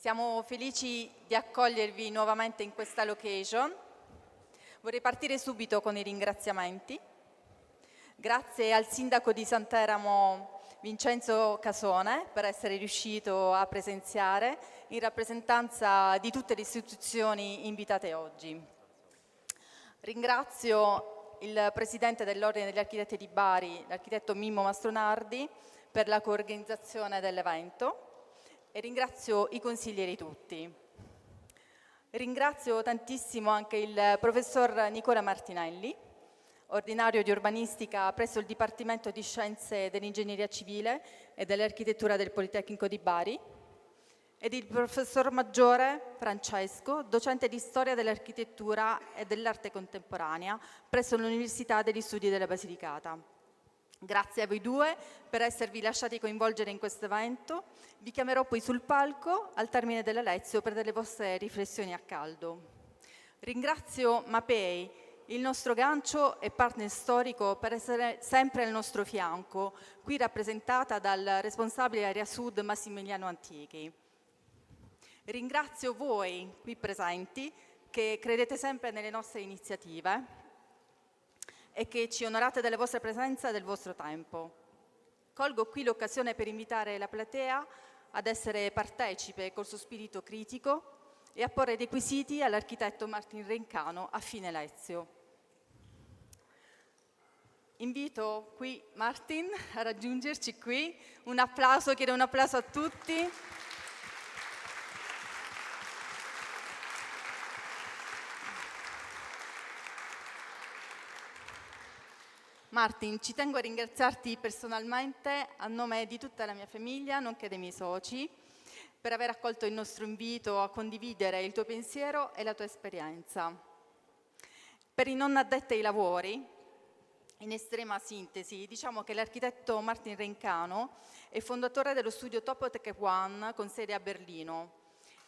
Siamo felici di accogliervi nuovamente in questa location. Vorrei partire subito con i ringraziamenti. Grazie al sindaco di Santeramo Vincenzo Casone per essere riuscito a presenziare in rappresentanza di tutte le istituzioni invitate oggi. Ringrazio il presidente dell'Ordine degli Architetti di Bari, l'architetto Mimmo Mastronardi, per la coorganizzazione dell'evento. E ringrazio i consiglieri tutti. Ringrazio tantissimo anche il professor Nicola Martinelli, ordinario di urbanistica presso il Dipartimento di Scienze dell'Ingegneria Civile e dell'Architettura del Politecnico di Bari, ed il professor Maggiore Francesco, docente di Storia dell'Architettura e dell'Arte Contemporanea presso l'Università degli Studi della Basilicata. Grazie a voi due per esservi lasciati coinvolgere in questo evento. Vi chiamerò poi sul palco al termine della lezione per delle vostre riflessioni a caldo. Ringrazio Mapei, il nostro gancio e partner storico, per essere sempre al nostro fianco, qui rappresentata dal responsabile Area Sud Massimiliano Antichi. Ringrazio voi qui presenti che credete sempre nelle nostre iniziative e che ci onorate della vostra presenza e del vostro tempo. Colgo qui l'occasione per invitare la platea ad essere partecipe col suo spirito critico e a porre dei quesiti all'architetto Martin Rein Cano a fine lezio. Invito qui Martin a raggiungerci qui. Un applauso, chiedo un applauso a tutti. Martin, ci tengo a ringraziarti personalmente a nome di tutta la mia famiglia, nonché dei miei soci, per aver accolto il nostro invito a condividere il tuo pensiero e la tua esperienza. Per i non addetti ai lavori, in estrema sintesi, diciamo che l'architetto Martin Rein Cano è fondatore dello studio Topotech One con sede a Berlino.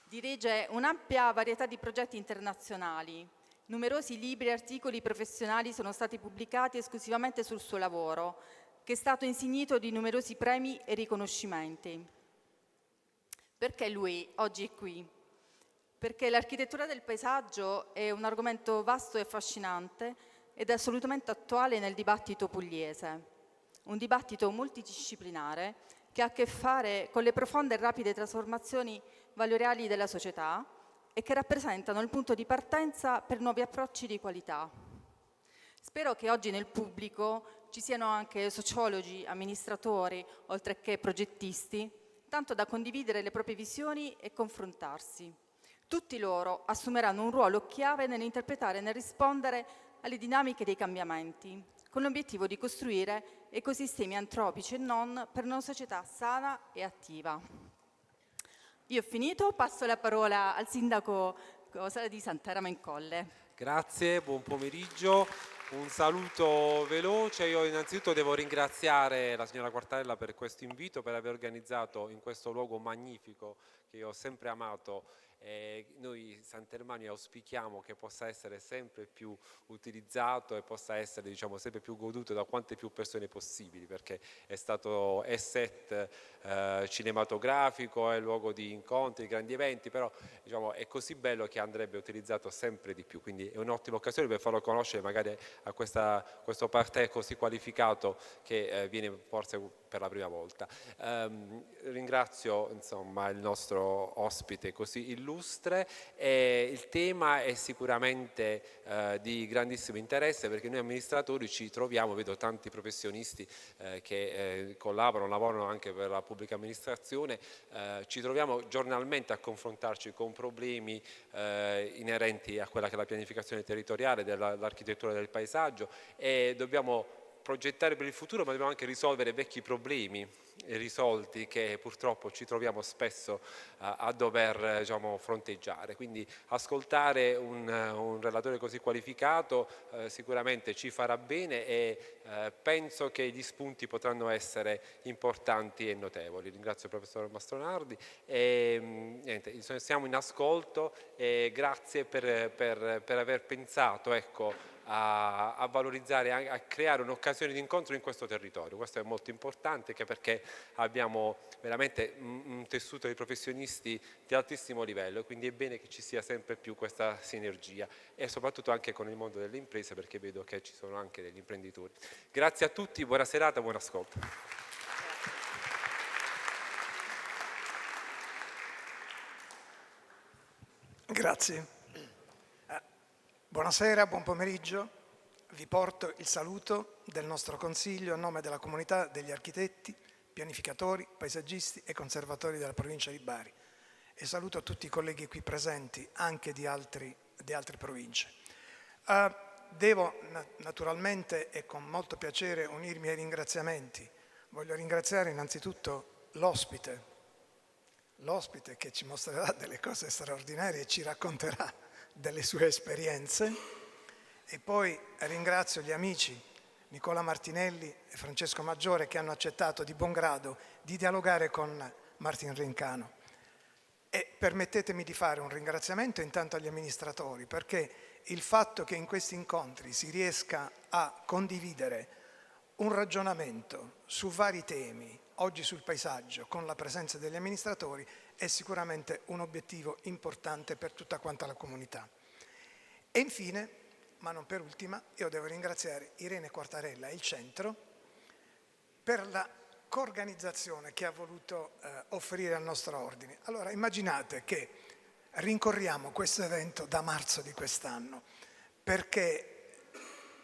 Dirige un'ampia varietà di progetti internazionali. Numerosi libri e articoli professionali sono stati pubblicati esclusivamente sul suo lavoro, che è stato insignito di numerosi premi e riconoscimenti. Perché lui oggi è qui? Perché l'architettura del paesaggio è un argomento vasto e affascinante ed assolutamente attuale nel dibattito pugliese. Un dibattito multidisciplinare che ha a che fare con le profonde e rapide trasformazioni valoriali della società e che rappresentano il punto di partenza per nuovi approcci di qualità. Spero che oggi nel pubblico ci siano anche sociologi, amministratori, oltre che progettisti, tanto da condividere le proprie visioni e confrontarsi. Tutti loro assumeranno un ruolo chiave nell'interpretare e nel rispondere alle dinamiche dei cambiamenti, con l'obiettivo di costruire ecosistemi antropici e non per una società sana e attiva. Io ho finito, passo la parola al sindaco di Santeramo in Colle. Grazie, buon pomeriggio. Un saluto veloce. Io innanzitutto devo ringraziare la signora Quartarella per questo invito, per aver organizzato in questo luogo magnifico che io ho sempre amato. Noi santermani auspichiamo che possa essere sempre più utilizzato e possa essere, diciamo, sempre più goduto da quante più persone possibili, perché è stato set cinematografico, è luogo di incontri, grandi eventi, però diciamo, è così bello che andrebbe utilizzato sempre di più, quindi è un'ottima occasione per farlo conoscere magari a questo parterre così qualificato che viene forse per la prima volta. Ringrazio insomma il nostro ospite così illustre. Il tema è sicuramente di grandissimo interesse, perché noi amministratori ci troviamo, vedo tanti professionisti che lavorano anche per la pubblica amministrazione, ci troviamo giornalmente a confrontarci con problemi inerenti a quella che è la pianificazione territoriale, dell'architettura del paesaggio, e dobbiamo progettare per il futuro, ma dobbiamo anche risolvere vecchi problemi irrisolti che purtroppo ci troviamo spesso a dover, diciamo, fronteggiare. Quindi ascoltare un relatore così qualificato sicuramente ci farà bene e penso che gli spunti potranno essere importanti e notevoli. Ringrazio il professor Mastronardi e niente, siamo in ascolto e grazie per aver pensato, ecco, a valorizzare, a creare un'occasione di incontro in questo territorio. Questo è molto importante anche perché abbiamo veramente un tessuto di professionisti di altissimo livello e quindi è bene che ci sia sempre più questa sinergia e soprattutto anche con il mondo delle imprese, perché vedo che ci sono anche degli imprenditori. Grazie a tutti, buona serata, buon ascolto. Grazie. Buonasera, buon pomeriggio. Vi porto il saluto del nostro Consiglio a nome della comunità degli architetti, pianificatori, paesaggisti e conservatori della provincia di Bari e saluto tutti i colleghi qui presenti anche di altre province. Devo naturalmente e con molto piacere unirmi ai ringraziamenti. Voglio ringraziare innanzitutto l'ospite che ci mostrerà delle cose straordinarie e ci racconterà delle sue esperienze. E poi ringrazio gli amici Nicola Martinelli e Francesco Maggiore che hanno accettato di buon grado di dialogare con Martin Rein Cano. E permettetemi di fare un ringraziamento intanto agli amministratori, perché il fatto che in questi incontri si riesca a condividere un ragionamento su vari temi, oggi sul paesaggio, con la presenza degli amministratori, è sicuramente un obiettivo importante per tutta quanta la comunità. E infine, ma non per ultima, io devo ringraziare Irene Quartarella e il Centro per la coorganizzazione che ha voluto offrire al nostro ordine. Allora, immaginate che rincorriamo questo evento da marzo di quest'anno, perché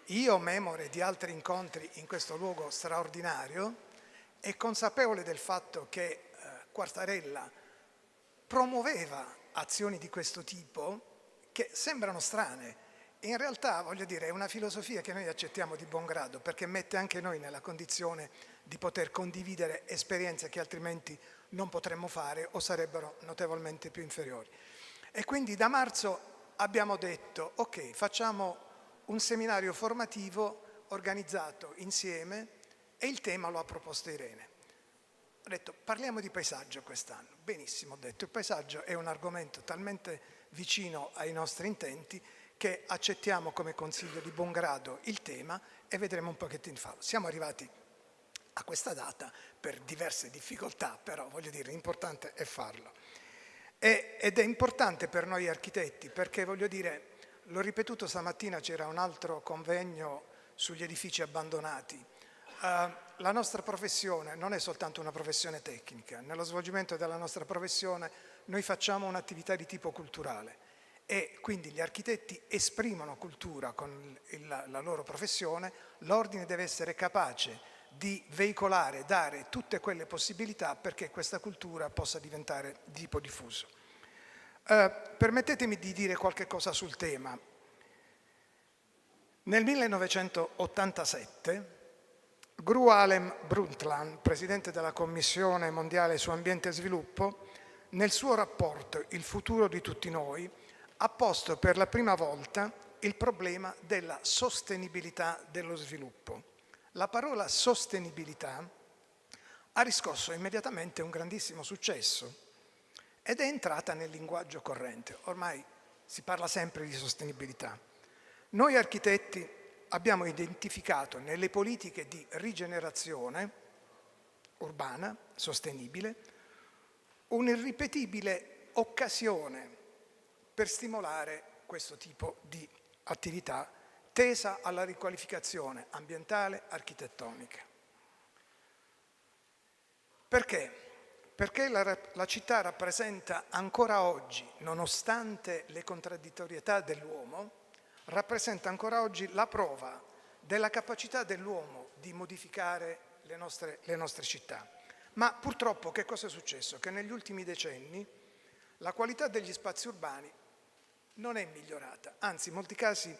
io, memore di altri incontri in questo luogo straordinario, e consapevole del fatto che Quartarella promuoveva azioni di questo tipo che sembrano strane. In realtà, voglio dire, è una filosofia che noi accettiamo di buon grado perché mette anche noi nella condizione di poter condividere esperienze che altrimenti non potremmo fare o sarebbero notevolmente più inferiori. E quindi da marzo abbiamo detto, ok, facciamo un seminario formativo organizzato insieme e il tema lo ha proposto Irene. Ho detto, parliamo di paesaggio quest'anno. Benissimo, ho detto, il paesaggio è un argomento talmente vicino ai nostri intenti che accettiamo come consiglio di buon grado il tema e vedremo un pochettino farlo. Siamo arrivati a questa data per diverse difficoltà, però voglio dire, l'importante è farlo. Ed è importante per noi architetti perché, voglio dire, l'ho ripetuto stamattina, c'era un altro convegno sugli edifici abbandonati. La nostra professione non è soltanto una professione tecnica, nello svolgimento della nostra professione noi facciamo un'attività di tipo culturale e quindi gli architetti esprimono cultura con la loro professione, l'ordine deve essere capace di veicolare, dare tutte quelle possibilità perché questa cultura possa diventare di tipo diffuso. Permettetemi di dire qualche cosa sul tema. Nel 1987 Gro Harlem Brundtland, presidente della Commissione Mondiale su Ambiente e Sviluppo, nel suo rapporto Il futuro di tutti noi, ha posto per la prima volta il problema della sostenibilità dello sviluppo. La parola sostenibilità ha riscosso immediatamente un grandissimo successo ed è entrata nel linguaggio corrente. Ormai si parla sempre di sostenibilità. Noi architetti abbiamo identificato nelle politiche di rigenerazione urbana, sostenibile, un'irripetibile occasione per stimolare questo tipo di attività tesa alla riqualificazione ambientale, architettonica. Perché? Perché la città rappresenta ancora oggi, nonostante le contraddittorietà dell'uomo, rappresenta ancora oggi la prova della capacità dell'uomo di modificare le nostre città. Ma purtroppo che cosa è successo? Che negli ultimi decenni la qualità degli spazi urbani non è migliorata, anzi in molti casi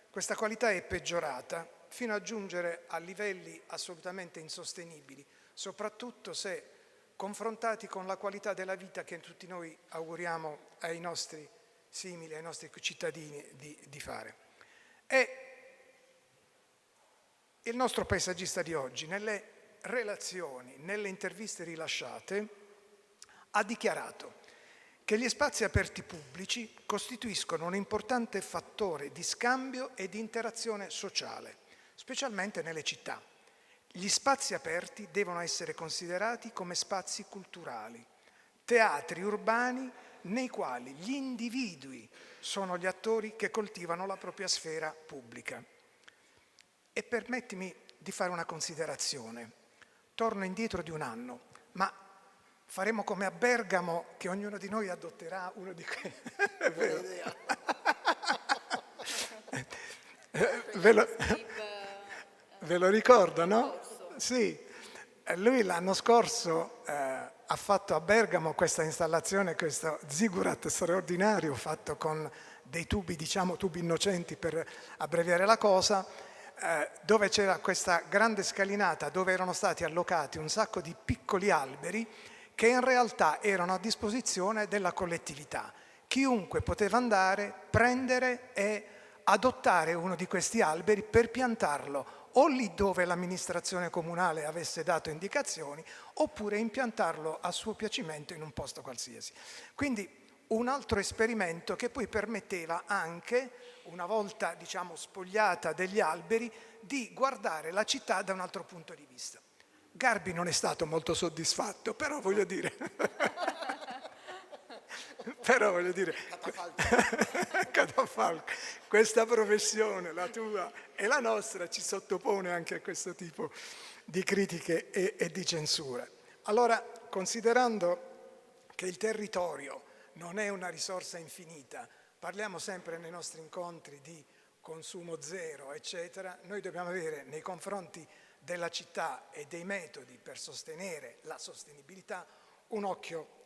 questa qualità è peggiorata fino a giungere a livelli assolutamente insostenibili, soprattutto se confrontati con la qualità della vita che tutti noi auguriamo ai nostri simili, ai nostri cittadini di fare. E il nostro paesaggista di oggi, nelle relazioni, nelle interviste rilasciate, ha dichiarato che gli spazi aperti pubblici costituiscono un importante fattore di scambio e di interazione sociale, specialmente nelle città. Gli spazi aperti devono essere considerati come spazi culturali, teatri urbani nei quali gli individui sono gli attori che coltivano la propria sfera pubblica. E permettimi di fare una considerazione. Torno indietro di un anno, ma faremo come a Bergamo, che ognuno di noi adotterà uno di quei... È vero. Ve lo ricordo, no? Sì. Lui l'anno scorso ha fatto a Bergamo questa installazione, questo ziggurat straordinario fatto con dei tubi, diciamo tubi innocenti per abbreviare la cosa, dove c'era questa grande scalinata dove erano stati allocati un sacco di piccoli alberi che in realtà erano a disposizione della collettività. Chiunque poteva andare, prendere e adottare uno di questi alberi per piantarlo o lì dove l'amministrazione comunale avesse dato indicazioni, oppure impiantarlo a suo piacimento in un posto qualsiasi. Quindi un altro esperimento che poi permetteva anche, una volta diciamo spogliata degli alberi, di guardare la città da un altro punto di vista. Garbi non è stato molto soddisfatto, però voglio dire... Però voglio dire, Catafalco, questa professione, la tua e la nostra, ci sottopone anche a questo tipo di critiche e di censura. Allora, considerando che il territorio non è una risorsa infinita, parliamo sempre nei nostri incontri di consumo zero, eccetera, noi dobbiamo avere nei confronti della città e dei metodi per sostenere la sostenibilità un occhio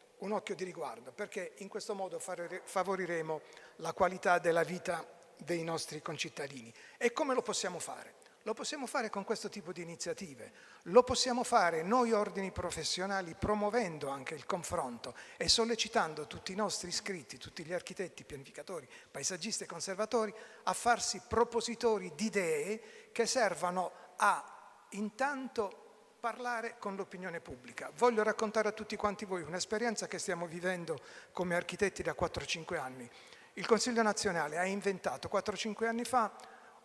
di riguardo, perché in questo modo favoriremo la qualità della vita dei nostri concittadini. E come lo possiamo fare? Lo possiamo fare con questo tipo di iniziative, lo possiamo fare noi ordini professionali promuovendo anche il confronto e sollecitando tutti i nostri iscritti, tutti gli architetti, pianificatori, paesaggisti e conservatori a farsi propositori di idee che servano a intanto parlare con l'opinione pubblica. Voglio raccontare a tutti quanti voi un'esperienza che stiamo vivendo come architetti da 4-5 anni. Il Consiglio nazionale ha inventato 4-5 anni fa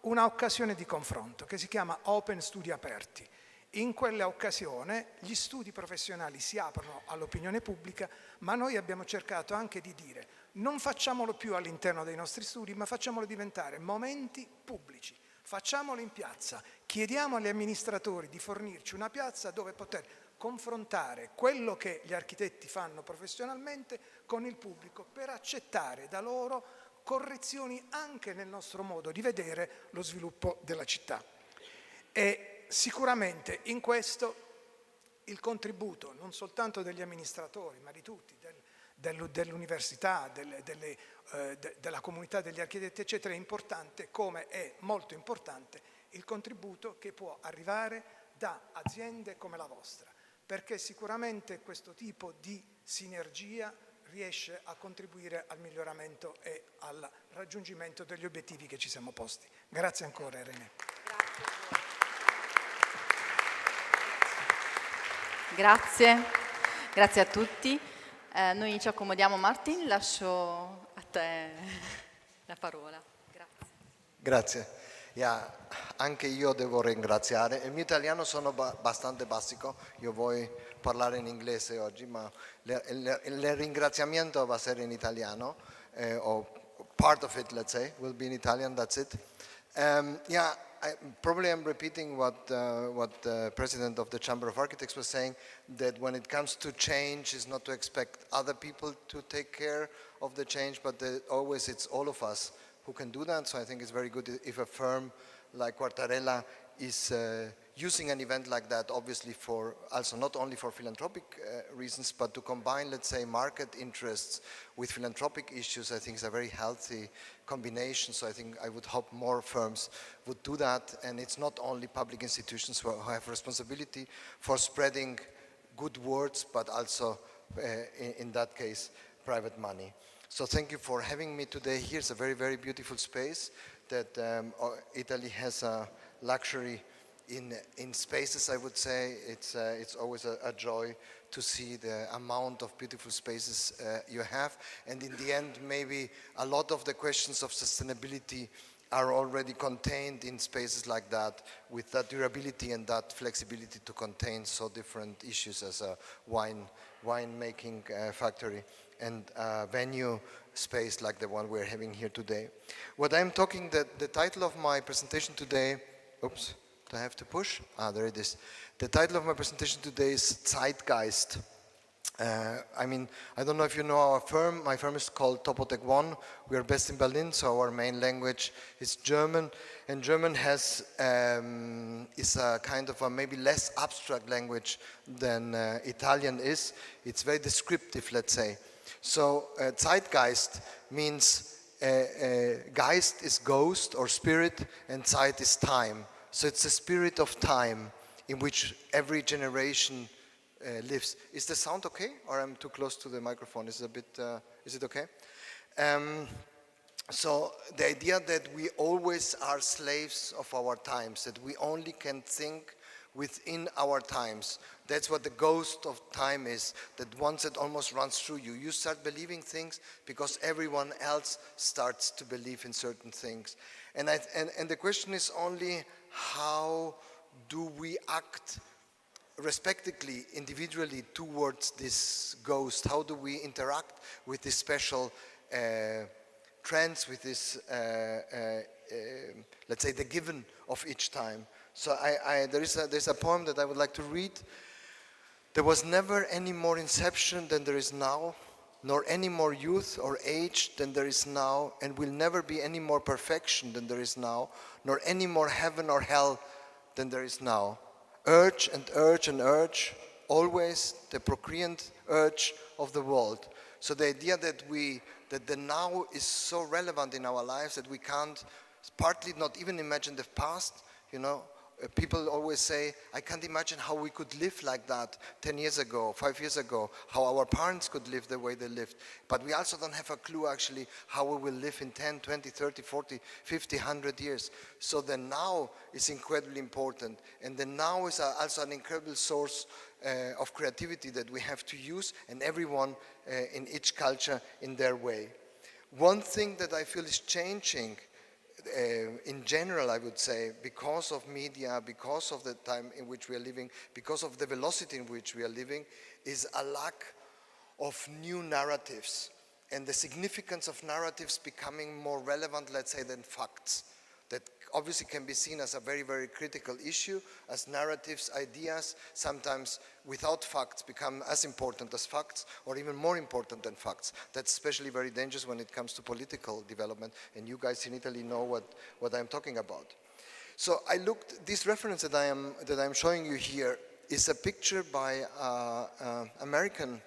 una occasione di confronto che si chiama Open Studi Aperti. In quella occasione gli studi professionali si aprono all'opinione pubblica, ma noi abbiamo cercato anche di dire non facciamolo più all'interno dei nostri studi, ma facciamolo diventare momenti pubblici. Facciamolo in piazza, chiediamo agli amministratori di fornirci una piazza dove poter confrontare quello che gli architetti fanno professionalmente con il pubblico per accettare da loro correzioni anche nel nostro modo di vedere lo sviluppo della città. E sicuramente in questo il contributo non soltanto degli amministratori, ma di tutti, dell'università, della comunità degli architetti, eccetera, è importante, come è molto importante il contributo che può arrivare da aziende come la vostra, perché sicuramente questo tipo di sinergia riesce a contribuire al miglioramento e al raggiungimento degli obiettivi che ci siamo posti. Grazie ancora, Irene. Grazie a tutti. Noi ci accomodiamo, Martin, lascio a te la parola. Grazie. Anche io devo ringraziare. Il mio italiano sono abbastanza basico, io voglio parlare in inglese oggi, ma il ringraziamento va a essere in italiano, or part of it, let's say, will be in Italian, that's it. Probably I'm repeating what the president of the Chamber of Architects was saying, that when it comes to change, is not to expect other people to take care of the change, but always it's all of us who can do that. So I think it's very good if a firm like Quartarella is using an event like that, obviously for also not only for philanthropic reasons, but to combine, let's say, market interests with philanthropic issues. I think is a very healthy combination. So I think I would hope more firms would do that. And it's not only public institutions who have responsibility for spreading good words, but also in that case, private money. So thank you for having me today here. It's a very, very beautiful space that Italy has a luxury in spaces, I would say, it's always a joy to see the amount of beautiful spaces you have. And in the end, maybe a lot of the questions of sustainability are already contained in spaces like that, with that durability and that flexibility to contain so different issues as a wine-making factory and a venue space like the one we're having here today. What I'm talking, the title of my presentation today, oops, do I have to push? Ah, there it is. The title of my presentation today is Zeitgeist. I mean, I don't know if you know our firm. My firm is called Topotec One. We are based in Berlin, so our main language is German. And German is a kind of a maybe less abstract language than Italian is. It's very descriptive, let's say. So Zeitgeist means Geist is ghost or spirit, and Zeit is time. So it's the spirit of time in which every generation lives. Is the sound okay, or I'm too close to the microphone? Is it a bit? Is it okay? So the idea that we always are slaves of our times, that we only can think within our times. That's what the ghost of time is, that once it almost runs through you. You start believing things because everyone else starts to believe in certain things. And the question is only, how do we act respectively, individually, towards this ghost? How do we interact with this special trends, with this, let's say, the given of each time? So there's a poem that I would like to read. There was never any more inception than there is now, nor any more youth or age than there is now, and will never be any more perfection than there is now, nor any more heaven or hell than there is now. Urge and urge and urge, always the procreant urge of the world. So the idea that the now is so relevant in our lives that we can't partly not even imagine the past, you know. People always say, I can't imagine how we could live like that 10 years ago, 5 years ago, how our parents could live the way they lived. But we also don't have a clue actually how we will live in 10, 20, 30, 40, 50, 100 years. So the now is incredibly important. And the now is also an incredible source of creativity that we have to use, and everyone in each culture in their way. One thing that I feel is changing in general, I would say, because of media, because of the time in which we are living, because of the velocity in which we are living, is a lack of new narratives, and the significance of narratives becoming more relevant, let's say, than facts. That obviously can be seen as a very, very critical issue, as narratives, ideas, sometimes without facts become as important as facts, or even more important than facts. That's especially very dangerous when it comes to political development, and you guys in Italy know what I'm talking about. So I looked, this reference that I'm showing you here is a picture by an American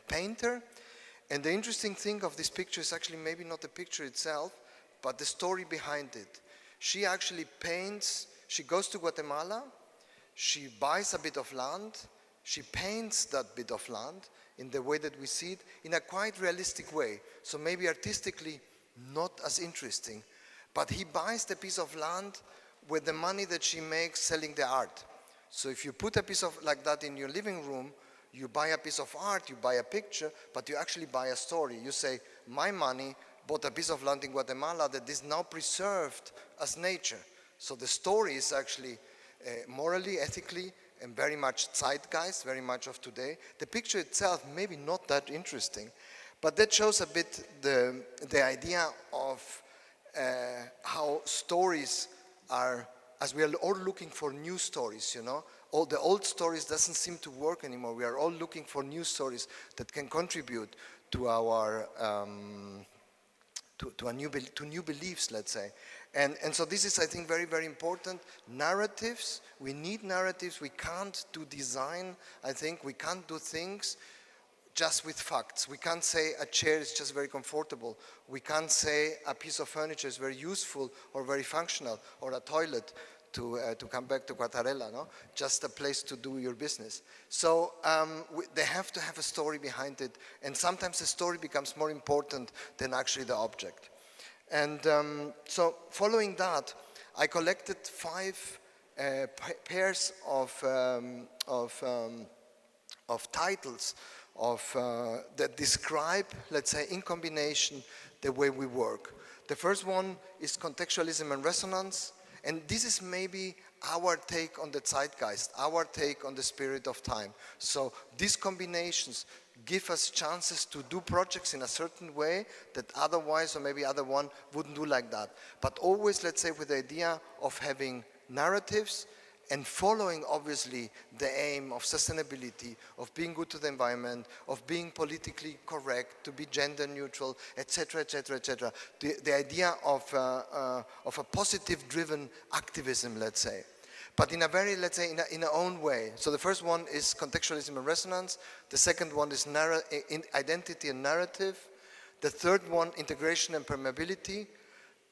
painter, and the interesting thing of this picture is actually maybe not the picture itself, but the story behind it. She actually paints, she goes to Guatemala, she buys a bit of land, she paints that bit of land in the way that we see it, in a quite realistic way. So maybe artistically not as interesting, but he buys the piece of land with the money that she makes selling the art. So if you put a piece of like that in your living room, you buy a piece of art, you buy a picture, but you actually buy a story. You say, my money bought a piece of land in Guatemala that is now preserved as nature. So the story is actually morally, ethically, and very much zeitgeist, very much of today. The picture itself maybe not that interesting, but that shows a bit the idea of how stories are, as we are all looking for new stories, you know. All the old stories doesn't seem to work anymore. We are all looking for new stories that can contribute to our to new beliefs, let's say. And so this is, I think, very, very important. Narratives, we need narratives. We can't do design, I think. We can't do things just with facts. We can't say a chair is just very comfortable. We can't say a piece of furniture is very useful or very functional, or a toilet, to come back to Quartarella, no? Just a place to do your business. So they have to have a story behind it, and sometimes the story becomes more important than actually the object. And so following that, I collected 5 pairs of titles that describe, let's say, in combination, the way we work. The first one is Contextualism and Resonance, and this is maybe our take on the Zeitgeist, our take on the spirit of time. So these combinations give us chances to do projects in a certain way that otherwise, or maybe other one, wouldn't do like that. But always, let's say, with the idea of having narratives and following, obviously, the aim of sustainability, of being good to the environment, of being politically correct, to be gender neutral, etc., etc., etc. The idea of a positive-driven activism, let's say. But in a very, let's say, in our own way. So the first one is Contextualism and Resonance. The second one is Identity and Narrative. The third one, Integration and Permeability.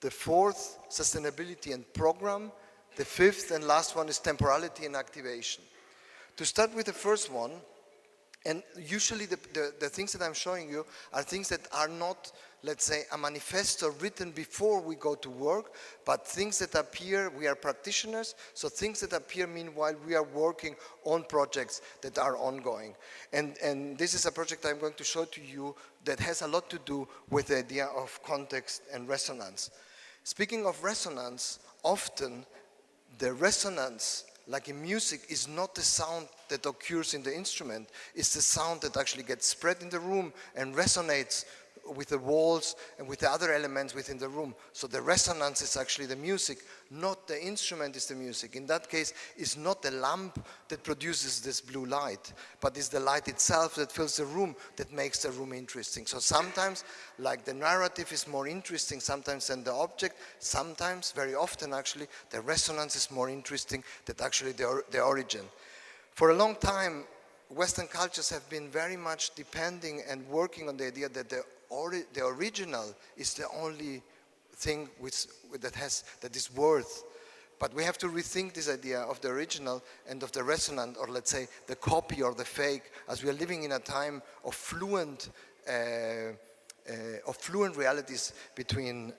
The fourth, Sustainability and Program. The fifth and last one is Temporality and Activation. To start with the first one, and usually the things that I'm showing you are things that are not, let's say, a manifesto written before we go to work, but things that appear, we are practitioners, so things that appear meanwhile we are working on projects that are ongoing. And this is a project I'm going to show to you that has a lot to do with the idea of context and resonance. Speaking of resonance, often the resonance, like in music, is not the sound that occurs in the instrument. It's the sound that actually gets spread in the room and resonates with the walls and with the other elements within the room. So the resonance is actually the music, not the instrument is the music. In that case, it's not the lamp that produces this blue light, but it's the light itself that fills the room that makes the room interesting. So sometimes, like the narrative is more interesting sometimes than the object, sometimes, very often actually, the resonance is more interesting than actually the origin. For a long time, Western cultures have been very much depending and working on the idea that the original is the only thing that is worth. But we have to rethink this idea of the original and of the resonant, or let's say the copy or the fake, as we are living in a time of fluent realities between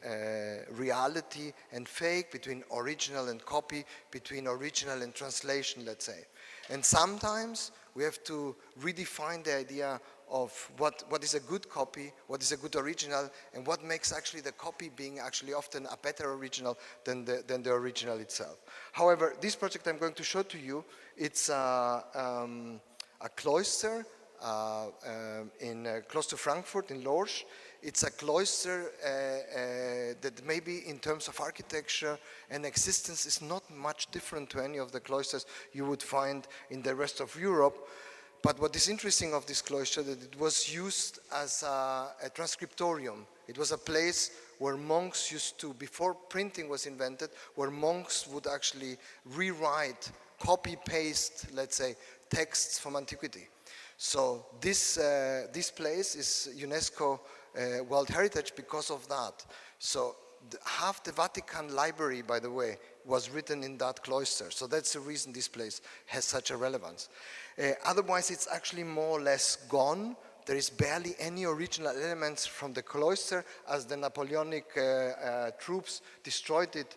reality and fake, between original and copy, between original and translation, let's say. And sometimes we have to redefine the idea of what is a good copy, what is a good original, and what makes actually the copy being actually often a better original than the original itself. However, this project I'm going to show to you, it's a cloister close to Frankfurt in Lorsch. It's a cloister that maybe in terms of architecture and existence is not much different to any of the cloisters you would find in the rest of Europe. But what is interesting of this cloister, that it was used as a transcriptorium. It was a place where monks used to, before printing was invented, where monks would actually rewrite, copy-paste, let's say, texts from antiquity. So this place is UNESCO World Heritage because of that. So half the Vatican library, by the way, was written in that cloister. So that's the reason this place has such a relevance. Otherwise, it's actually more or less gone. There is barely any original elements from the cloister, as the Napoleonic troops destroyed it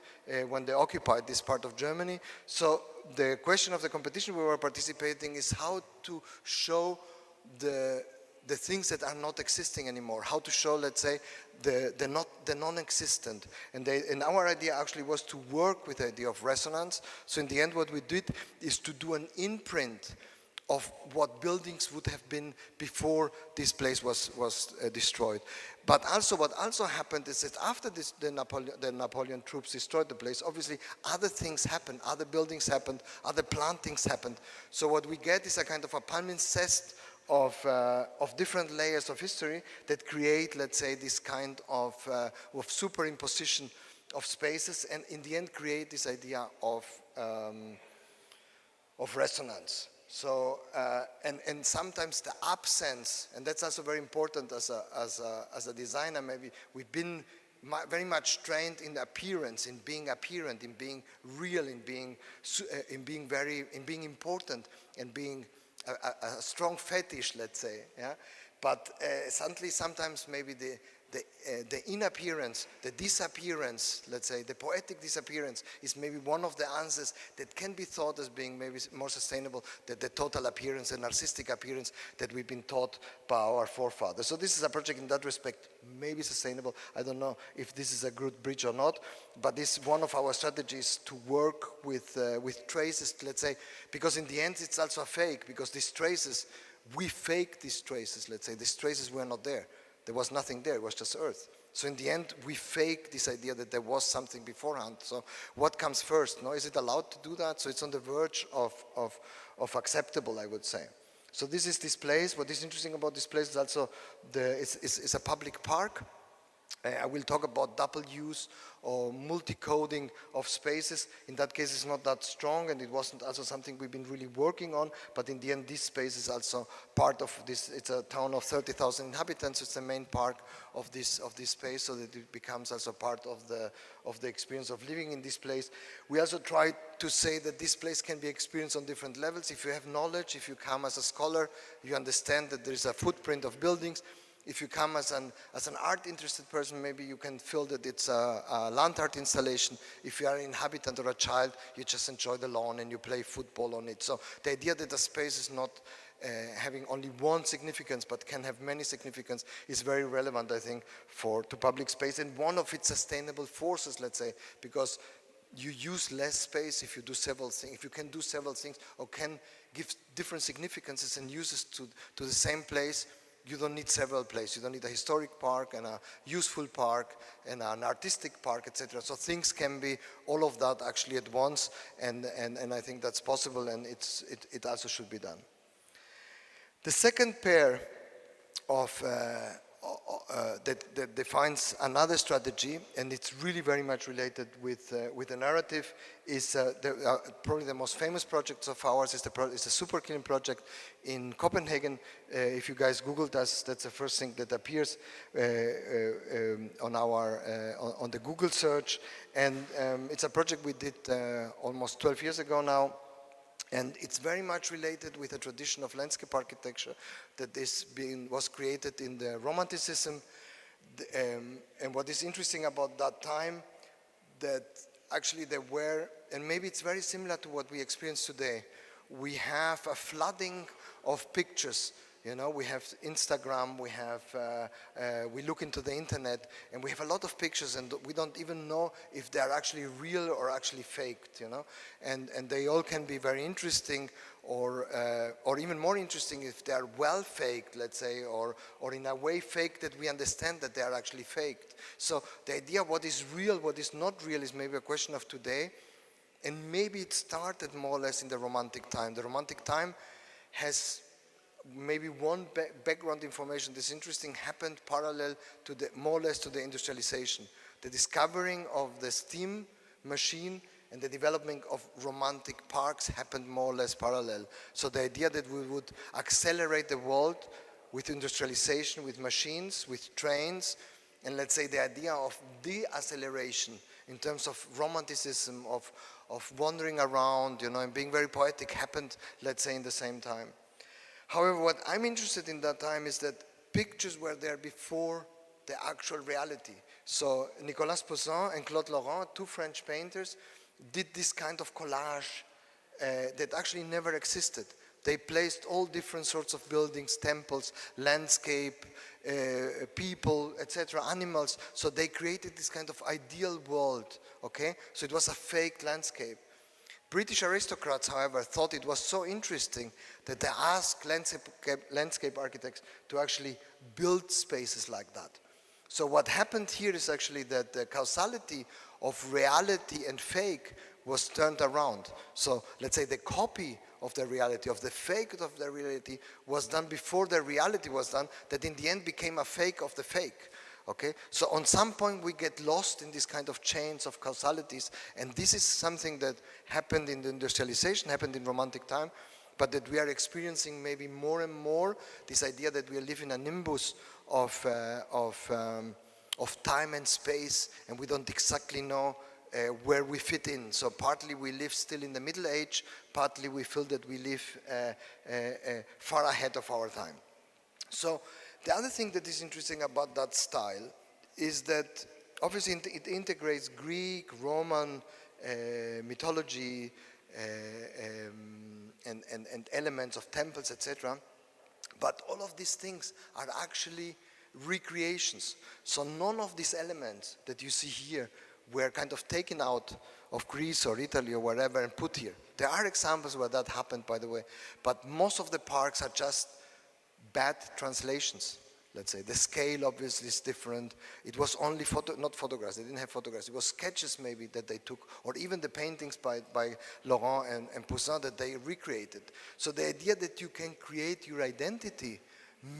when they occupied this part of Germany. So the question of the competition we were participating is how to show the things that are not existing anymore, how to show, let's say, the non-existent. And our idea actually was to work with the idea of resonance. So in the end, what we did is to do an imprint of what buildings would have been before this place was destroyed. But also, what also happened is that after the Napoleon troops destroyed the place, obviously other things happened, other buildings happened, other plantings happened. So what we get is a kind of a palimpsest of different layers of history that create, let's say, this kind of superimposition of spaces, and in the end create this idea of resonance. So, and sometimes the absence, and that's also very important as a designer, maybe we've been very much trained in appearance, in being apparent, in being real, in being important, and being a strong fetish, let's say, yeah? But suddenly, sometimes maybe the inappearance, the disappearance, let's say, the poetic disappearance is maybe one of the answers that can be thought as being maybe more sustainable than the total appearance and narcissistic appearance that we've been taught by our forefathers. So this is a project in that respect, maybe sustainable. I don't know if this is a good bridge or not, but this is one of our strategies to work with traces, let's say, because in the end it's also a fake, because these traces, we fake these traces, let's say. These traces were not there. There was nothing there, it was just earth. So in the end, we fake this idea that there was something beforehand. So what comes first? No, is it allowed to do that? So it's on the verge of acceptable, I would say. So this is this place. What is interesting about this place is also it's a public park. I will talk about double use or multi-coding of spaces. In that case, it's not that strong, and it wasn't also something we've been really working on, but in the end, this space is also part of this. It's a town of 30,000 inhabitants. It's the main park of this space, so that it becomes also part of the experience of living in this place. We also try to say that this place can be experienced on different levels. If you have knowledge, if you come as a scholar, you understand that there is a footprint of buildings. If you come as an art-interested person, maybe you can feel that it's a land art installation. If you are an inhabitant or a child, you just enjoy the lawn and you play football on it. So the idea that a space is not having only one significance, but can have many significance, is very relevant, I think, to public space. And one of its sustainable forces, let's say, because you use less space if you do several things, if you can do several things, or can give different significances and uses to the same place. You don't need several places. You don't need a historic park and a useful park and an artistic park, etc. So things can be all of that actually at once, and I think that's possible, and it also should be done. The second pair of that defines another strategy, and it's really very much related with the narrative, is probably the most famous project of ours is the Superkiln project in Copenhagen. If you guys Googled us, that's the first thing that appears on the Google search, and it's a project we did almost 12 years ago now. And it's very much related with a tradition of landscape architecture that was created in the Romanticism. And what is interesting about that time, that actually there were, and maybe it's very similar to what we experience today, we have a flooding of pictures. You know, we have Instagram, we look into the internet, and we have a lot of pictures, and we don't even know if they are actually real or actually faked, you know. And they all can be very interesting, or even more interesting if they are well faked, let's say, or in a way faked that we understand that they are actually faked. So the idea what is real, what is not real is maybe a question of today, and maybe it started more or less in the Romantic time. The Romantic time has maybe one background information that's interesting happened parallel to more or less to the industrialization. The discovering of the steam machine and the development of romantic parks happened more or less parallel. So the idea that we would accelerate the world with industrialization, with machines, with trains, and let's say the idea of de-acceleration in terms of romanticism, of wandering around, you know, and being very poetic happened, let's say, in the same time. However, what I'm interested in that time is that pictures were there before the actual reality. So Nicolas Poussin and Claude Laurent, two French painters, did this kind of collage that actually never existed. They placed all different sorts of buildings, temples, landscape, people, etc., animals. So they created this kind of ideal world, okay? So it was a fake landscape. British aristocrats, however, thought it was so interesting that they asked landscape architects to actually build spaces like that. So what happened here is actually that the causality of reality and fake was turned around. So let's say the copy of the reality, of the fake of the reality, was done before the reality was done, that in the end became a fake of the fake. Okay, so on some point we get lost in this kind of chains of causalities, and this is something that happened in the industrialization, happened in Romantic time, but that we are experiencing maybe more and more, this idea that we live in a nimbus of time and space, and we don't exactly know where we fit in. So partly we live still in the Middle Age, partly we feel that we live far ahead of our time. So The other thing that is interesting about that style is that obviously it integrates Greek, Roman mythology and elements of temples, etc. But all of these things are actually recreations. So none of these elements that you see here were kind of taken out of Greece or Italy or wherever and put here. There are examples where that happened, by the way, but most of the parks are just bad translations, let's say. The scale obviously is different. It was only not photographs, they didn't have photographs. It was sketches maybe that they took, or even the paintings by Laurent and Poussin that they recreated. So the idea that you can create your identity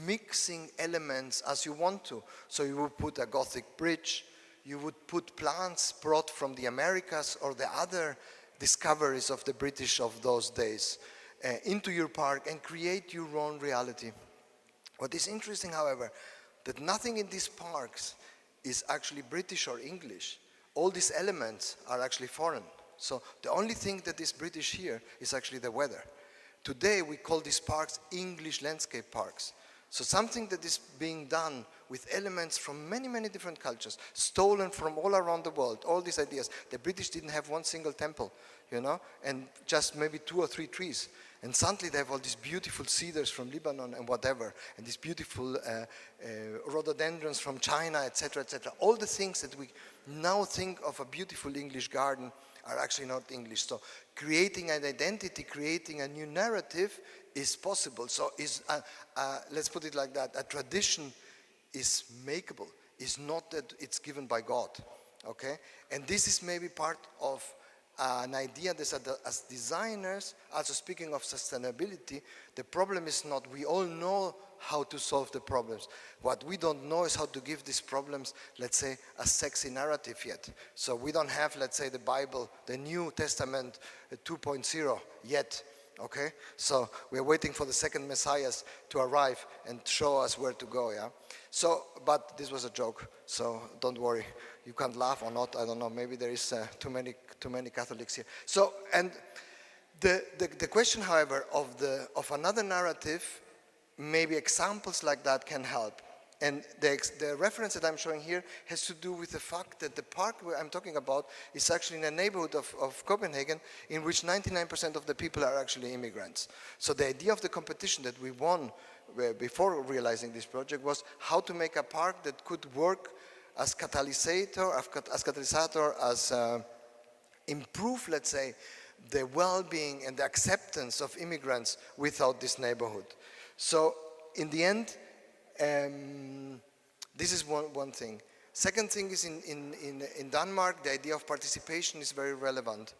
mixing elements as you want to. So you would put a Gothic bridge, you would put plants brought from the Americas or the other discoveries of the British of those days into your park and create your own reality. What is interesting, however, that nothing in these parks is actually British or English. All these elements are actually foreign. So the only thing that is British here is actually the weather. Today we call these parks English landscape parks. So something that is being done with elements from many, many different cultures, stolen from all around the world, all these ideas. The British didn't have one single temple, you know, and just maybe 2 or 3 trees. And suddenly they have all these beautiful cedars from Lebanon and whatever, and these beautiful rhododendrons from China, etc., etc. All the things that we now think of a beautiful English garden are actually not English. So creating an identity, creating a new narrative is possible. So let's put it like that, a tradition is makeable. It's not that it's given by God, okay? And this is maybe part of an idea that as designers, also speaking of sustainability, the problem is not, we all know how to solve the problems. What we don't know is how to give these problems, let's say, a sexy narrative yet. So we don't have, let's say, the Bible, the New Testament 2.0 yet. Okay, so we're waiting for the second messiahs to arrive and show us where to go, yeah? So, but this was a joke, so don't worry. You can't laugh or not, I don't know, maybe there is too many Catholics here. So, and the question, however, of another narrative, maybe examples like that can help. And the reference that I'm showing here has to do with the fact that the park where I'm talking about is actually in a neighborhood of Copenhagen in which 99% of the people are actually immigrants. So the idea of the competition that we won before realizing this project was how to make a park that could work as improve, let's say, the well-being and the acceptance of immigrants without this neighborhood. So in the end, this is one thing. Second thing is in Denmark, the idea of participation is very relevant.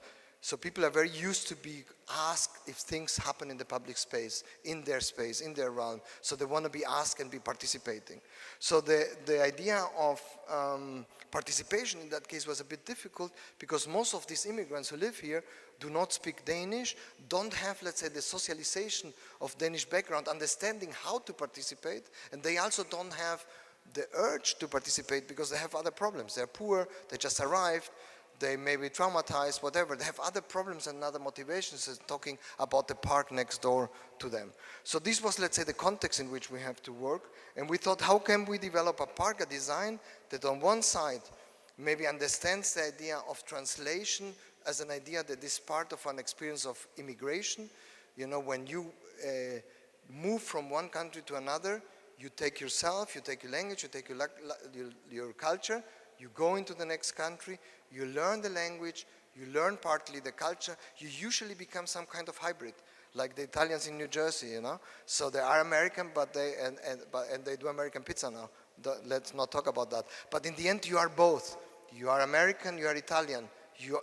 So people are very used to be asked if things happen in the public space, in their realm. So they want to be asked and be participating. So the idea of participation in that case was a bit difficult because most of these immigrants who live here do not speak Danish, don't have, let's say, the socialization of Danish background, understanding how to participate, and they also don't have the urge to participate because they have other problems. They're poor, they just arrived, they may be traumatized, whatever. They have other problems and other motivations than talking about the park next door to them. So this was, let's say, the context in which we have to work. And we thought, how can we develop a park, a design that on one side maybe understands the idea of translation as an idea that is part of an experience of immigration. You know, when you move from one country to another, you take yourself, you take your language, you take your culture, you go into the next country, you learn the language, you learn partly the culture, you usually become some kind of hybrid, like the Italians in New Jersey, you know? So they are American, but they do American pizza now. Let's not talk about that. But in the end, you are both. You are American, you are Italian. You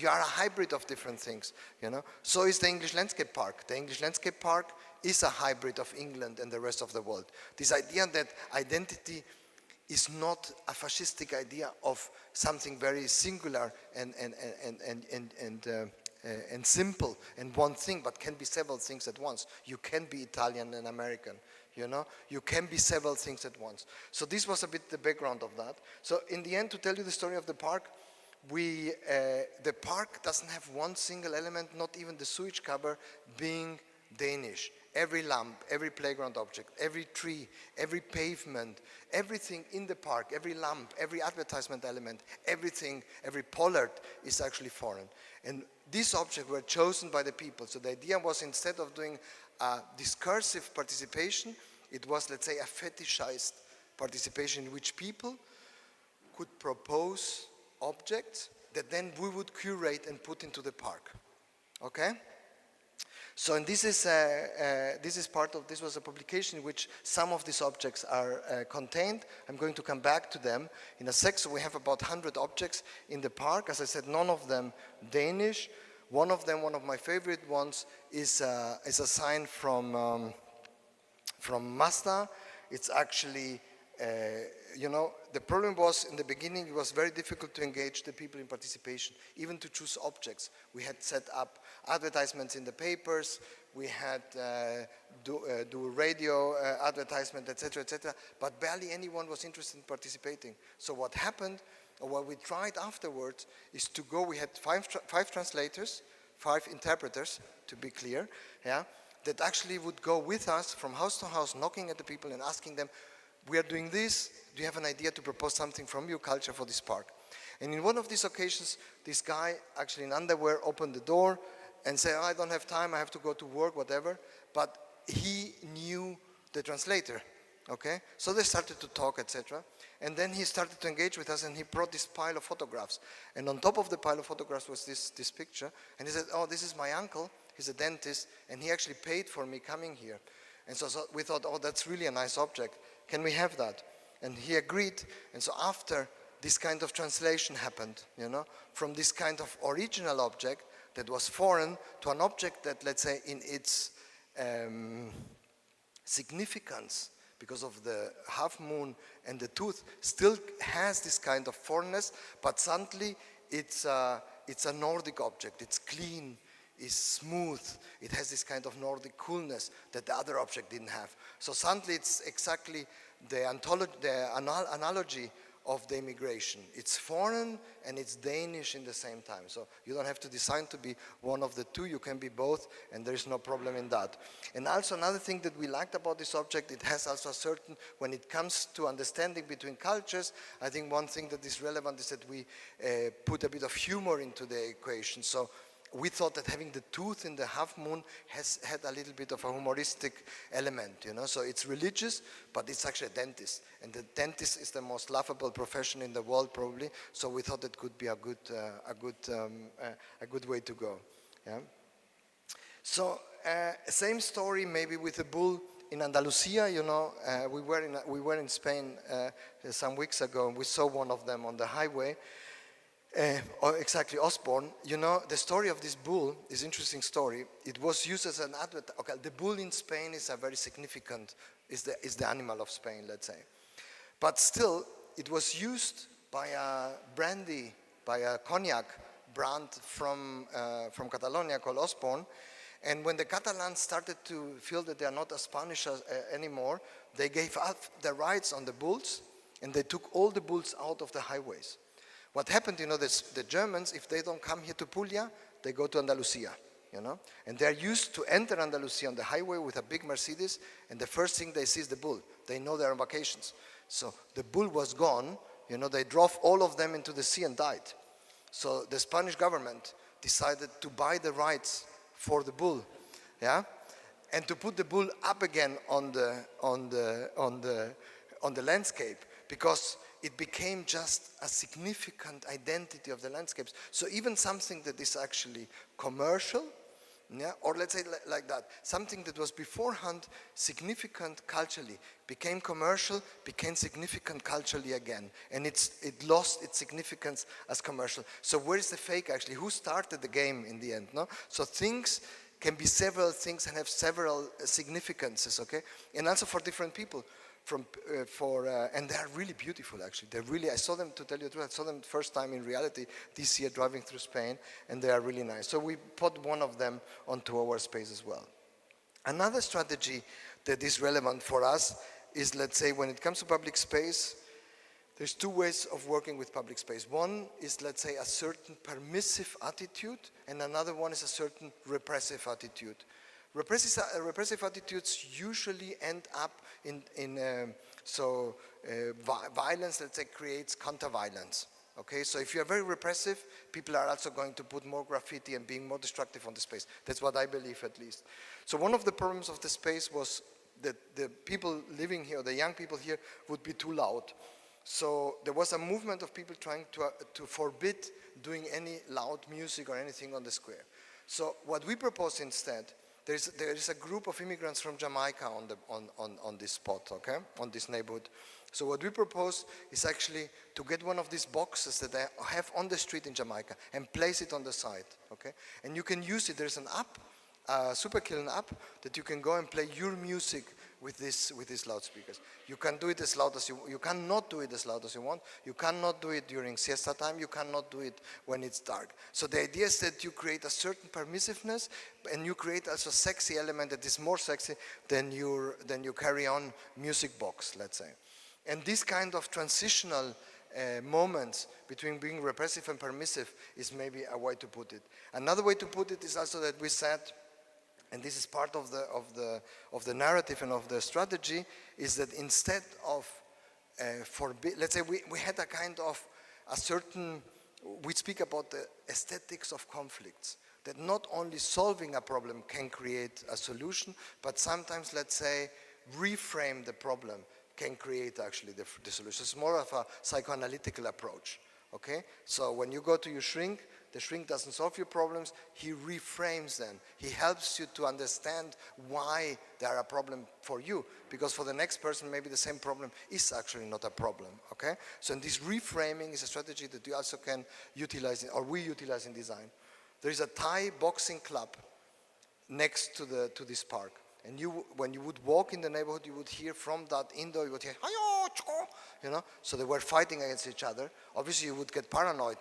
are a hybrid of different things, you know? So is the English Landscape Park. The English Landscape Park is a hybrid of England and the rest of the world. This idea that identity is not a fascistic idea of something very singular and simple and one thing, but can be several things at once. You can be Italian and American, you know? You can be several things at once. So this was a bit the background of that. So in the end, to tell you the story of the park, the park doesn't have one single element, not even the sewage cover, being Danish. every lamp, every playground object, every tree, every pavement, everything in the park, every lamp, every advertisement element, everything, every pollard is actually foreign. And these objects were chosen by the people. So the idea was, instead of doing a discursive participation, it was, let's say, a fetishized participation in which people could propose objects that then we would curate and put into the park. Okay? So, and this is part of, this was a publication in which some of these objects are contained. I'm going to come back to them in a sec. So we have about 100 objects in the park. As I said, none of them Danish. One of them, one of my favorite ones, is a sign from Mazda. It's actually, you know, the problem was in the beginning, it was very difficult to engage the people in participation, even to choose objects. We had set up advertisements in the papers, we had do radio advertisement, etc., but barely anyone was interested in participating. So what happened, or what we tried afterwards, is to go, we had five translators, 5 interpreters, to be clear, yeah, that actually would go with us from house to house, knocking at the people and asking them, we are doing this, do you have an idea to propose something from your culture for this park? And in one of these occasions, this guy, actually in underwear, opened the door and said, oh, I don't have time, I have to go to work, whatever. But he knew the translator, okay? So they started to talk, etc. And then he started to engage with us, and he brought this pile of photographs. And on top of the pile of photographs was this picture. And he said, oh, this is my uncle, he's a dentist, and he actually paid for me coming here. And so we thought, oh, that's really a nice object. Can we have that? And he agreed. And so after this kind of translation happened, you know, from this kind of original object that was foreign to an object that, let's say, in its significance, because of the half moon and the tooth, still has this kind of foreignness, but suddenly it's a Nordic object. It's clean, it's smooth, it has this kind of Nordic coolness that the other object didn't have. So suddenly it's exactly the analogy of the immigration. It's foreign and it's Danish in the same time. So you don't have to design to be one of the two, you can be both, and there's no problem in that. And also another thing that we liked about this object, it has also a certain, when it comes to understanding between cultures, I think one thing that is relevant is that we put a bit of humor into the equation. So we thought that having the tooth in the half moon had a little bit of a humoristic element, you know. So it's religious, but it's actually a dentist, and the dentist is the most laughable profession in the world, probably. So we thought it could be a good way to go. Yeah. So same story, maybe with the bull in Andalusia. You know, we were in Spain some weeks ago, and we saw one of them on the highway. Exactly, Osborne. You know, the story of this bull is an interesting story. It was used as an advert. Okay, the bull in Spain is a very significant, is the animal of Spain, let's say. But still, it was used by a brandy, by a cognac brand from Catalonia called Osborne. And when the Catalans started to feel that they are not as Spanish anymore, they gave up the rights on the bulls, and they took all the bulls out of the highways. What happened, you know, the Germans, if they don't come here to Puglia, they go to Andalusia, you know. And they're used to enter Andalusia on the highway with a big Mercedes, and the first thing they see is the bull. They know they're on vacations. So the bull was gone, you know, they drove all of them into the sea and died. So the Spanish government decided to buy the rights for the bull, yeah, and to put the bull up again on the landscape, because it became just a significant identity of the landscapes. So even something that is actually commercial, yeah, or let's say like that, something that was beforehand significant culturally, became commercial, became significant culturally again. And it lost its significance as commercial. So where is the fake actually? Who started the game in the end, no? So things can be several things and have several significances, okay? And also for different people. And they are really beautiful, actually. They're really, I saw them, to tell you the truth, I saw them the first time in reality this year driving through Spain, and they are really nice. So we put one of them onto our space as well. Another strategy that is relevant for us is, let's say, when it comes to public space, there's 2 ways of working with public space. One is, let's say, a certain permissive attitude, and another one is a certain repressive attitude. Repressive attitudes usually end up in violence, let's say, creates counter-violence. Okay, so if you're very repressive, people are also going to put more graffiti and being more destructive on the space. That's what I believe, at least. So one of the problems of the space was that the people living here, the young people here, would be too loud. So there was a movement of people trying to forbid doing any loud music or anything on the square. So what we propose instead, there is a group of immigrants from Jamaica on this spot, okay, on this neighborhood. So what we propose is actually to get one of these boxes that they have on the street in Jamaica and place it on the side, okay? And you can use it. There's an app, a Superkillen app, that you can go and play your music with these loudspeakers. You can do it as loud as you cannot do it as loud as you want. You cannot do it during siesta time. You cannot do it when it's dark. So the idea is that you create a certain permissiveness, and you create also a sexy element that is more sexy than your carry on music box, let's say. And this kind of transitional moments between being repressive and permissive is maybe a way to put it. Another way to put it is also that we said, and this is part of the narrative and of the strategy, is that instead of let's say we had a kind of a certain, we speak about the aesthetics of conflicts, that not only solving a problem can create a solution, but sometimes, let's say, reframe the problem can create actually the solution. It's more of a psychoanalytical approach, okay? So when you go to your shrink, the shrink doesn't solve your problems, he reframes them. He helps you to understand why they are a problem for you, because for the next person, maybe the same problem is actually not a problem, okay? So this reframing is a strategy that you also can utilize, or we utilize in design. There is a Thai boxing club next to this park. And when you would walk in the neighborhood, you would hear from that indoor, you would hear, you know, so they were fighting against each other. Obviously, you would get paranoid,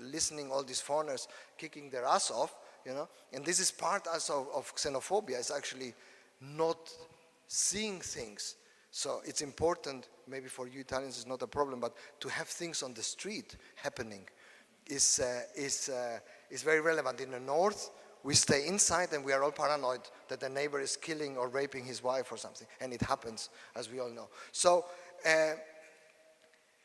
listening all these foreigners kicking their ass off, you know. And this is part also of xenophobia, is actually not seeing things. So it's important, maybe for you Italians it's not a problem, but to have things on the street happening is very relevant. In the north, we stay inside and we are all paranoid that the neighbor is killing or raping his wife or something. And it happens, as we all know. So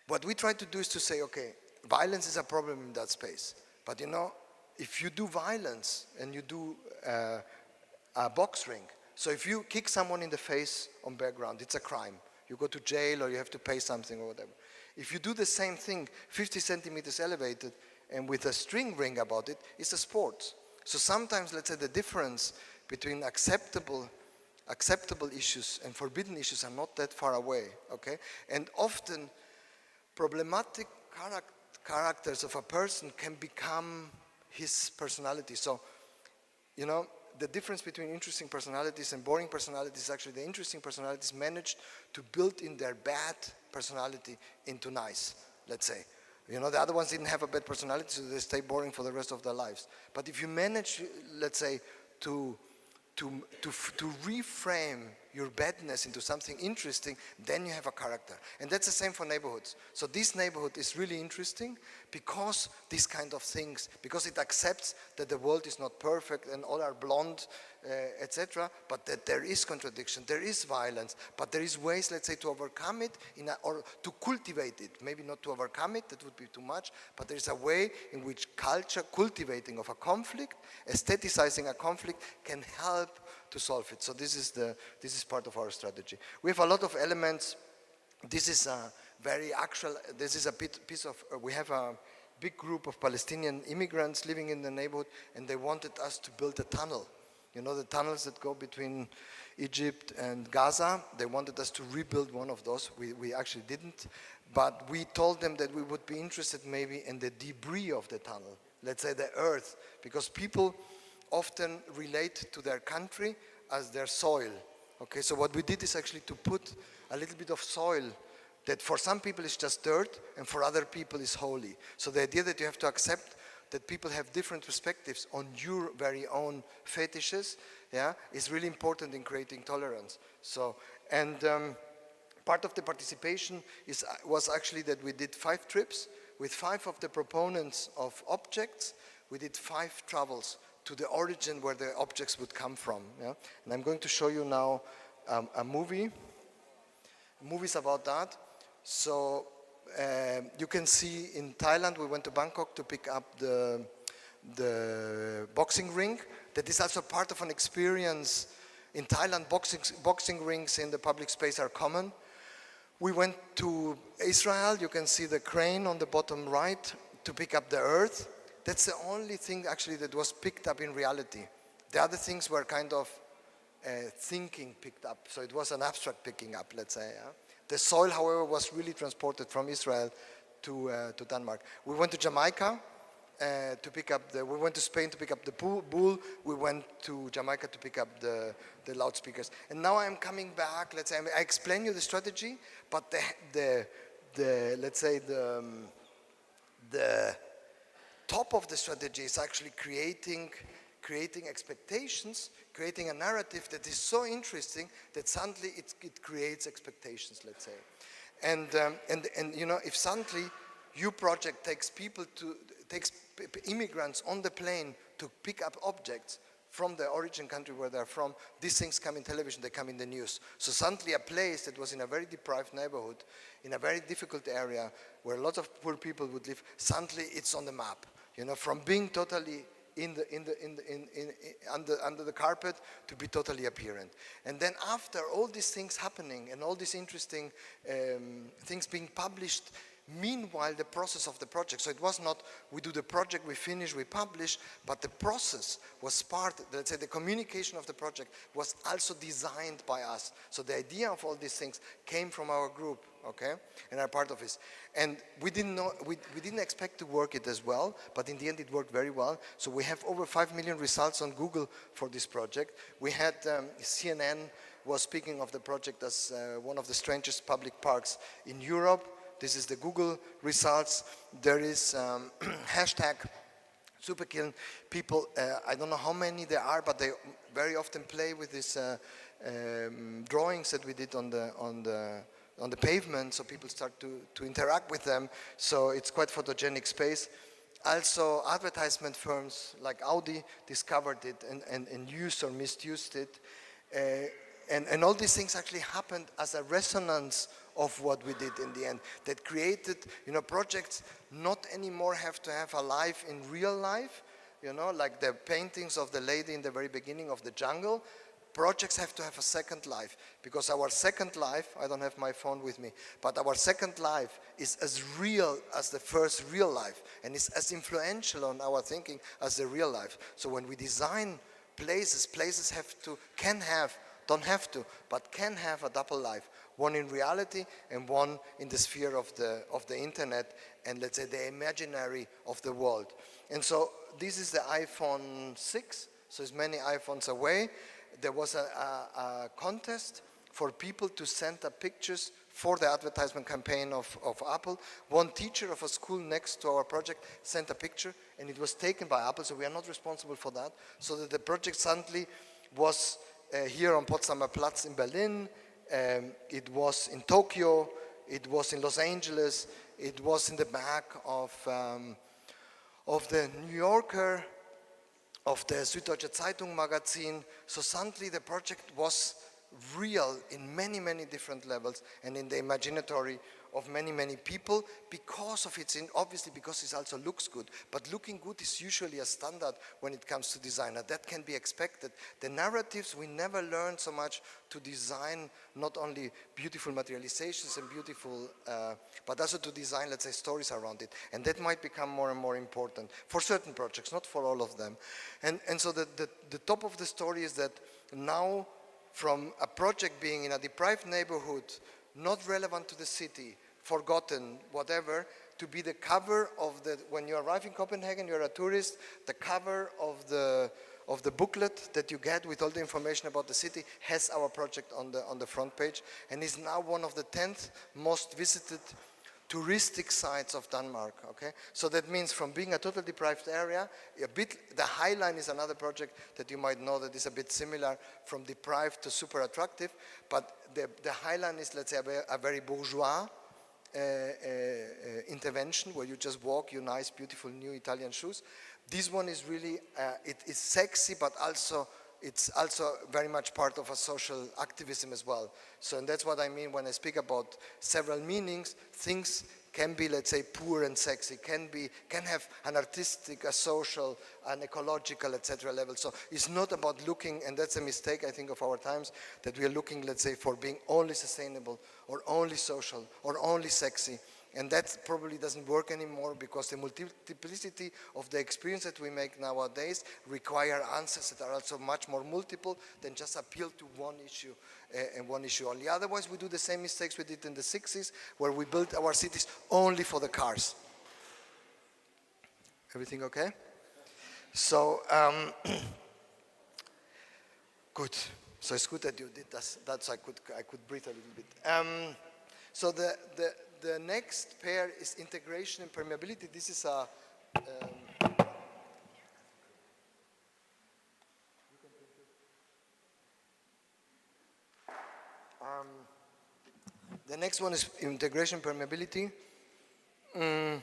what we try to do is to say, okay, violence is a problem in that space. But you know, if you do violence and you do a box ring, so if you kick someone in the face on bare ground, it's a crime. You go to jail or you have to pay something or whatever. If you do the same thing, 50 centimeters elevated and with a string ring about it, it's a sport. So sometimes, let's say, the difference between acceptable issues and forbidden issues are not that far away, okay? And often, problematic characters of a person can become his personality. So, you know, the difference between interesting personalities and boring personalities is actually the interesting personalities managed to build in their bad personality into nice, let's say. You know, the other ones didn't have a bad personality, so they stay boring for the rest of their lives. But if you manage, let's say, to reframe your badness into something interesting, then you have a character. And that's the same for neighborhoods. So this neighborhood is really interesting because these kind of things, because it accepts that the world is not perfect and all are blonde, etc., but that there is contradiction, there is violence, but there is ways, let's say, to overcome it or to cultivate it. Maybe not to overcome it, that would be too much, but there is a way in which culture, cultivating of a conflict, aestheticizing a conflict, can help to solve it. So this is part of our strategy. We have a lot of elements. This is a very actual, this is a piece of, we have a big group of Palestinian immigrants living in the neighborhood, and they wanted us to build a tunnel. You know, the tunnels that go between Egypt and Gaza, they wanted us to rebuild one of those. We actually didn't, but we told them that we would be interested maybe in the debris of the tunnel, let's say the earth, because people often relate to their country as their soil. Okay, so what we did is actually to put a little bit of soil that for some people is just dirt and for other people is holy. So the idea that you have to accept that people have different perspectives on your very own fetishes, yeah, is really important in creating tolerance. So, and part of the participation was actually that we did 5 trips with 5 of the proponents of objects. We did 5 travels to the origin where the objects would come from. Yeah? And I'm going to show you now a movie. Movies about that. So you can see in Thailand, we went to Bangkok to pick up the boxing ring. That is also part of an experience. In Thailand, boxing rings in the public space are common. We went to Israel. You can see the crane on the bottom right to pick up the earth. That's the only thing actually that was picked up in reality. The other things were kind of thinking picked up. So it was an abstract picking up, let's say. Yeah? The soil, however, was really transported from Israel to Denmark. We went to Jamaica to pick up we went to Spain to pick up the bull. We went to Jamaica to pick up the loudspeakers. And now I'm coming back, let's say, I explain you the strategy, but let's say the top of the strategy is actually creating expectations, creating a narrative that is so interesting that suddenly it creates expectations, let's say. And you know, if suddenly your project takes immigrants on the plane to pick up objects from the origin country where they're from, these things come in television, they come in the news. So suddenly a place that was in a very deprived neighborhood, in a very difficult area where a lot of poor people would live, suddenly it's on the map. You know, from being totally under the carpet to be totally apparent. And then after all these things happening and all these interesting things being published, meanwhile the process of the project, so it was not we do the project, we finish, we publish, but the process was part, let's say the communication of the project was also designed by us. So the idea of all these things came from our group, okay, and are part of this. And we didn't expect to work it as well, but in the end it worked very well. So we have over 5 million results on Google for this project. We had CNN was speaking of the project as one of the strangest public parks in Europe. This is the Google results. There is hashtag Superkiln people. I don't know how many there are, but they very often play with these drawings that we did on the pavement, so people start to interact with them. So it's quite photogenic space. Also, advertisement firms like Audi discovered it and used or misused it. And all these things actually happened as a resonance of what we did in the end. That created, you know, projects not anymore have to have a life in real life, you know, like the paintings of the lady in the very beginning of the jungle. Projects have to have a second life, because our second life, I don't have my phone with me, but our second life is as real as the first real life, and is as influential on our thinking as the real life. So when we design places can have a double life. One in reality and one in the sphere of the internet and, let's say, the imaginary of the world. And so this is the iPhone 6, so it's many iPhones away. There was a contest for people to send up pictures for the advertisement campaign of Apple. One teacher of a school next to our project sent a picture, and it was taken by Apple, so we are not responsible for that. So that the project suddenly was here on Potsdamer Platz in Berlin, it was in Tokyo, it was in Los Angeles, it was in the back of the New Yorker, of the Süddeutsche Zeitung magazine. So suddenly the project was real in many, many different levels and in the imaginatory of many, many people because of its, obviously because it also looks good. But looking good is usually a standard when it comes to design. And that can be expected. The narratives, we never learned so much to design not only beautiful materializations and beautiful, but also to design, let's say, stories around it. And that might become more and more important for certain projects, not for all of them. And so the top of the story is that now, from a project being in a deprived neighborhood, not relevant to the city, forgotten, whatever, to be the cover of the, when you arrive in Copenhagen, you're a tourist, the cover of the booklet that you get with all the information about the city has our project on the front page, and is now one of the 10th most visited touristic sites of Denmark, okay? So that means from being a total deprived area, the High Line is another project that you might know that is a bit similar, from deprived to super attractive, but the High Line is, let's say, a very bourgeois intervention where you just walk your nice, beautiful new Italian shoes. This one is really, it is sexy, but also it's also very much part of a social activism as well. So, and that's what I mean when I speak about several meanings. Things can be, let's say, poor and sexy, can have an artistic, a social, an ecological, etc. level. So it's not about looking, and that's a mistake, I think, of our times, that we are looking, let's say, for being only sustainable, or only social, or only sexy. And that probably doesn't work anymore, because the multiplicity of the experience that we make nowadays require answers that are also much more multiple than just appeal to one issue and one issue only. Otherwise, we do the same mistakes we did in the 60s, where we built our cities only for the cars. Everything okay? So, good. So it's good that you did that. That's I could breathe a little bit. So the next pair is integration and permeability. This is a the next one is integration permeability. I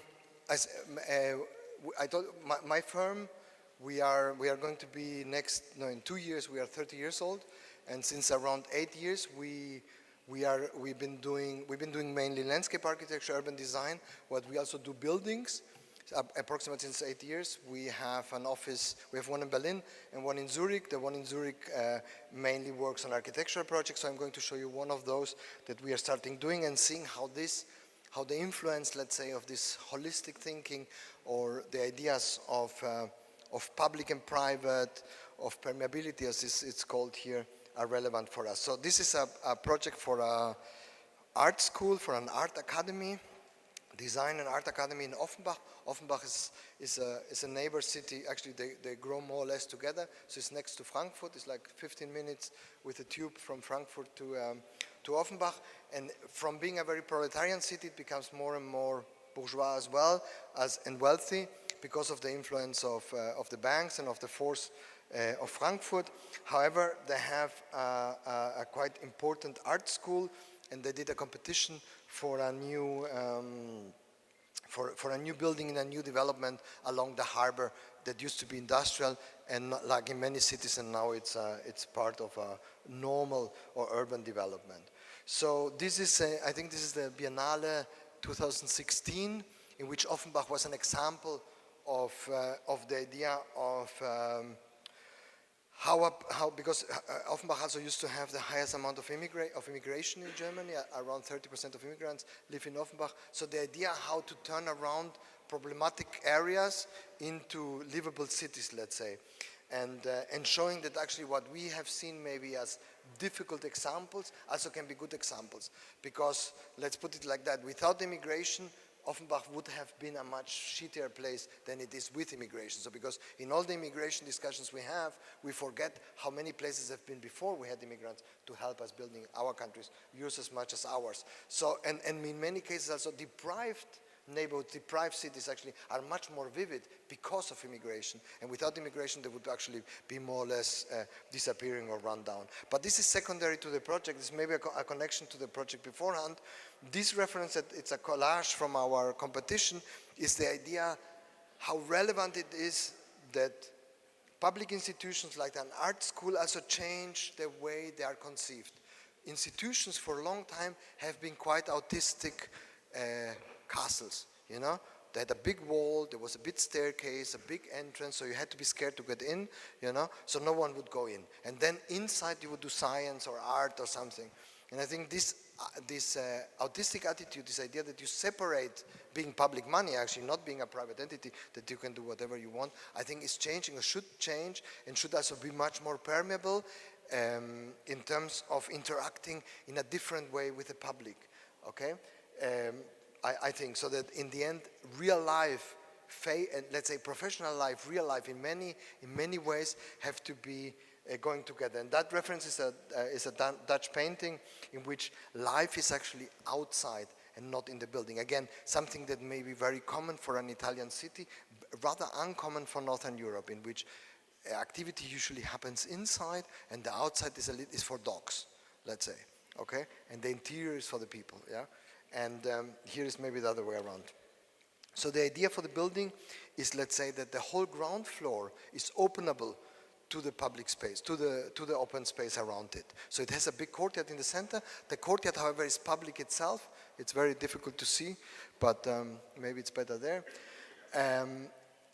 told my firm, we are going to be in 2 years we are 30 years old, and since around 8 years we've been doing mainly landscape architecture, urban design, but we also do buildings. Approximately since 8 years, we have an office. We have one in Berlin and one in Zurich. The one in Zurich mainly works on architectural projects. So I'm going to show you one of those that we are starting doing, and seeing how the influence, let's say, of this holistic thinking, or the ideas of public and private, of permeability, as it's called here, are relevant for us. So this is a project for an art school, for an art academy, design and art academy in Offenbach. Offenbach is a neighbor city. Actually, they grow more or less together. So it's next to Frankfurt. It's like 15 minutes with a tube from Frankfurt to Offenbach. And from being a very proletarian city, it becomes more and more bourgeois as well, and wealthy, because of the influence of the banks and of the force of Frankfurt. However, they have a quite important art school, and they did a competition for a new for a new building in a new development along the harbor that used to be industrial, and like in many cities, and now it's part of a normal or urban development. So this is I think this is the Biennale 2016, in which Offenbach was an example of the idea of because Offenbach also used to have the highest amount of immigration in Germany. Around 30% of immigrants live in Offenbach. So the idea how to turn around problematic areas into livable cities, let's say, and showing that actually what we have seen maybe as difficult examples also can be good examples. Because let's put it like that: without immigration, Offenbach would have been a much shittier place than it is with immigration. So because in all the immigration discussions we have, we forget how many places have been before we had immigrants to help us building our countries, yours as much as ours. So, and in many cases also deprived neighborhoods, deprived cities actually are much more vivid because of immigration. And without immigration, they would actually be more or less disappearing or run down. But this is secondary to the project. This may be a connection to the project beforehand. This reference, that it's a collage from our competition, is the idea how relevant it is that public institutions like an art school also change the way they are conceived. Institutions for a long time have been quite autistic castles, you know. They had a big wall, there was a big staircase, a big entrance, so you had to be scared to get in, you know, so no one would go in. And then inside you would do science or art or something. And I think this autistic attitude, this idea that you separate being public money, actually not being a private entity, that you can do whatever you want, I think is changing, or should change, and should also be much more permeable in terms of interacting in a different way with the public, okay? I think so that in the end, real life, and let's say professional life, real life, in many ways have to be going together. And that reference is a Dutch painting in which life is actually outside and not in the building. Again, something that may be very common for an Italian city, rather uncommon for Northern Europe, in which activity usually happens inside and the outside is for dogs, let's say, okay? And the interior is for the people, yeah? And here is maybe the other way around. So the idea for the building is, let's say, that the whole ground floor is openable to the public space, to the open space around it. So it has a big courtyard in the center. The courtyard, however, is public itself. It's very difficult to see, but maybe it's better there.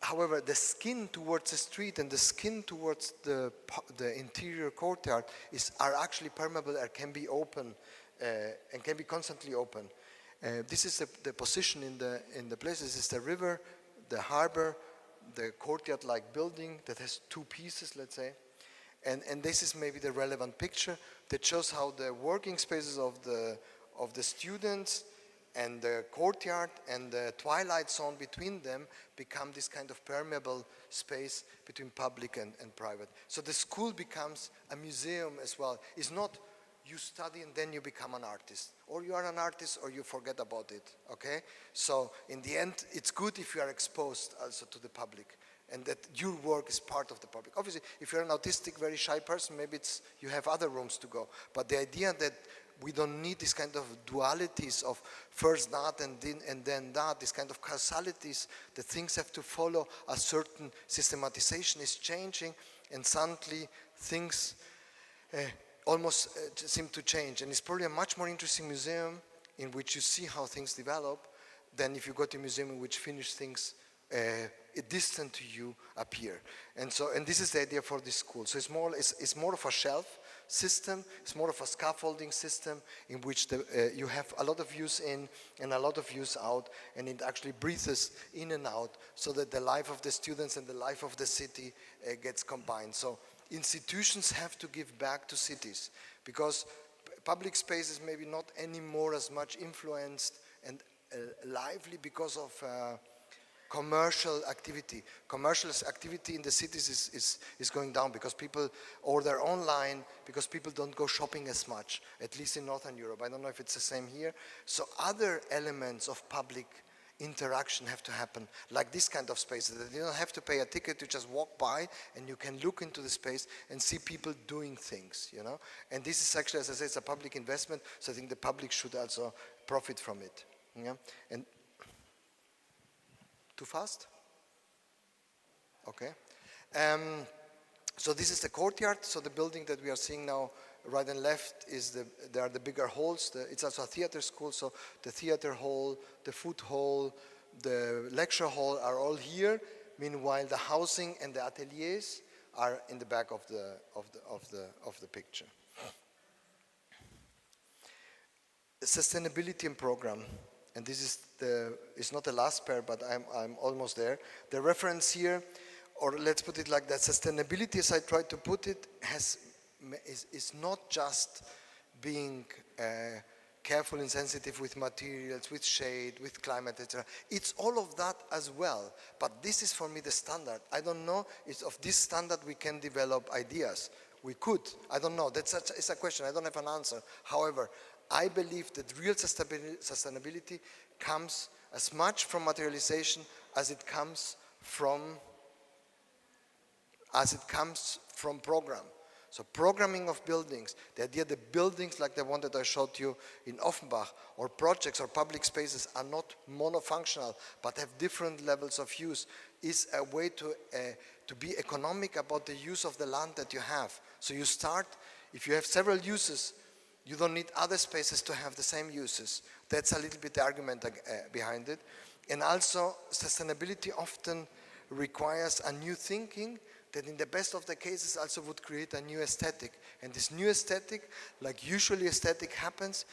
However, the skin towards the street and the skin towards the interior courtyard are actually permeable and can be open and can be constantly open. This is the position in the place. This is the river, the harbor, the courtyard-like building that has two pieces, let's say. And this is maybe the relevant picture that shows how the working spaces of the students and the courtyard and the twilight zone between them become this kind of permeable space between public and private. So the school becomes a museum as well. It's not you study and then you become an artist. Or you are an artist or you forget about it, okay? So in the end, it's good if you are exposed also to the public and that your work is part of the public. Obviously, if you're an autistic, very shy person, maybe you have other rooms to go. But the idea that we don't need this kind of dualities of first that and then that, this kind of causalities, that things have to follow a certain systematization is changing, and suddenly things almost seem to change. And it's probably a much more interesting museum in which you see how things develop than if you go to a museum in which finished things distant to you appear. And this is the idea for this school. So it's more of a shelf system, it's more of a scaffolding system in which you have a lot of views in and a lot of views out, and it actually breathes in and out so that the life of the students and the life of the city gets combined. So institutions have to give back to cities because public space is maybe not anymore as much influenced and lively because of commercial activity. Commercial activity in the cities is going down because people order online, because people don't go shopping as much, at least in Northern Europe. I don't know if it's the same here. So other elements of public interaction have to happen, like this kind of spaces. That you don't have to pay a ticket, you just walk by and you can look into the space and see people doing things, you know. And this is actually, as I say, it's a public investment, so I think the public should also profit from it. Yeah? And too fast? Okay. So this is the courtyard. So the building that we are seeing now, right and left, there are the bigger halls. It's also a theater school, so the theater hall, the food hall, the lecture hall are all here. Meanwhile, the housing and the ateliers are in the back of the picture. Sustainability and program. And this is it's not the last pair, but I'm almost there. The reference here, or let's put it like that, sustainability, as I tried to put it, is not just being careful and sensitive with materials, with shade, with climate, etc. It's all of that as well. But this is for me the standard. I don't know if of this standard we can develop ideas. We could. I don't know. It's a question. I don't have an answer. However, I believe that real sustainability comes as much from materialization as it comes from program. So programming of buildings, the idea that buildings like the one that I showed you in Offenbach, or projects or public spaces are not monofunctional but have different levels of use, is a way to be economic about the use of the land that you have. So you start, if you have several uses, you don't need other spaces to have the same uses. That's a little bit the argument behind it. And also, sustainability often requires a new thinking that in the best of the cases also would create a new aesthetic. And this new aesthetic, like usually aesthetic happens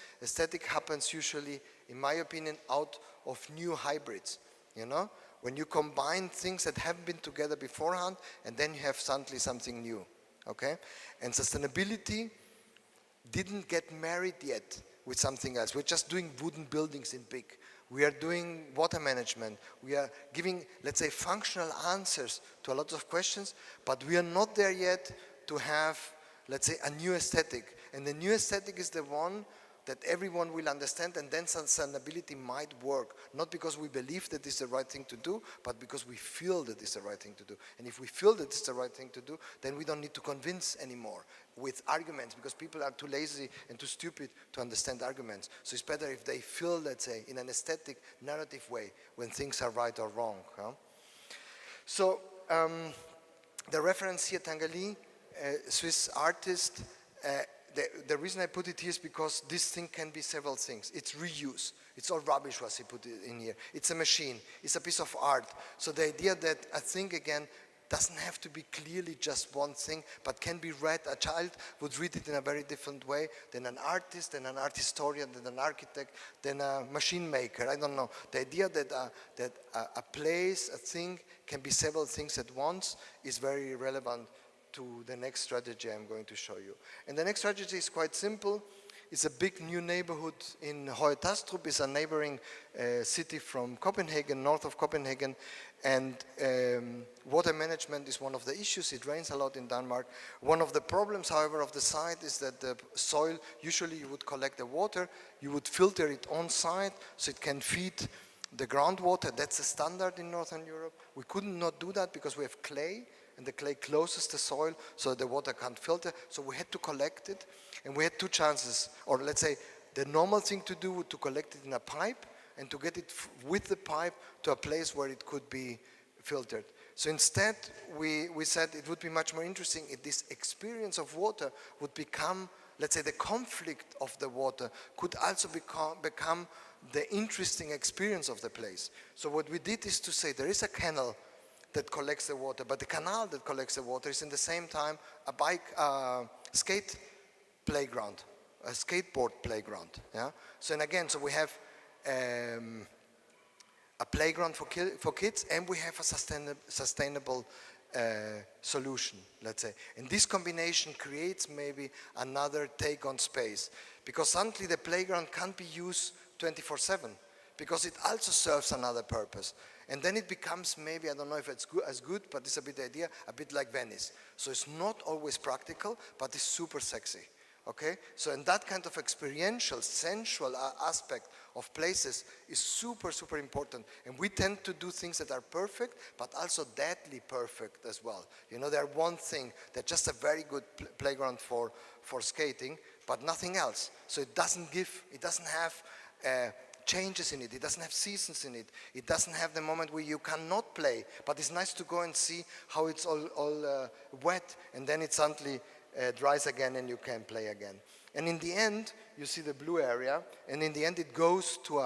usually, in my opinion, out of new hybrids, you know? When you combine things that haven't been together beforehand, and then you have suddenly something new, okay? And sustainability didn't get married yet with something else. We're just doing wooden buildings in big. We are doing water management. We are giving, let's say, functional answers to a lot of questions, but we are not there yet to have, let's say, a new aesthetic. And the new aesthetic is the one that everyone will understand, and then sustainability might work. Not because we believe that it's the right thing to do, but because we feel that it's the right thing to do. And if we feel that it's the right thing to do, then we don't need to convince anymore. with arguments, because people are too lazy and too stupid to understand arguments. So it's better if they feel, let's say, in an aesthetic, narrative way, when things are right or wrong. Huh? So the reference here, Tangali, Swiss artist, the reason I put it here is because this thing can be several things. It's reuse. It's all rubbish what he put in here. It's a machine. It's a piece of art. So the idea that a thing, again, doesn't have to be clearly just one thing, but can be read. A child would read it in a very different way than an artist, than an art historian, than an architect, than a machine maker. I don't know. The idea that a place, a thing, can be several things at once is very relevant to the next strategy I'm going to show you. And the next strategy is quite simple. It's a big new neighborhood in Høje-Tastrup. It's a neighboring city from Copenhagen, north of Copenhagen. And water management is one of the issues. It rains a lot in Denmark. One of the problems, however, of the site is that the soil, usually you would collect the water, you would filter it on site so it can feed the groundwater. That's the standard in Northern Europe. We could not do that because we have clay, and the clay closes the soil so the water can't filter. So we had to collect it, and we had two chances. Or let's say the normal thing to do would to collect it in a pipe and to get it with the pipe to a place where it could be filtered. So instead, we said it would be much more interesting if this experience of water would become, let's say, the conflict of the water could also become the interesting experience of the place. So what we did is to say there is a canal that collects the water, but the canal that collects the water is in the same time a skate playground, a skateboard playground. Yeah. So and again, so we have a playground for kids, and we have a sustainable solution, let's say. And this combination creates maybe another take on space, because suddenly the playground can't be used 24/7, because it also serves another purpose. And then it becomes maybe, I don't know if it's as good, but it's a bit the idea, a bit like Venice. So it's not always practical, but it's super sexy. Okay? So in that kind of experiential, sensual aspect of places is super, super important. And we tend to do things that are perfect, but also deadly perfect as well. You know, they're one thing, they're just a very good playground for skating, but nothing else. So it doesn't have changes in it. It doesn't have seasons in it. It doesn't have the moment where you cannot play, but it's nice to go and see how it's all wet, and then it suddenly dries again and you can play again. And in the end, you see the blue area, and in the end it goes to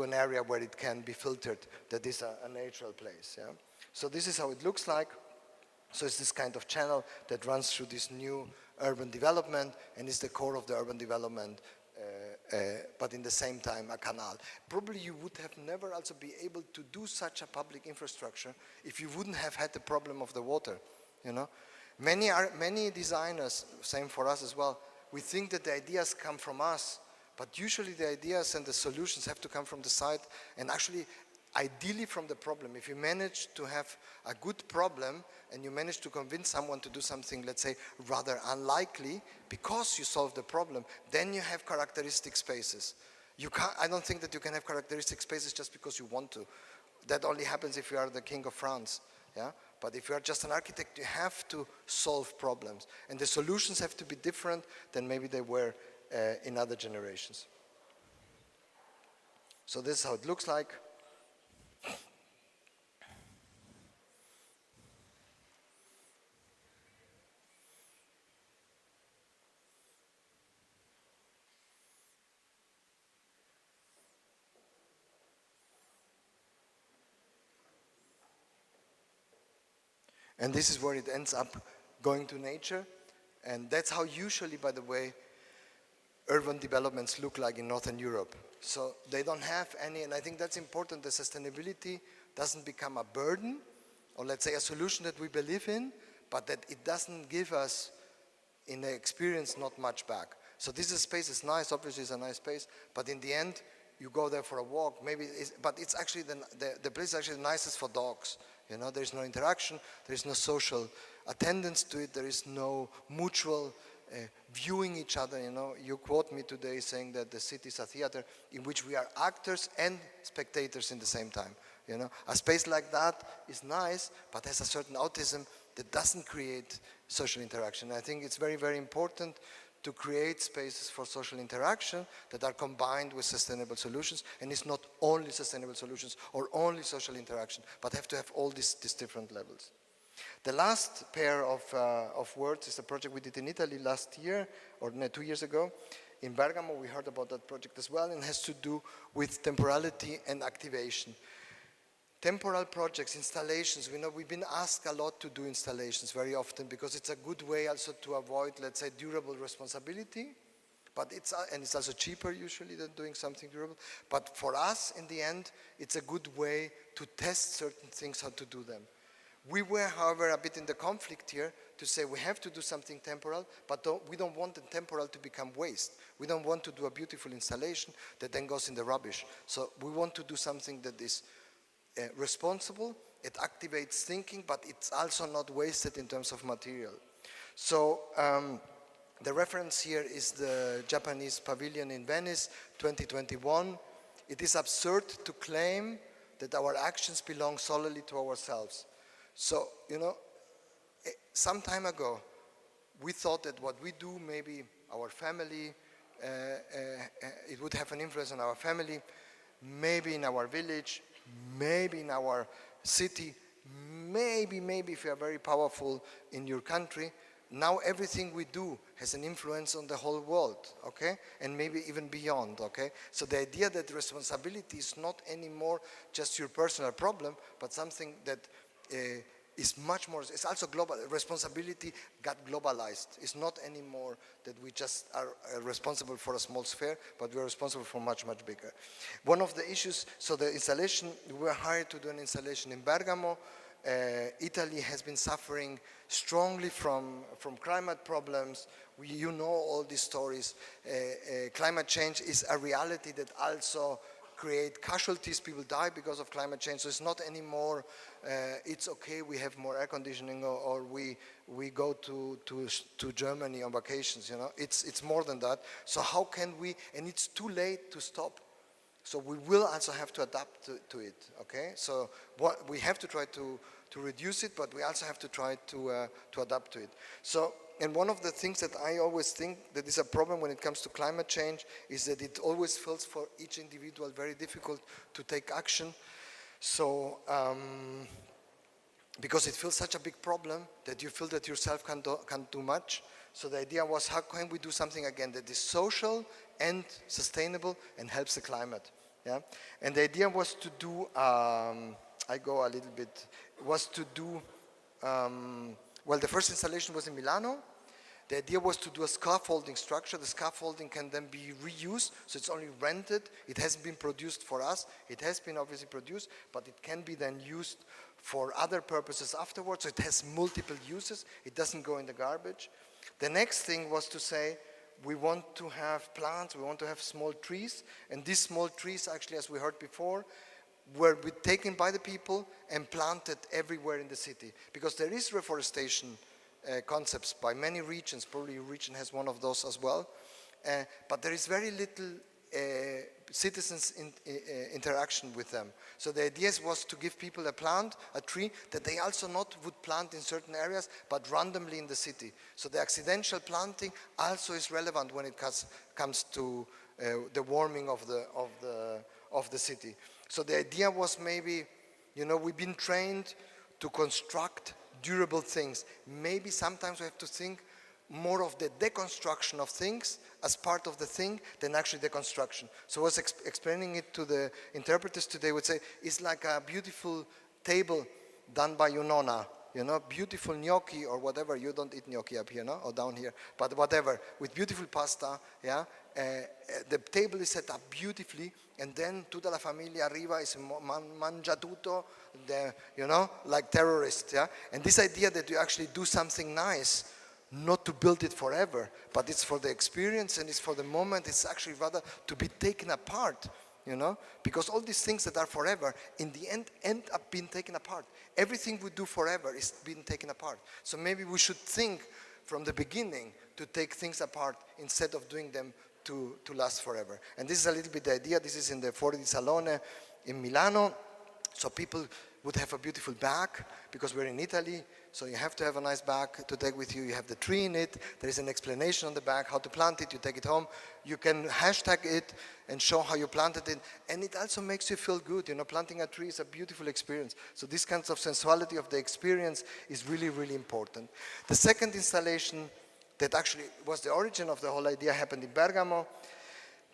an area where it can be filtered, that is a natural place. Yeah? So this is how it looks like. So it's this kind of channel that runs through this new urban development, and is the core of the urban development, but in the same time a canal. Probably you would have never also be able to do such a public infrastructure if you wouldn't have had the problem of the water, you know. Many designers, same for us as well, we think that the ideas come from us, but usually the ideas and the solutions have to come from the site, and actually ideally from the problem. If you manage to have a good problem and you manage to convince someone to do something, let's say, rather unlikely, because you solve the problem, then you have characteristic spaces. I don't think that you can have characteristic spaces just because you want to. That only happens if you are the king of France. Yeah? But if you are just an architect, you have to solve problems. And the solutions have to be different than maybe they were in other generations. So this is how it looks like. And this is where it ends up going to nature. And that's how usually, by the way, urban developments look like in Northern Europe. So they don't have any, and I think that's important, the sustainability doesn't become a burden, or let's say a solution that we believe in, but that it doesn't give us, in the experience, not much back. So this space is nice, obviously it's a nice space, but in the end, you go there for a walk, but it's actually, the place is actually the nicest for dogs. You know, there's no interaction, there's no social attendance to it, there is no mutual viewing each other. You know, you quote me today saying that the city is a theater in which we are actors and spectators in the same time. You know, a space like that is nice, but has a certain autism that doesn't create social interaction. I think it's very, very important to create spaces for social interaction that are combined with sustainable solutions, and it's not only sustainable solutions or only social interaction, but have to have all these different levels. The last pair of words is a project we did in Italy last year, or 2 years ago. In Bergamo, we heard about that project as well, and has to do with temporality and activation. Temporal projects, installations, we know we've been asked a lot to do installations very often because it's a good way also to avoid, let's say, durable responsibility, but it's also cheaper usually than doing something durable. But for us, in the end, it's a good way to test certain things, how to do them. We were, however, a bit in the conflict here to say we have to do something temporal, but we don't want the temporal to become waste. We don't want to do a beautiful installation that then goes in the rubbish. So we want to do something that is responsible, it activates thinking, but it's also not wasted in terms of material. So the reference here is the Japanese pavilion in Venice, 2021. It is absurd to claim that our actions belong solely to ourselves. So, you know, some time ago, we thought that what we do, maybe our family, it would have an influence on our family, maybe in our village, maybe in our city, maybe if you are very powerful in your country. Now everything we do has an influence on the whole world, okay? And maybe even beyond, okay? So the idea that responsibility is not anymore just your personal problem, but something that is much more, it's also global. Responsibility got globalized. It's not anymore that we just are responsible for a small sphere, but we're responsible for much, much bigger. One of the issues, so the installation, we were hired to do an installation in Bergamo. Italy has been suffering strongly from climate problems. You know all these stories. Climate change is a reality that also create casualties. People die because of climate change. So it's not anymore, it's okay, we have more air conditioning, or we go to Germany on vacations, you know. It's more than that. So how can we, and it's too late to stop. So we will also have to adapt to it, okay? So what we have to try to reduce it, but we also have to try to adapt to it. So, and one of the things that I always think that is a problem when it comes to climate change is that it always feels for each individual very difficult to take action. So, because it feels such a big problem that you feel that yourself can't do much. So the idea was, how can we do something again that is social and sustainable and helps the climate? Yeah, and the idea was to do. I go a little bit. Was to do. Well, the first installation was in Milano. The idea was to do a scaffolding structure. The scaffolding can then be reused, so it's only rented. It hasn't been produced for us. It has been obviously produced, but it can be then used for other purposes afterwards. So it has multiple uses. It doesn't go in the garbage. The next thing was to say, we want to have plants, we want to have small trees, and these small trees, actually, as we heard before, were taken by the people and planted everywhere in the city. Because there is reforestation concepts by many regions, probably your region has one of those as well, but there is very little citizens interaction with them. So the idea was to give people a plant, a tree, that they also not would plant in certain areas, but randomly in the city. So the accidental planting also is relevant when it comes to the warming of the city. So the idea was maybe, you know, we've been trained to construct durable things. Maybe sometimes we have to think more of the deconstruction of things as part of the thing than actually the construction. So I was explaining it to the interpreters today, would say, it's like a beautiful table done by your nonna, you know, beautiful gnocchi or whatever. You don't eat gnocchi up here, no? Or down here, but whatever, with beautiful pasta, yeah? The table is set up beautifully, and then tutta la famiglia arriva, is mangia tutto, you know, like terrorists, yeah? And this idea that you actually do something nice, not to build it forever, but it's for the experience and it's for the moment, it's actually rather to be taken apart, you know? Because all these things that are forever, in the end up being taken apart. Everything we do forever is being taken apart. So maybe we should think from the beginning to take things apart instead of doing them to last forever. And this is a little bit the idea. This is in the Foro di Salone in Milano. So people would have a beautiful bag because we're in Italy. So you have to have a nice bag to take with you. You have the tree in it. There is an explanation on the bag how to plant it. You take it home. You can hashtag it and show how you planted it. And it also makes you feel good. You know, planting a tree is a beautiful experience. So this kind of sensuality of the experience is really, really important. The second installation that actually was the origin of the whole idea happened in Bergamo.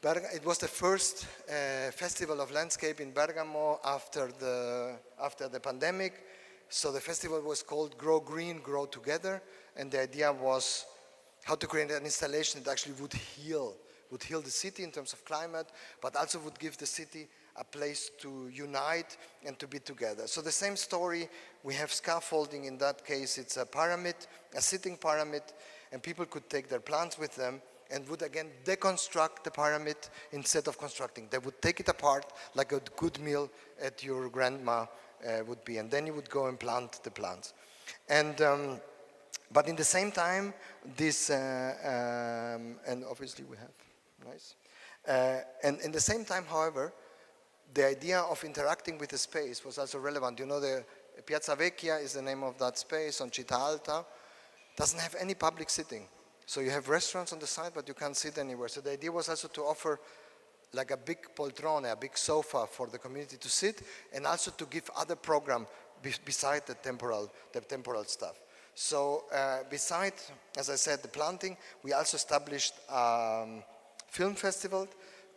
It was the first festival of landscape in Bergamo after the pandemic. So the festival was called Grow Green, Grow Together, and the idea was how to create an installation that actually would heal the city in terms of climate, but also would give the city a place to unite and to be together. So the same story, we have scaffolding. In that case, it's a pyramid, a sitting pyramid, and people could take their plants with them and would again deconstruct the pyramid instead of constructing. They would take it apart like a good meal at your grandma would be, and then you would go and plant the plants. And but in the same time, this and obviously we have nice. And in the same time, however, the idea of interacting with the space was also relevant. You know, the Piazza Vecchia is the name of that space on Città Alta. Doesn't have any public sitting. So you have restaurants on the side, but you can't sit anywhere. So the idea was also to offer like a big poltrone, a big sofa for the community to sit, and also to give other program beside the temporal stuff. So beside, as I said, the planting, we also established a film festival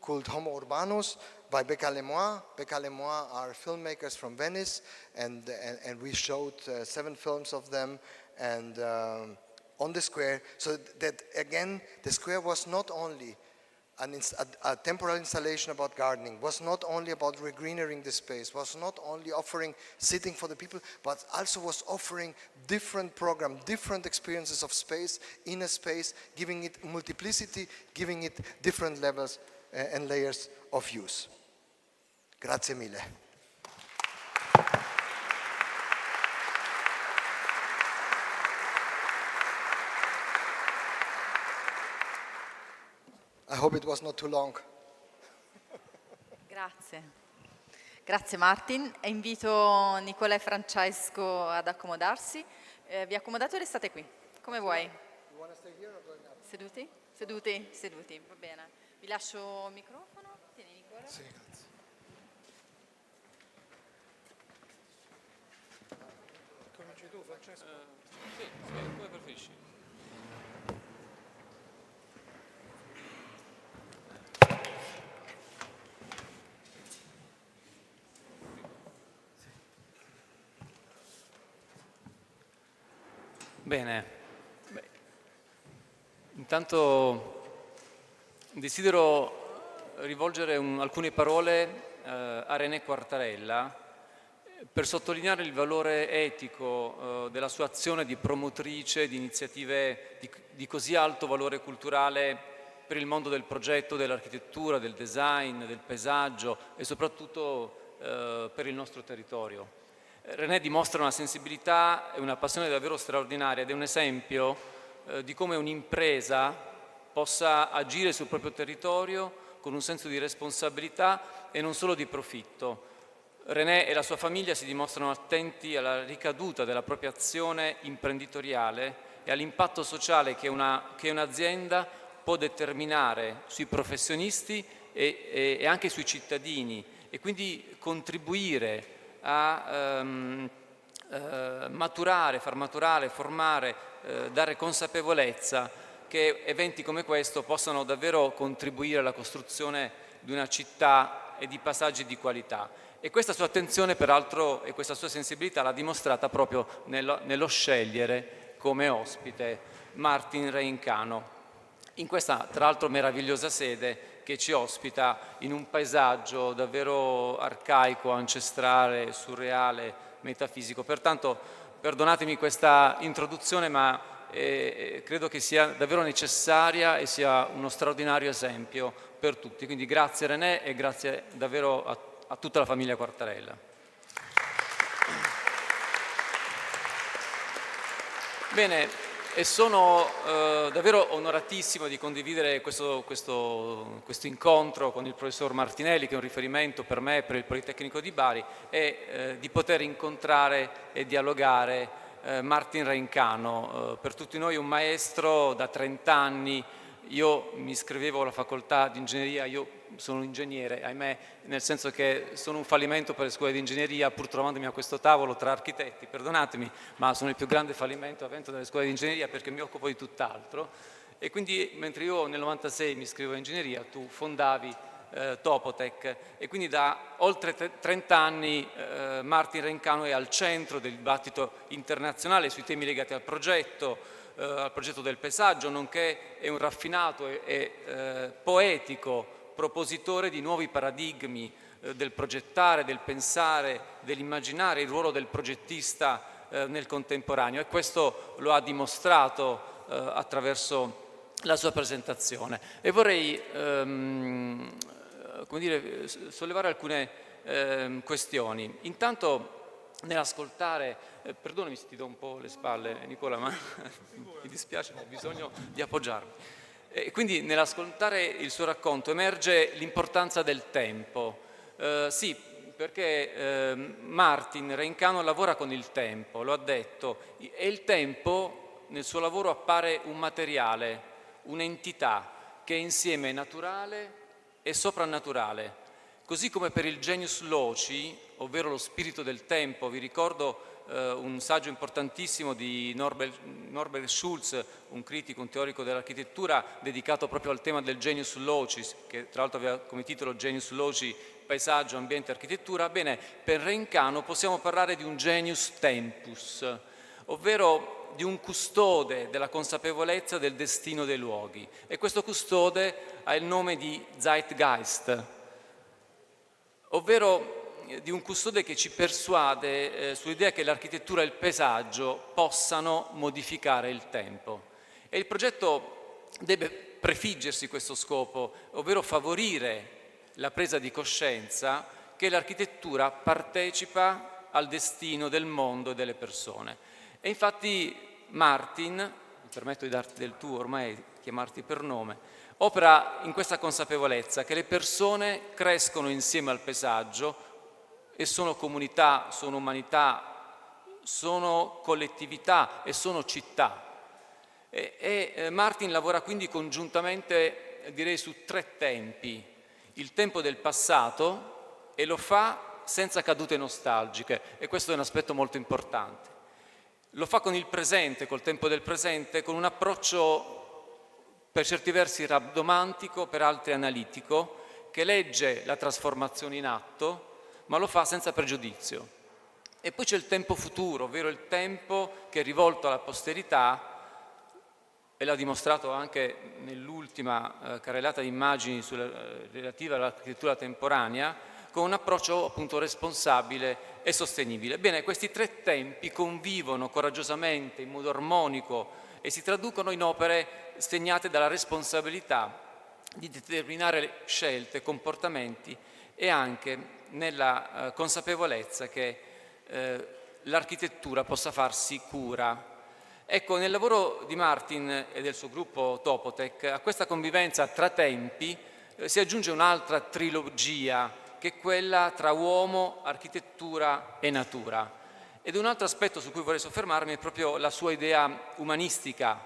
called Homo Urbanus by Becca Lemoine. Becca Lemoine are filmmakers from Venice, and we showed 7 films of them, and on the square, so that again, the square was not only a temporal installation about gardening, was not only about regreenering the space, was not only offering sitting for the people, but also was offering different programs, different experiences of space in a space, giving it multiplicity, giving it different levels and layers of use. Grazie mille. I hope it was not too long. Grazie. Grazie Martin. E invito Nicola e Francesco ad accomodarsi. Vi accomodate o restate qui? Come vuoi? Seduti? Seduti? Seduti, va bene. Vi lascio il microfono. Tieni Nicola. Sì, grazie. Cominci tu, Francesco? Sì, come preferisci. Bene, intanto desidero rivolgere alcune parole a René Quartarella per sottolineare il valore etico della sua azione di promotrice di iniziative di così alto valore culturale per il mondo del progetto, dell'architettura, del design, del paesaggio e soprattutto per il nostro territorio. René dimostra una sensibilità e una passione davvero straordinaria ed è un esempio di come un'impresa possa agire sul proprio territorio con un senso di responsabilità e non solo di profitto. René e la sua famiglia si dimostrano attenti alla ricaduta della propria azione imprenditoriale e all'impatto sociale che un'azienda può determinare sui professionisti e anche sui cittadini, e quindi contribuire a maturare, far maturare, formare, dare consapevolezza che eventi come questo possano davvero contribuire alla costruzione di una città e di passaggi di qualità. E questa sua attenzione, peraltro, e questa sua sensibilità l'ha dimostrata proprio nello scegliere come ospite Martin Rein Cano, in questa, tra l'altro, meravigliosa sede che ci ospita in un paesaggio davvero arcaico, ancestrale, surreale, metafisico. Pertanto, perdonatemi questa introduzione, ma credo che sia davvero necessaria e sia uno straordinario esempio per tutti. Quindi grazie René e grazie davvero a tutta la famiglia Quartarella. Bene. E sono davvero onoratissimo di condividere questo incontro con il professor Martinelli, che è un riferimento per me e per il Politecnico di Bari, e di poter incontrare e dialogare Martin Rein Cano, per tutti noi un maestro da 30 anni. Io mi iscrivevo alla facoltà di ingegneria, io sono un ingegnere, ahimè, nel senso che sono un fallimento per le scuole di ingegneria, pur trovandomi a questo tavolo tra architetti, perdonatemi, ma sono il più grande fallimento avvento delle scuole di ingegneria perché mi occupo di tutt'altro. E quindi mentre io nel 96 mi iscrivevo a ingegneria, tu fondavi Topotec, e quindi da oltre 30 anni Martin Rein Cano è al centro del dibattito internazionale sui temi legati al progetto del paesaggio, nonché è un raffinato e poetico propositore di nuovi paradigmi del progettare, del pensare, dell'immaginare, il ruolo del progettista nel contemporaneo, e questo lo ha dimostrato attraverso la sua presentazione. E vorrei come dire, sollevare alcune questioni. Intanto nell'ascoltare, perdonami se ti do un po' le spalle Nicola, ma mi dispiace, ho bisogno di appoggiarmi. Quindi nell'ascoltare il suo racconto emerge l'importanza del tempo. Sì, perché Martin Rein Cano lavora con il tempo, lo ha detto, e il tempo nel suo lavoro appare un materiale, un'entità che è insieme naturale e soprannaturale. Così come per il genius loci, ovvero lo spirito del tempo, vi ricordo un saggio importantissimo di Norbert Schulz, un critico, un teorico dell'architettura, dedicato proprio al tema del genius loci, che tra l'altro aveva come titolo Genius Loci, paesaggio, ambiente e architettura. Bene, per Rein Cano possiamo parlare di un genius tempus, ovvero di un custode della consapevolezza del destino dei luoghi, e questo custode ha il nome di Zeitgeist, ovvero di un custode che ci persuade sull'idea che l'architettura e il paesaggio possano modificare il tempo. E il progetto deve prefiggersi questo scopo, ovvero favorire la presa di coscienza che l'architettura partecipa al destino del mondo e delle persone. E infatti Martin, mi permetto di darti del tu ormai, chiamarti per nome, opera in questa consapevolezza che le persone crescono insieme al paesaggio e sono comunità, sono umanità, sono collettività e sono città. Martin lavora quindi congiuntamente, direi, su 3 tempi: il tempo del passato, e lo fa senza cadute nostalgiche, e questo è un aspetto molto importante. Lo fa con il presente, col tempo del presente, con un approccio per certi versi rabdomantico, per altri analitico, che legge la trasformazione in atto, ma lo fa senza pregiudizio. E poi c'è il tempo futuro, ovvero il tempo che è rivolto alla posterità, e l'ha dimostrato anche nell'ultima carrellata di immagini relativa all'architettura temporanea, con un approccio appunto responsabile e sostenibile. Bene, questi 3 tempi convivono coraggiosamente, in modo armonico, e si traducono in opere segnate dalla responsabilità di determinare scelte, comportamenti, e anche nella consapevolezza che l'architettura possa farsi cura. Ecco, nel lavoro di Martin e del suo gruppo Topotec, a questa convivenza tra tempi si aggiunge un'altra trilogia, che è quella tra uomo, architettura e natura. Ed un altro aspetto su cui vorrei soffermarmi è proprio la sua idea umanistica,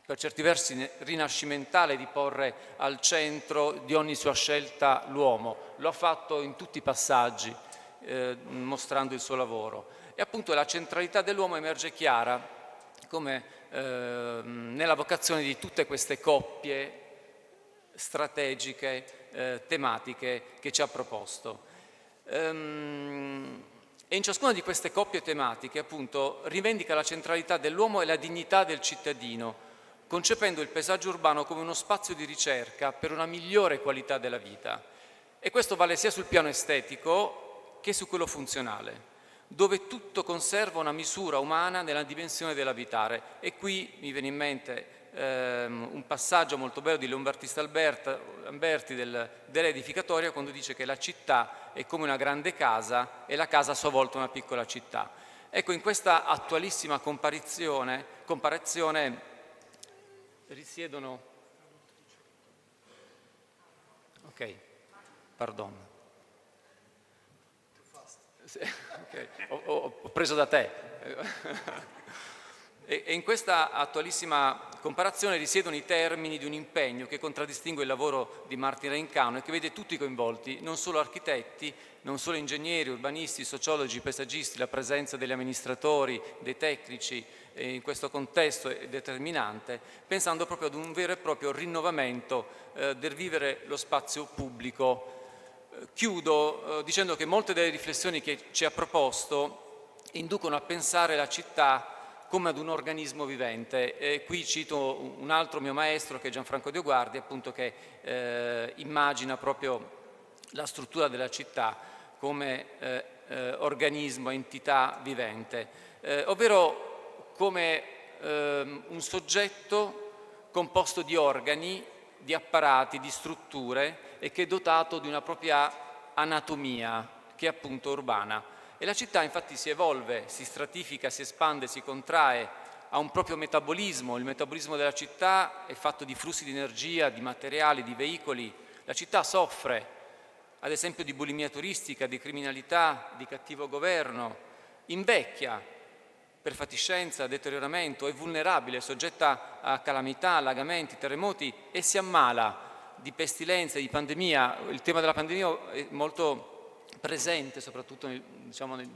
per certi versi rinascimentale, di porre al centro di ogni sua scelta l'uomo. Lo ha fatto in tutti i passaggi, mostrando il suo lavoro. E appunto la centralità dell'uomo emerge chiara come nella vocazione di tutte queste coppie strategiche, tematiche che ci ha proposto. E in ciascuna di queste coppie tematiche, appunto, rivendica la centralità dell'uomo e la dignità del cittadino, concependo il paesaggio urbano come uno spazio di ricerca per una migliore qualità della vita. E questo vale sia sul piano estetico che su quello funzionale, dove tutto conserva una misura umana nella dimensione dell'abitare. E qui mi viene in mente un passaggio molto bello di Leonbattista Lamberti dell'Edificatoria, quando dice che la città è come una grande casa e la casa a sua volta una piccola città. Ecco, in questa attualissima comparazione risiedono... Ok, pardon. Okay. Ho preso da te. E in questa attualissima comparazione risiedono i termini di un impegno che contraddistingue il lavoro di Martin Rein Cano e che vede tutti coinvolti, non solo architetti, non solo ingegneri, urbanisti, sociologi, paesaggisti. La presenza degli amministratori, dei tecnici in questo contesto è determinante, pensando proprio ad un vero e proprio rinnovamento del vivere lo spazio pubblico. Chiudo dicendo che molte delle riflessioni che ci ha proposto inducono a pensare la città come ad un organismo vivente. E qui cito un altro mio maestro che è Gianfranco Dioguardi, appunto, che immagina proprio la struttura della città come organismo, entità vivente, ovvero come un soggetto composto di organi, di apparati, di strutture e che è dotato di una propria anatomia che è appunto urbana. E la città infatti si evolve, si stratifica, si espande, si contrae, ha un proprio metabolismo. Il metabolismo della città è fatto di flussi di energia, di materiali, di veicoli. La città soffre, ad esempio, di bulimia turistica, di criminalità, di cattivo governo, invecchia per fatiscenza, deterioramento, è vulnerabile, è soggetta a calamità, allagamenti, terremoti e si ammala di pestilenze, di pandemia. Il tema della pandemia è molto presente, soprattutto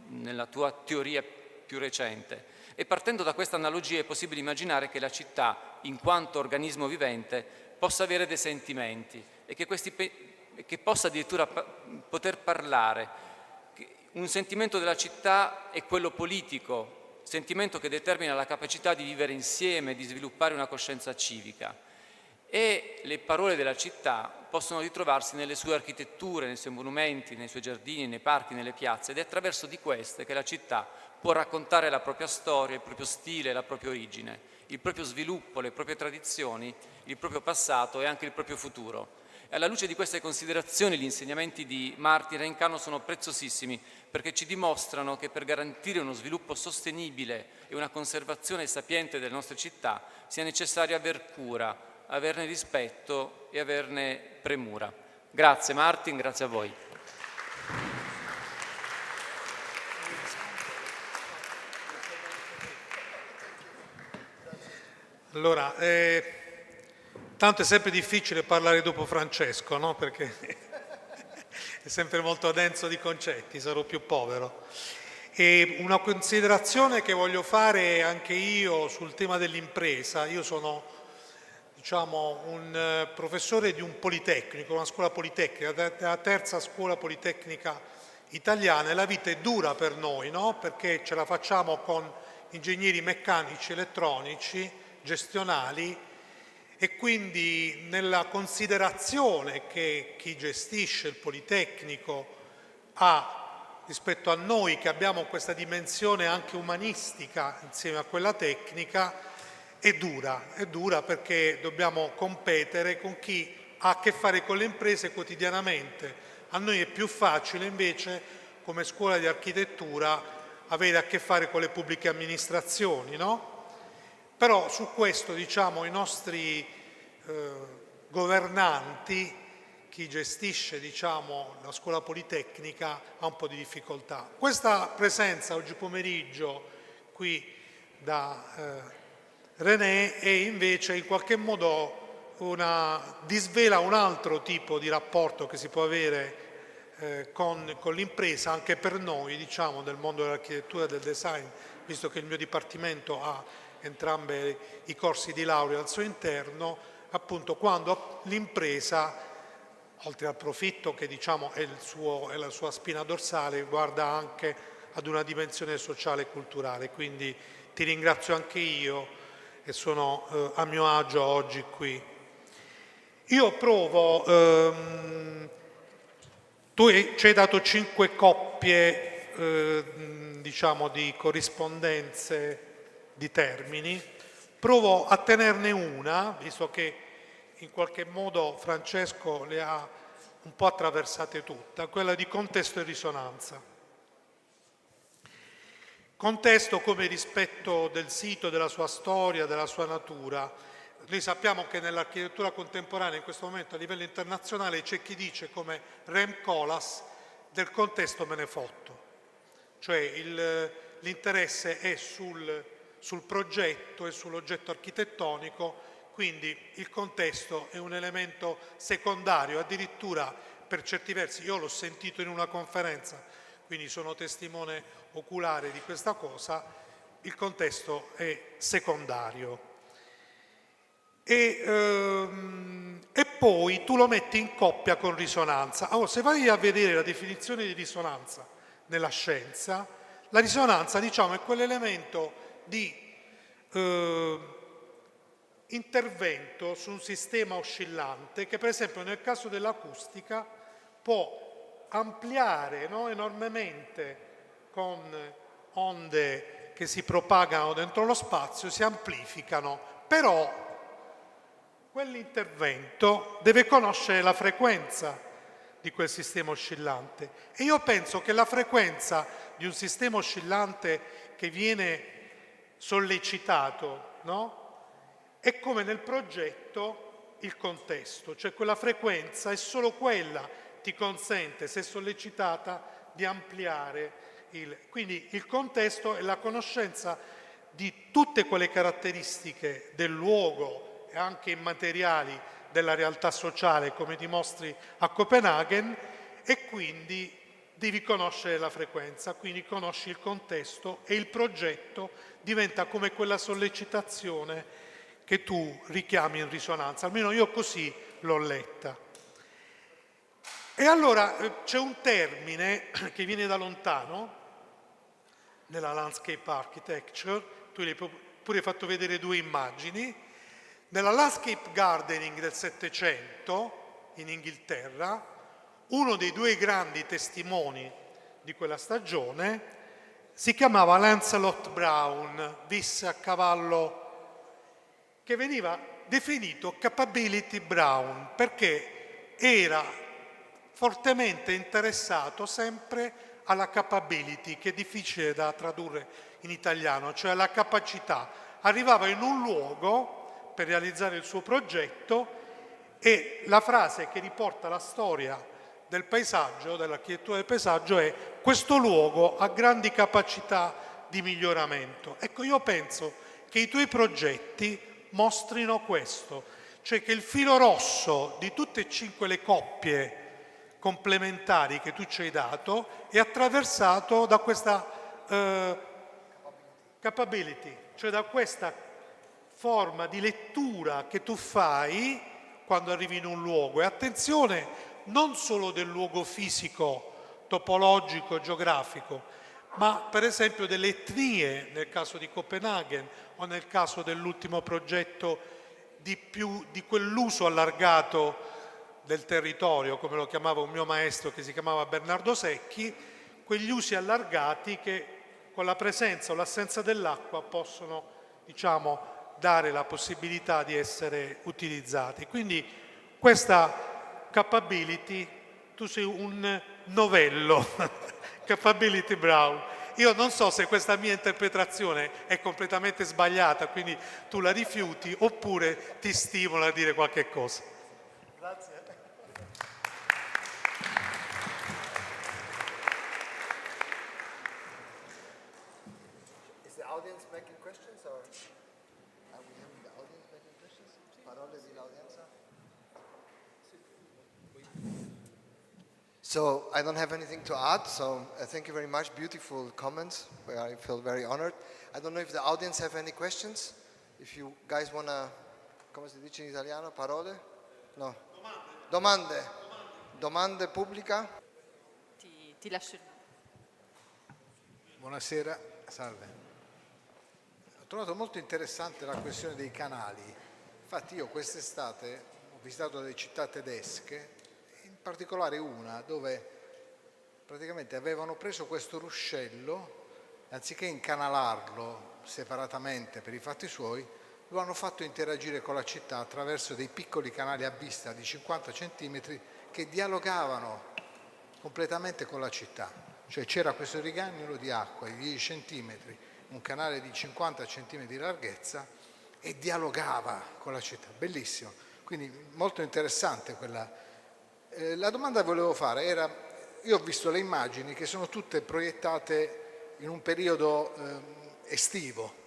nella tua teoria più recente. E partendo da questa analogia è possibile immaginare che la città, in quanto organismo vivente, possa avere dei sentimenti e che possa addirittura poter parlare. Un sentimento della città è quello politico, sentimento che determina la capacità di vivere insieme, di sviluppare una coscienza civica. E le parole della città possono ritrovarsi nelle sue architetture, nei suoi monumenti, nei suoi giardini, nei parchi, nelle piazze, ed è attraverso di queste che la città può raccontare la propria storia, il proprio stile, la propria origine, il proprio sviluppo, le proprie tradizioni, il proprio passato e anche il proprio futuro. E alla luce di queste considerazioni gli insegnamenti di Martin Rein Cano sono preziosissimi, perché ci dimostrano che per garantire uno sviluppo sostenibile e una conservazione sapiente delle nostre città sia necessario aver cura, averne rispetto e averne premura. Grazie Martin, grazie a voi. Allora, tanto è sempre difficile parlare dopo Francesco, no? Perché è sempre molto denso di concetti, sarò più povero. E una considerazione che voglio fare anche io sul tema dell'impresa. Io sono un professore di un politecnico, una scuola politecnica, la terza scuola politecnica italiana, e la vita è dura per noi, no? Perché ce la facciamo con ingegneri meccanici, elettronici, gestionali, e quindi nella considerazione che chi gestisce il politecnico ha rispetto a noi che abbiamo questa dimensione anche umanistica insieme a quella tecnica, è dura perché dobbiamo competere con chi ha a che fare con le imprese quotidianamente. A noi è più facile invece, come scuola di architettura, avere a che fare con le pubbliche amministrazioni, no? Però su questo, i nostri governanti, chi gestisce, la scuola politecnica, ha un po' di difficoltà. Questa presenza oggi pomeriggio qui da René è invece in qualche modo disvela un altro tipo di rapporto che si può avere con l'impresa, anche per noi, del mondo dell'architettura e del design, visto che il mio dipartimento ha entrambi i corsi di laurea al suo interno, appunto quando l'impresa, oltre al profitto che è la sua spina dorsale, guarda anche ad una dimensione sociale e culturale. Quindi ti ringrazio anche io e sono a mio agio oggi qui. Io provo, tu ci hai dato 5 coppie di corrispondenze di termini, provo a tenerne una, visto che in qualche modo Francesco le ha un po' attraversate tutte, quella di contesto e risonanza. Contesto come rispetto del sito, della sua storia, della sua natura. Noi sappiamo che nell'architettura contemporanea in questo momento a livello internazionale c'è chi dice come Rem Koolhaas: del contesto me ne fotto. cioè l'interesse è sul progetto e sull'oggetto architettonico, quindi il contesto è un elemento secondario, addirittura per certi versi, io l'ho sentito in una conferenza, quindi sono testimone oculare di questa cosa, il contesto è secondario. E poi tu lo metti in coppia con risonanza. Allora, se vai a vedere la definizione di risonanza nella scienza, la risonanza, diciamo, è quell'elemento di intervento su un sistema oscillante che, per esempio, nel caso dell'acustica può ampliare, no, enormemente con onde che si propagano dentro lo spazio, si amplificano, però quell'intervento deve conoscere la frequenza di quel sistema oscillante. E io penso che la frequenza di un sistema oscillante che viene sollecitato, no? È come nel progetto il contesto, cioè quella frequenza è solo quella ti consente, se sollecitata, di ampliare quindi il contesto è la conoscenza di tutte quelle caratteristiche del luogo e anche immateriali della realtà sociale, come dimostri a Copenaghen, e quindi devi conoscere la frequenza, quindi conosci il contesto e il progetto diventa come quella sollecitazione che tu richiami in risonanza, almeno io così l'ho letta. E allora c'è un termine che viene da lontano, nella landscape architecture, tu gli hai pure fatto vedere due immagini, nella landscape gardening del Settecento in Inghilterra, uno dei due grandi testimoni di quella stagione si chiamava Lancelot Brown, visse a cavallo, che veniva definito Capability Brown perché era fortemente interessato sempre alla capability, che è difficile da tradurre in italiano, cioè alla capacità. Arrivava in un luogo per realizzare il suo progetto e la frase che riporta la storia del paesaggio, dell'architettura del paesaggio è: questo luogo ha grandi capacità di miglioramento. Ecco, io penso che i tuoi progetti mostrino questo, cioè che il filo rosso di tutte e 5 le coppie complementari che tu ci hai dato è attraversato da questa capability, cioè da questa forma di lettura che tu fai quando arrivi in un luogo. E attenzione, non solo del luogo fisico, topologico, geografico, ma per esempio delle etnie, nel caso di Copenaghen o nel caso dell'ultimo progetto di quell'uso allargato del territorio, come lo chiamava un mio maestro che si chiamava Bernardo Secchi, quegli usi allargati che con la presenza o l'assenza dell'acqua possono, diciamo, dare la possibilità di essere utilizzati. Quindi questa capability, tu sei un novello, Capability Brown. Io non so se questa mia interpretazione è completamente sbagliata, quindi tu la rifiuti oppure ti stimola a dire qualche cosa. Grazie. Is the audience making questions or are we having the audience making questions? Parole dell'audienza? So I don't have anything to add, so thank you very much. Beautiful comments, where I feel very honored. I don't know if the audience have any questions. If you guys want to, come si dice in italiano, parole? No. Domande. Domande pubblica? Ti lascio. Buonasera, salve. Ho trovato molto interessante la questione dei canali. Infatti io quest'estate ho visitato delle città tedesche, in particolare una dove praticamente avevano preso questo ruscello, anziché incanalarlo separatamente per i fatti suoi, lo hanno fatto interagire con la città attraverso dei piccoli canali a vista di 50 centimetri che dialogavano completamente con la città. Cioè c'era questo rigagnolo di acqua di 10 centimetri, un canale di 50 centimetri di larghezza e dialogava con la città. Bellissimo. Quindi molto interessante quella. La domanda che volevo fare era, io ho visto le immagini che sono tutte proiettate in un periodo estivo.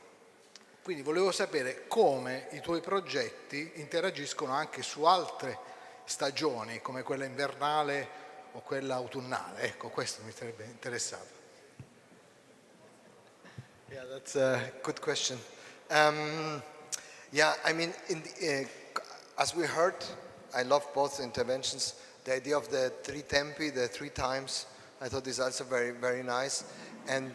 Quindi volevo sapere come i tuoi progetti interagiscono anche su altre stagioni, come quella invernale o quella autunnale. Ecco, questo mi sarebbe interessato. Yeah, that's a good question. Yeah, I mean, as we heard, I love both interventions. The idea of the 3 tempi, the 3 times, I thought is also very, very nice. And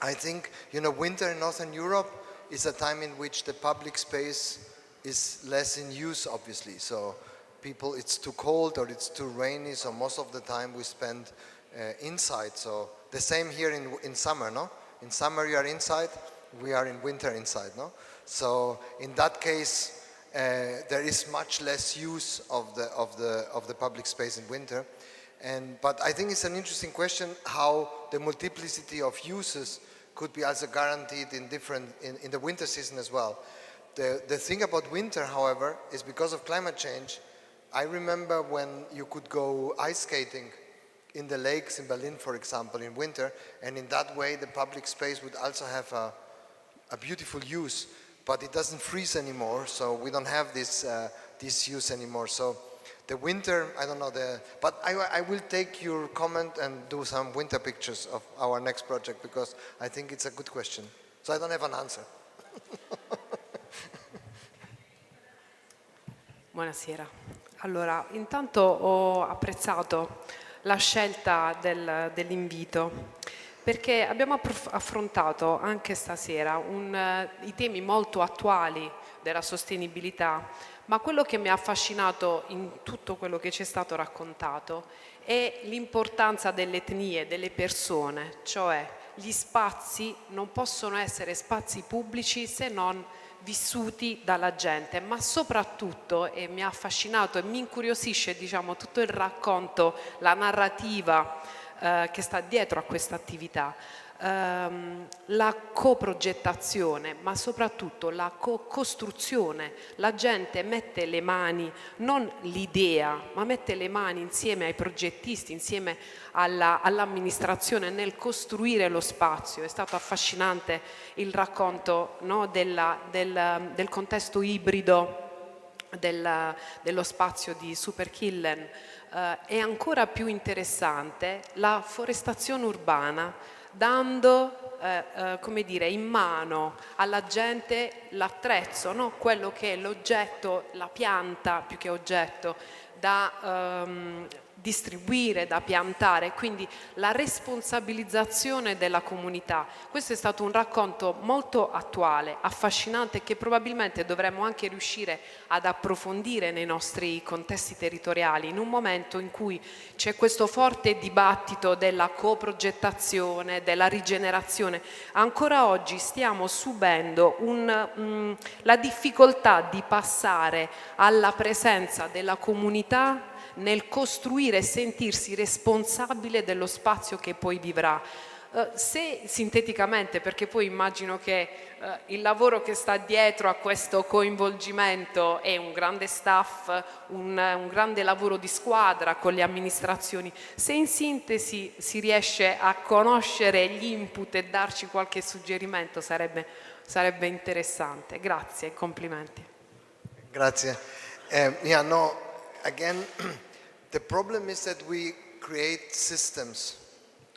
I think, winter in Northern Europe is a time in which the public space is less in use, obviously. So people, it's too cold or it's too rainy, so most of the time we spend inside. So the same here in summer, no? In summer you are inside, we are in winter inside, no? So in that case, there is much less use of the public space in winter. But I think it's an interesting question how the multiplicity of uses could be also guaranteed in the winter season as well. The thing about winter, however, is because of climate change. I remember when you could go ice skating in the lakes in Berlin, for example, in winter, and in that way the public space would also have a beautiful use, but it doesn't freeze anymore, so we don't have this use anymore. So the winter, I don't know, but I will take your comment and do some winter pictures of our next project because I think it's a good question. So I don't have an answer. Buonasera. Allora, intanto ho apprezzato la scelta dell'invito perché abbiamo affrontato anche stasera i temi molto attuali della sostenibilità, ma quello che mi ha affascinato in tutto quello che ci è stato raccontato è l'importanza delle etnie, delle persone, cioè gli spazi non possono essere spazi pubblici se non vissuti dalla gente, ma soprattutto, e mi ha affascinato e mi incuriosisce, diciamo, tutto il racconto, la narrativa che sta dietro a questa attività, la coprogettazione, ma soprattutto la co-costruzione. La gente mette le mani, non l'idea, ma mette le mani insieme ai progettisti, insieme all'amministrazione nel costruire lo spazio. È stato affascinante il racconto, no, del contesto ibrido dello spazio di Superkillen. È ancora più interessante la forestazione urbana, dando come dire, in mano alla gente l'attrezzo, no? Quello che è l'oggetto, la pianta più che oggetto, da distribuire, da piantare, quindi la responsabilizzazione della comunità. Questo è stato un racconto molto attuale, affascinante, che probabilmente dovremmo anche riuscire ad approfondire nei nostri contesti territoriali, in un momento in cui c'è questo forte dibattito della coprogettazione, della rigenerazione. Ancora oggi stiamo subendo la difficoltà di passare alla presenza della comunità nel costruire e sentirsi responsabile dello spazio che poi vivrà. Se sinteticamente, perché poi immagino che il lavoro che sta dietro a questo coinvolgimento è un grande staff, un grande lavoro di squadra con le amministrazioni, se in sintesi si riesce a conoscere gli input e darci qualche suggerimento sarebbe interessante. Grazie e complimenti. Grazie. Yeah, no, again, the problem is that we create systems,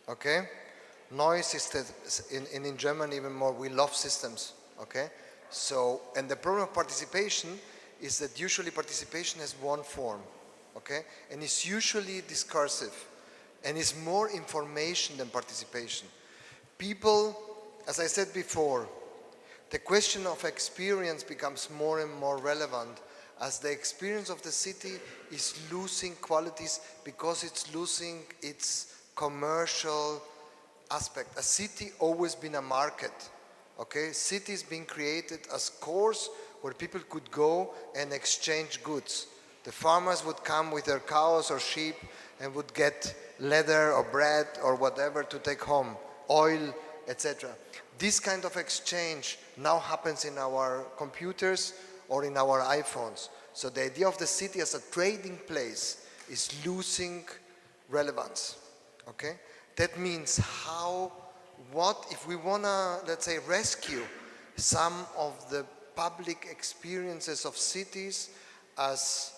okay? Noise is that, in German even more, we love systems, okay? So, and the problem of participation is that usually participation has one form, okay? And it's usually discursive, and it's more information than participation. People, as I said before, the question of experience becomes more and more relevant as the experience of the city is losing qualities because it's losing its commercial aspect. A city always been a market, okay? Cities being created as cores where people could go and exchange goods. The farmers would come with their cows or sheep and would get leather or bread or whatever to take home, oil, etc. This kind of exchange now happens in our computers or in our iPhones. So the idea of the city as a trading place is losing relevance, okay? That means how what if we want to, let's say, rescue some of the public experiences of cities as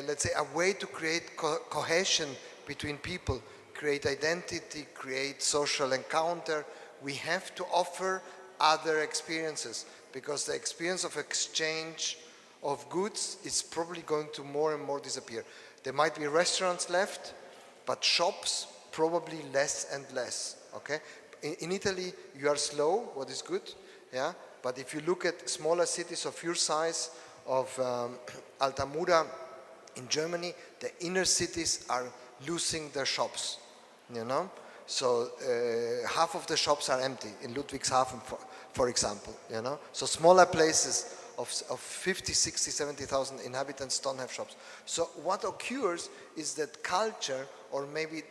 let's say, a way to create cohesion between people, create identity, create social encounter. We have to offer other experiences, because the experience of exchange of goods is probably going to more and more disappear. There might be restaurants left, but shops probably less and less, okay? In Italy, you are slow, what is good, yeah? But if you look at smaller cities of your size, of Altamura in Germany, the inner cities are losing their shops, you know? So half of the shops are empty in Ludwigshafen, for example, you know? So smaller places of 50, 60, 70,000 inhabitants don't have shops. So what occurs is that culture, or maybe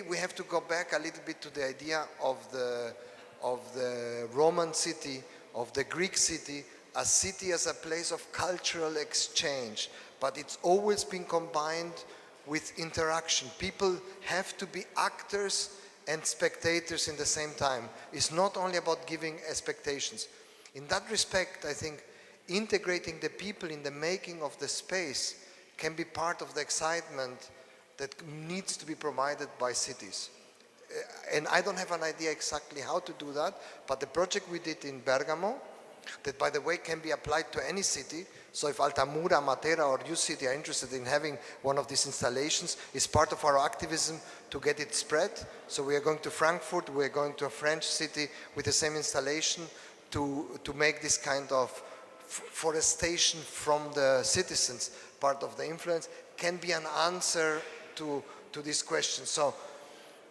we have to go back a little bit to the idea of the Roman city, of the Greek city, a city as a place of cultural exchange, but it's always been combined with interaction. People have to be actors and spectators in the same time. It's not only about giving expectations. In that respect, I think integrating the people in the making of the space can be part of the excitement that needs to be provided by cities. And I don't have an idea exactly how to do that, but the project we did in Bergamo, that by the way can be applied to any city, so if Altamura, Matera or your city are interested in having one of these installations, is part of our activism to get it spread. So we are going to Frankfurt, we are going to a French city with the same installation to make this kind of forestation from the citizens part of the influence, can be an answer to this question. So,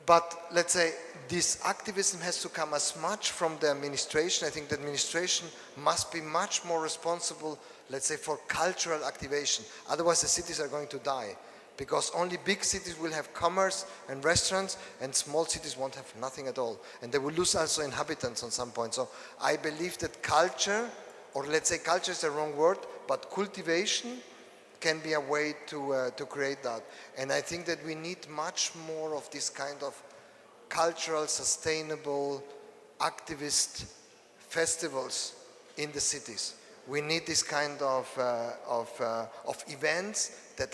but let's say this activism has to come as much from the administration. I think the administration must be much more responsible, let's say, for cultural activation. Otherwise the cities are going to die, because only big cities will have commerce and restaurants, and small cities won't have nothing at all. And they will lose also inhabitants on some point. So I believe that culture, or let's say culture is the wrong word, but cultivation can be a way to create that. And I think that we need much more of this kind of cultural, sustainable, activist festivals in the cities. We need this kind of events that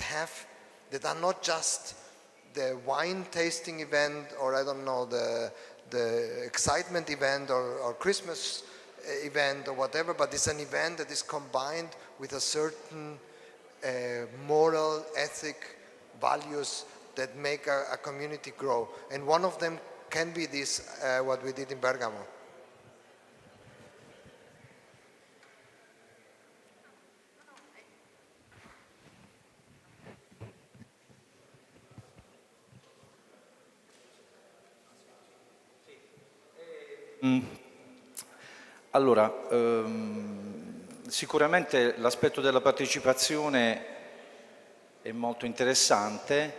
are not just the wine tasting event, or I don't know, the excitement event, or Christmas event or whatever, but it's an event that is combined with a certain moral, ethic, values that make a community grow. And one of them can be this, what we did in Bergamo. Allora, sicuramente l'aspetto della partecipazione è molto interessante,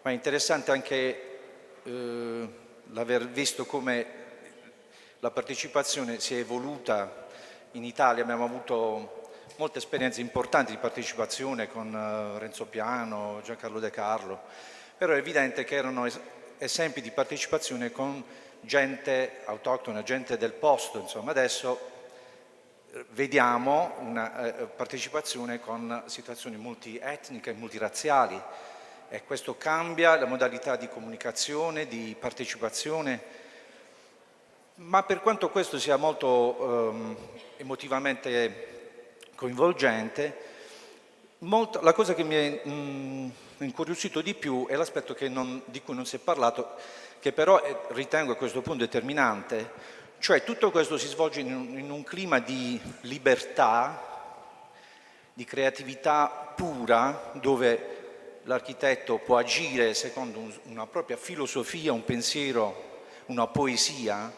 ma è interessante anche l'aver visto come la partecipazione si è evoluta in Italia. Abbiamo avuto molte esperienze importanti di partecipazione con Renzo Piano, Giancarlo De Carlo, però è evidente che erano esempi di partecipazione con gente autoctona, gente del posto, insomma. Adesso vediamo una partecipazione con situazioni multietniche e multirazziali, e questo cambia la modalità di comunicazione, di partecipazione, ma per quanto questo sia molto emotivamente coinvolgente, la cosa che mi è incuriosito di più è l'aspetto di cui non si è parlato, che però ritengo a questo punto determinante, cioè tutto questo si svolge in un clima di libertà, di creatività pura, dove l'architetto può agire secondo una propria filosofia, un pensiero, una poesia,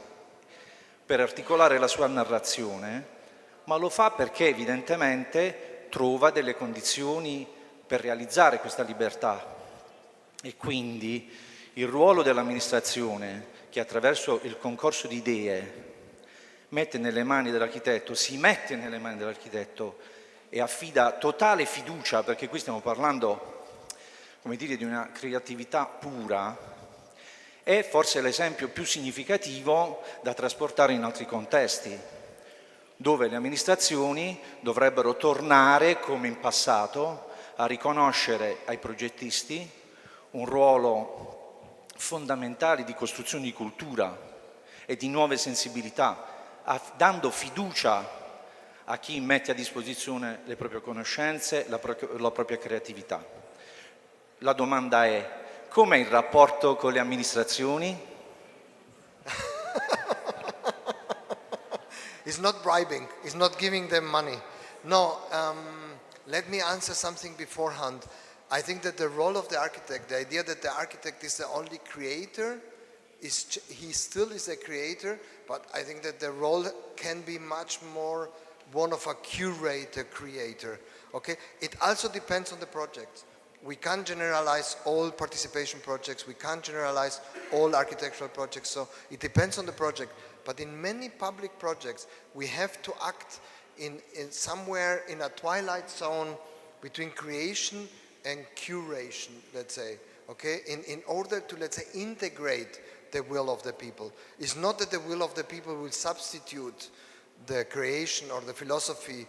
per articolare la sua narrazione, ma lo fa perché evidentemente trova delle condizioni per realizzare questa libertà. E quindi il ruolo dell'amministrazione, che attraverso il concorso di idee mette nelle mani dell'architetto, si mette nelle mani dell'architetto e affida totale fiducia, perché qui stiamo parlando, come dire, di una creatività pura, è forse l'esempio più significativo da trasportare in altri contesti, dove le amministrazioni dovrebbero tornare, come in passato, a riconoscere ai progettisti un ruolo fondamentale di costruzione di cultura e di nuove sensibilità, dando fiducia a chi mette a disposizione le proprie conoscenze, la propria creatività. La domanda è: com'è il rapporto con le amministrazioni? It's not bribing, it's not giving them money. No, let me answer something beforehand. I think that the role of the architect, the idea that the architect is the only creator, he still is a creator, but I think that the role can be much more one of a curator, creator. Okay? It also depends on the project. We can't generalize all participation projects, we can't generalize all architectural projects, so it depends on the project. But in many public projects, we have to act in somewhere in a twilight zone between creation and curation, let's say, okay? In order to, let's say, integrate the will of the people. It's not that the will of the people will substitute the creation or the philosophy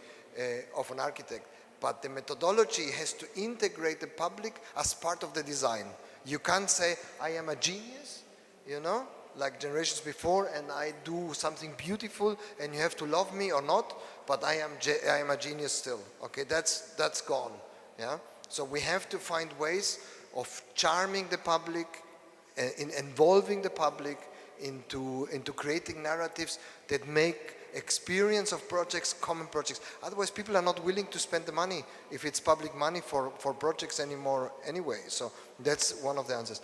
of an architect, but the methodology has to integrate the public as part of the design. You can't say, I am a genius, you know, like generations before, and I do something beautiful, and you have to love me or not, but I am a genius still. Okay, that's gone. Yeah. So we have to find ways of charming the public, involving the public into creating narratives that make experience of projects common projects. Otherwise, people are not willing to spend the money if it's public money for projects anymore anyway. So that's one of the answers.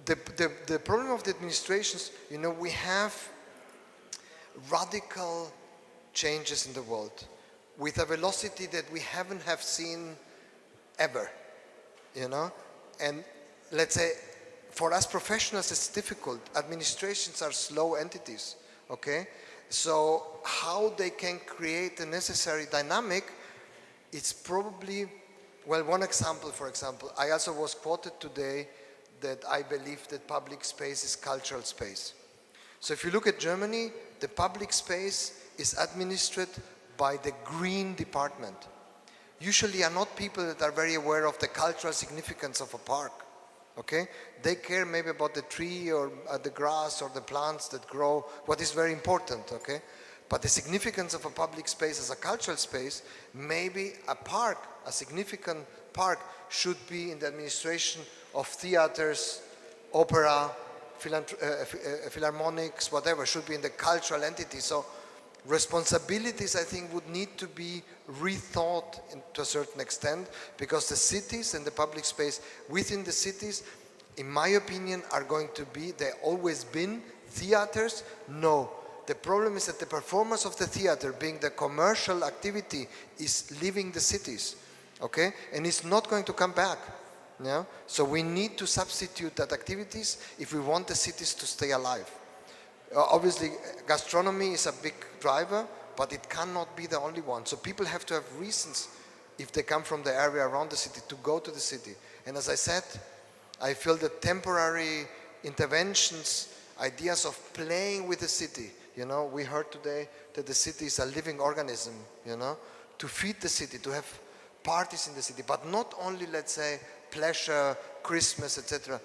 The problem of the administrations, you know, we have radical changes in the world with a velocity that we haven't have seen ever, you know, and let's say for us professionals it's difficult. Administrations are slow entities, okay? So how they can create the necessary dynamic, it's probably, well, one example, for example, I also was quoted today that I believe that public space is cultural space. So if you look at Germany, the public space is administered by the green department. Usually are not people that are very aware of the cultural significance of a park, okay? They care maybe about the tree or the grass or the plants that grow, what is very important, okay? But the significance of a public space as a cultural space, maybe a park, a significant park, should be in the administration of theaters, opera, philharmonics, whatever, should be in the cultural entity. So responsibilities, I think, would need to be rethought to a certain extent, because the cities and the public space within the cities, in my opinion, are going to be, they've always been theaters. No. The problem is that the performance of the theater, being the commercial activity, is leaving the cities, okay? And it's not going to come back. Yeah? So we need to substitute that activities if we want the cities to stay alive. Obviously, gastronomy is a big driver, but it cannot be the only one. So people have to have reasons, if they come from the area around the city, to go to the city. And as I said, I feel that temporary interventions, ideas of playing with the city, you know, we heard today that the city is a living organism, you know, to feed the city, to have parties in the city, but not only, let's say, pleasure, Christmas, etc.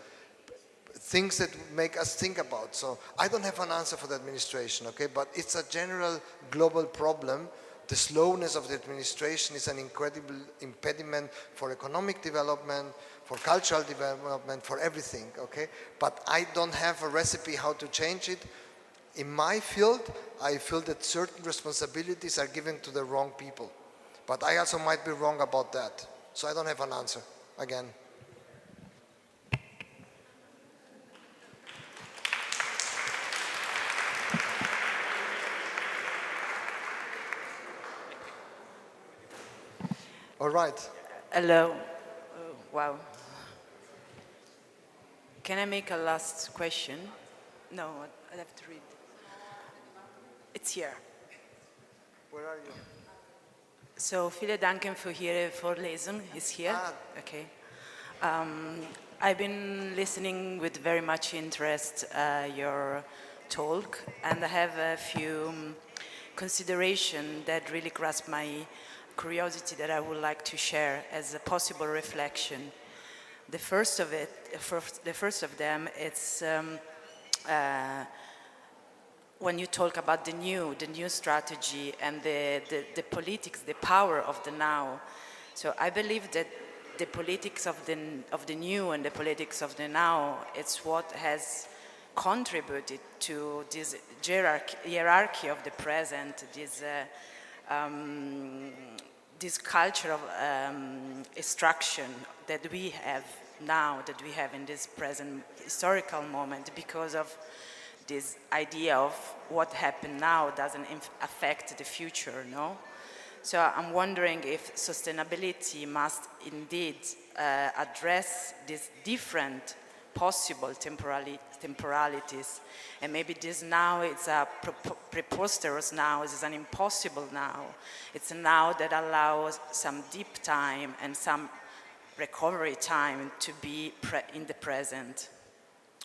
Things that make us think about. So I don't have an answer for the administration, okay, but it's a general global problem. The slowness of the administration is an incredible impediment for economic development, for cultural development, for everything, okay? But I don't have a recipe how to change it. In my field, I feel that certain responsibilities are given to the wrong people. But I also might be wrong about that. So I don't have an answer, again. All right. Hello. Wow. Can I make a last question? No, I have to read. It's here. Where are you? So, vielen Dank für Ihre Vorlesung. Ist hier. Okay. I've been listening with very much interest your talk, and I have a few considerations that really grasp my curiosity that I would like to share as a possible reflection. The first of them, it's when you talk about the new strategy and the politics, the power of the now. So I believe that the politics of the new and the politics of the now, it's what has contributed to this hierarchy of the present, this culture of extraction that we have now, that we have in this present historical moment, because of this idea of what happened now doesn't affect the future, no? So I'm wondering if sustainability must indeed address these different possible temporalities, and maybe this now it's a preposterous now, it's an impossible now. It's a now that allows some deep time and some recovery time to be in the present.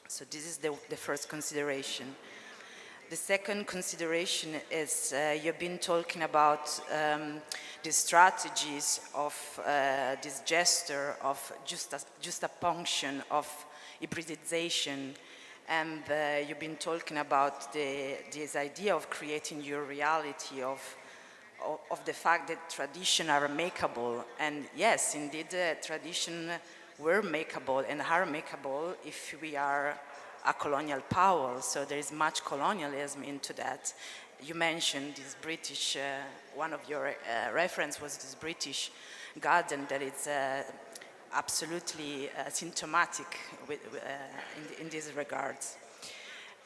So this is the first consideration. The second consideration is you've been talking about the strategies of this gesture of juxtapunction, of hybridization, and you've been talking about this idea of creating your reality, of the fact that traditions are makeable. And yes, indeed, traditions were makeable and are makeable if we are a colonial power, so there is much colonialism into that. You mentioned this British, one of your reference was this British garden that is absolutely symptomatic in these regards.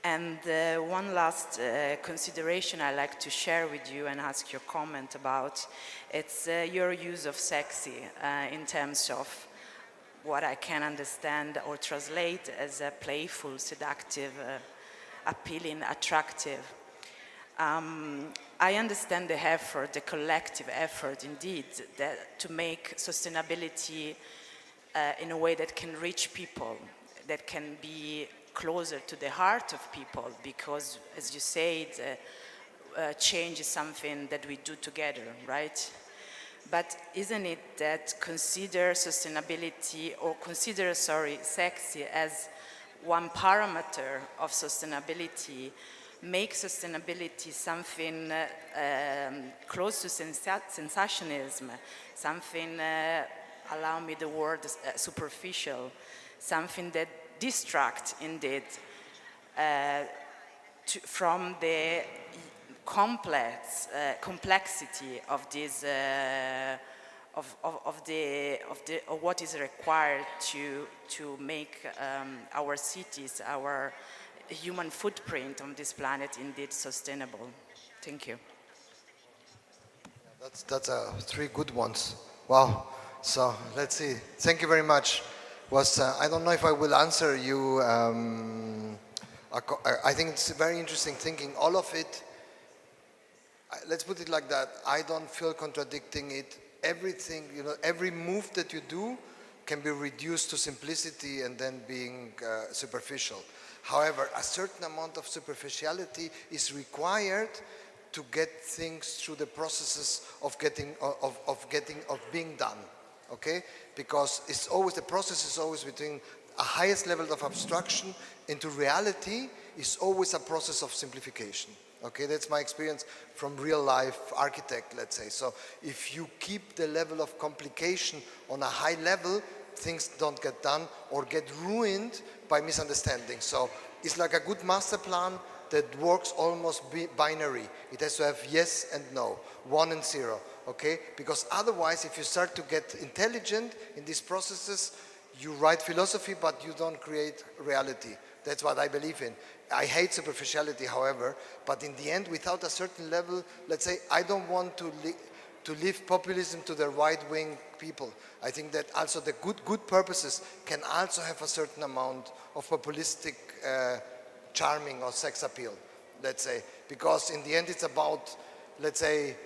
And one last consideration I'd like to share with you and ask your comment about, it's your use of sexy in terms of what I can understand or translate as a playful, seductive, appealing, attractive. I understand the effort, the collective effort indeed, to make sustainability in a way that can reach people, that can be closer to the heart of people, because as you said, change is something that we do together, right? But isn't it that consider sustainability, or consider, sexy as one parameter of sustainability, make sustainability something close to sensationalism, something, allow me the word, superficial, something that distracts indeed from the complexity of this of what is required to make our cities, our human footprint on this planet indeed sustainable. Thank you. That's three good ones. Wow. So let's see. Thank you very much. I don't know if I will answer you. I think it's very interesting thinking. All of it. Let's put it like that. I don't feel contradicting it. Everything, every move that you do can be reduced to simplicity and then being superficial. However, a certain amount of superficiality is required to get things through the processes of being done. Okay? Because it's always, the process is always between a highest level of abstraction into reality is always a process of simplification. Okay, that's my experience from real life architect, let's say. So if you keep the level of complication on a high level, things don't get done or get ruined by misunderstanding. So it's like a good master plan that works almost binary. It has to have yes and no, 1 and 0, okay? Because otherwise, if you start to get intelligent in these processes, you write philosophy, but you don't create reality. That's what I believe in. I hate superficiality, however, but in the end, without a certain level, let's say, I don't want to leave populism to the right-wing people. I think that also the good purposes can also have a certain amount of populistic charming or sex appeal, let's say, because in the end, it's about, let's say,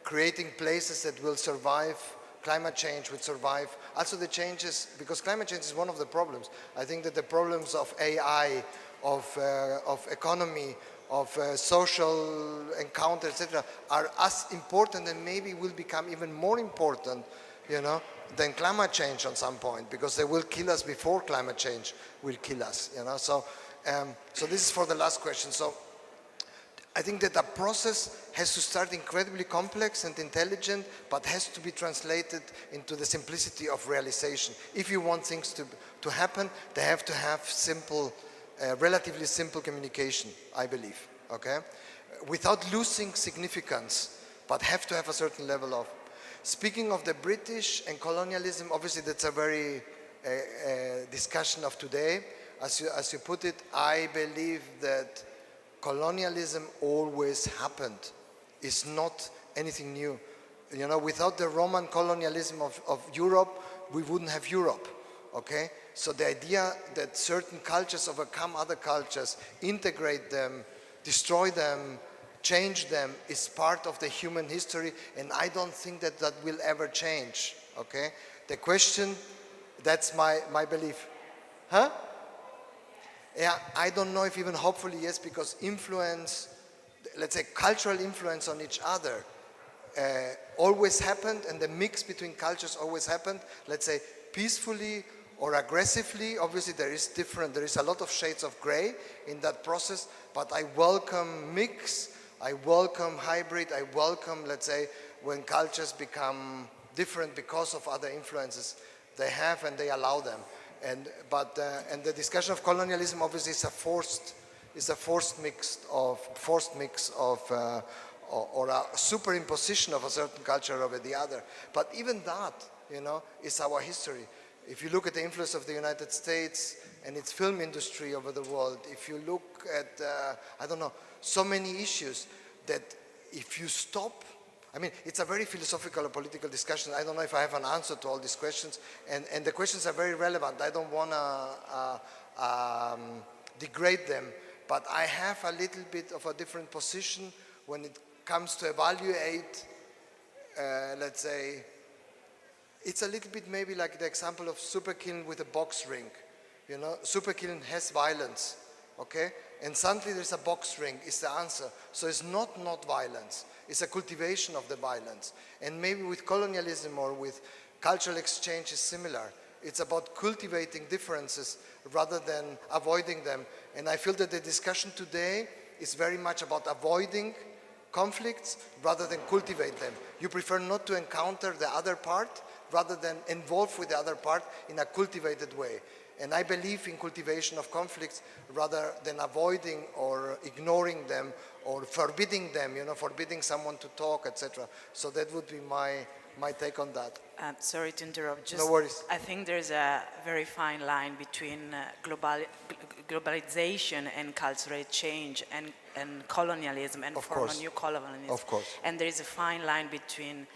creating places that will survive climate change would survive. Also the changes, because climate change is one of the problems. I think that the problems of AI, of economy, of social encounter, etc., are as important and maybe will become even more important, you know, than climate change at some point, because they will kill us before climate change will kill us, you know. So this is for the last question. So I think that the process has to start incredibly complex and intelligent, but has to be translated into the simplicity of realization. If you want things to happen, they have to have simple, relatively simple communication, I believe, okay? Without losing significance, but have to have a certain level of. Speaking of the British and colonialism, obviously that's a very discussion of today. As you put it, I believe that colonialism always happened. It's not anything new. You know, without the Roman colonialism of Europe, we wouldn't have Europe, okay? So the idea that certain cultures overcome other cultures, integrate them, destroy them, change them is part of the human history, and I don't think that that will ever change, okay? The question, that's my belief. Huh? Yeah, I don't know if even hopefully yes, because influence, let's say cultural influence on each other always happened, and the mix between cultures always happened, let's say peacefully or aggressively. Obviously there is a lot of shades of gray in that process, but I welcome mix, I welcome hybrid, I welcome, let's say, when cultures become different because of other influences they have and they allow them. And the discussion of colonialism obviously is a forced mix of or a superimposition of a certain culture over the other. But even that, you know, is our history. If you look at the influence of the United States and its film industry over the world, if you look at, I don't know, so many issues that if you stop, I mean, it's a very philosophical or political discussion. I don't know if I have an answer to all these questions, and the questions are very relevant. I don't want to degrade them, but I have a little bit of a different position when it comes to evaluate, let's say, it's a little bit maybe like the example of superkiln with a box ring. You know, superkiln has violence, okay? And suddenly there's a box ring is the answer. So it's not violence. It's a cultivation of the violence. And maybe with colonialism or with cultural exchange is similar. It's about cultivating differences rather than avoiding them. And I feel that the discussion today is very much about avoiding conflicts rather than cultivate them. You prefer not to encounter the other part rather than involve with the other part in a cultivated way. And I believe in cultivation of conflicts rather than avoiding or ignoring them or forbidding them, you know, forbidding someone to talk, etc. So that would be my take on that. Sorry to interrupt. No worries. I think there's a very fine line between globalization and cultural change and colonialism and form a new colonialism. Of course. And there is a fine line between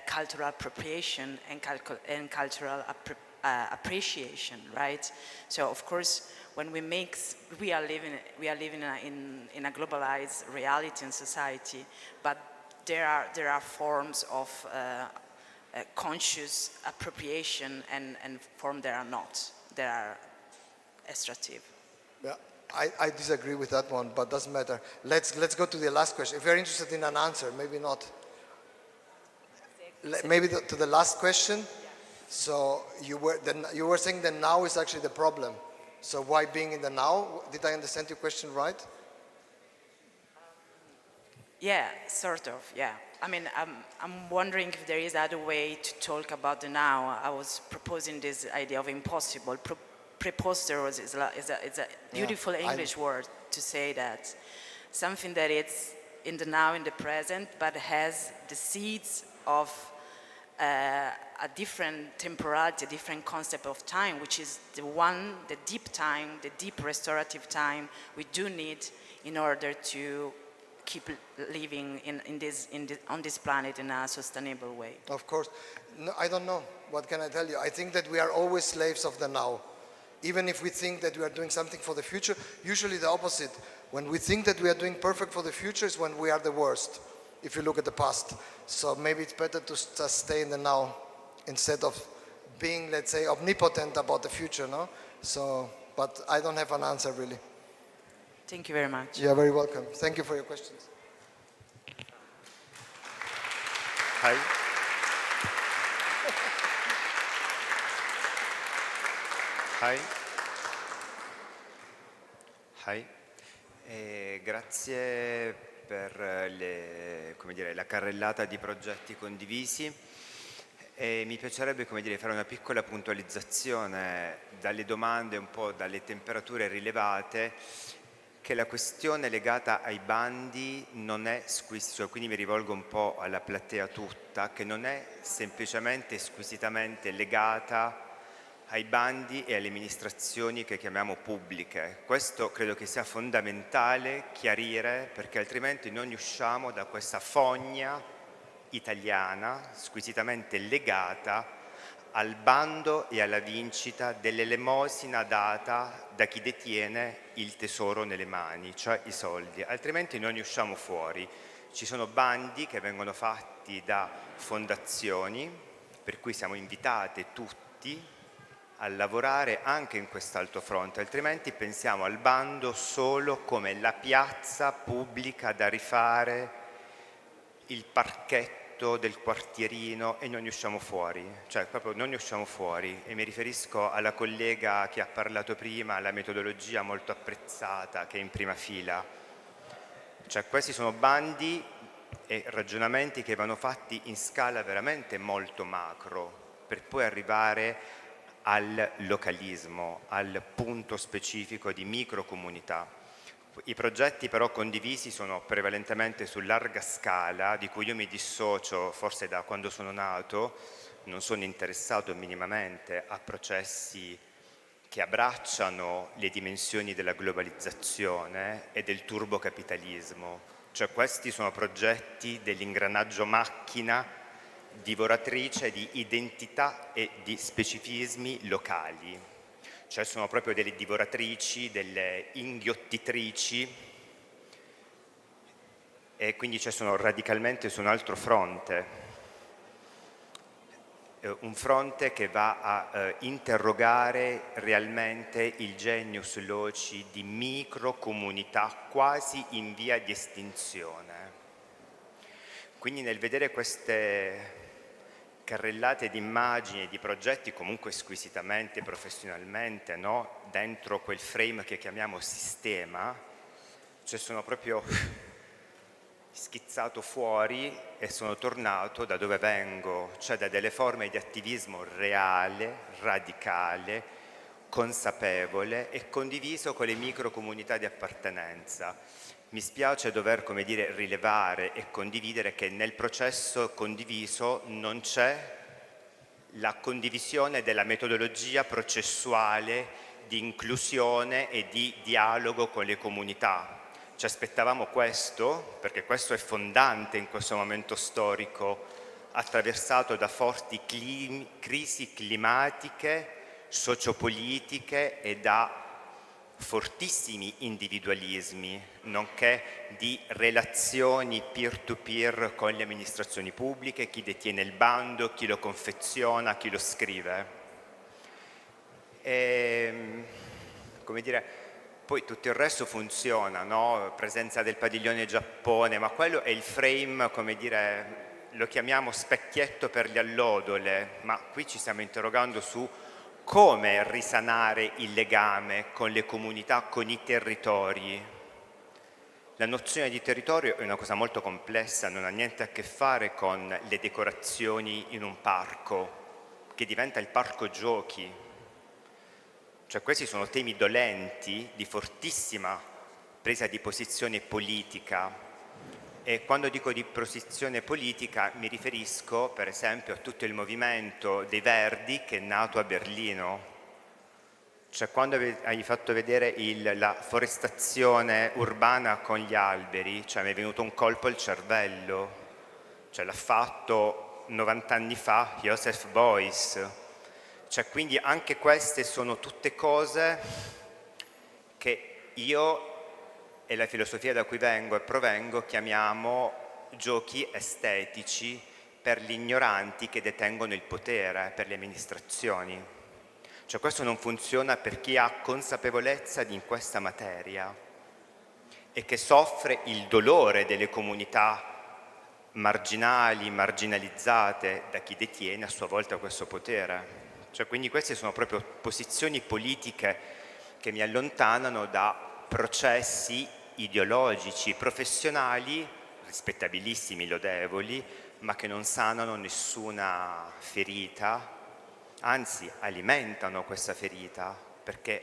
cultural appropriation and cultural appreciation, right? So of course, when we are living in a globalized reality and society, but there are forms of conscious appropriation and form there are not. They are extractive. Yeah, I disagree with that one, but doesn't matter. Let's go to the last question. If you're interested in an answer, maybe not. Maybe to the last question. Yeah. So you were saying that now is actually the problem. So why being in the now? Did I understand your question right? Yeah, sort of. Yeah. I mean, I'm wondering if there is other way to talk about the now. I was proposing this idea of impossible. Preposterous is a beautiful English word to say that. Something that is in the now, in the present, but has the seeds of a different temporality, a different concept of time, which is the deep time, the deep restorative time we do need in order to keep living on this planet in a sustainable way. Of course. No, I don't know. What can I tell you? I think that we are always slaves of the now. Even if we think that we are doing something for the future, usually the opposite. When we think that we are doing perfect for the future is when we are the worst, if you look at the past. So maybe it's better to just stay in the now. instead of being, let's say, omnipotent about the future, no? So, but I don't have an answer really. Thank you very much. You are very welcome. Thank you for your questions. Hi. Hi. Hi. Grazie per la carrellata di progetti condivisi. Mi piacerebbe fare una piccola puntualizzazione dalle domande, un po' dalle temperature rilevate, che la questione legata ai bandi non è squisita, quindi mi rivolgo un po' alla platea tutta, che non è semplicemente squisitamente legata ai bandi e alle amministrazioni che chiamiamo pubbliche. Questo credo che sia fondamentale chiarire, perché altrimenti non usciamo da questa fogna italiana squisitamente legata al bando e alla vincita dell'elemosina data da chi detiene il tesoro nelle mani, cioè i soldi, altrimenti non ne usciamo fuori. Ci sono bandi che vengono fatti da fondazioni, per cui siamo invitati tutti a lavorare anche in quest'altro fronte, altrimenti pensiamo al bando solo come la piazza pubblica da rifare, il parchetto del quartierino, e non ne usciamo fuori, cioè proprio non ne usciamo fuori. E mi riferisco alla collega che ha parlato prima, alla metodologia molto apprezzata che è in prima fila. Cioè questi sono bandi e ragionamenti che vanno fatti in scala veramente molto macro, per poi arrivare al localismo, al punto specifico di microcomunità. I progetti però condivisi sono prevalentemente su larga scala, di cui io mi dissocio forse da quando sono nato, non sono interessato minimamente a processi che abbracciano le dimensioni della globalizzazione e del turbocapitalismo. Cioè questi sono progetti dell'ingranaggio macchina divoratrice di identità e di specifismi locali, cioè sono proprio delle divoratrici, delle inghiottitrici, e quindi sono radicalmente su un altro fronte, un fronte che va a interrogare realmente il genius loci di microcomunità quasi in via di estinzione. Quindi nel vedere queste carrellate di immagini e di progetti comunque squisitamente professionalmente, no? Dentro quel frame che chiamiamo sistema, sono proprio schizzato fuori e sono tornato da dove vengo, cioè da delle forme di attivismo reale, radicale, consapevole e condiviso con le microcomunità di appartenenza. Mi spiace dover, rilevare e condividere che nel processo condiviso non c'è la condivisione della metodologia processuale di inclusione e di dialogo con le comunità. Ci aspettavamo questo, perché questo è fondante in questo momento storico, attraversato da forti crisi climatiche, sociopolitiche e da fortissimi individualismi, nonché di relazioni peer-to-peer con le amministrazioni pubbliche, chi detiene il bando, chi lo confeziona, chi lo scrive. Poi tutto il resto funziona, no? Presenza del padiglione Giappone, ma quello è il frame, lo chiamiamo specchietto per le allodole, ma qui ci stiamo interrogando su come risanare il legame con le comunità, con i territori. La nozione di territorio è una cosa molto complessa, non ha niente a che fare con le decorazioni in un parco, che diventa il parco giochi. Cioè questi sono temi dolenti, di fortissima presa di posizione politica. E quando dico di posizione politica mi riferisco per esempio a tutto il movimento dei Verdi che è nato a Berlino. Cioè quando hai fatto vedere la forestazione urbana con gli alberi, mi è venuto un colpo al cervello. Cioè l'ha fatto 90 anni fa Joseph Beuys. Cioè quindi anche queste sono tutte cose che io e la filosofia da cui vengo e provengo chiamiamo giochi estetici per gli ignoranti che detengono il potere, per le amministrazioni. Cioè questo non funziona per chi ha consapevolezza di questa materia e che soffre il dolore delle comunità marginali, marginalizzate da chi detiene a sua volta questo potere. Cioè, quindi queste sono proprio posizioni politiche che mi allontanano da processi ideologici, professionali, rispettabilissimi, lodevoli, ma che non sanano nessuna ferita, anzi alimentano questa ferita perché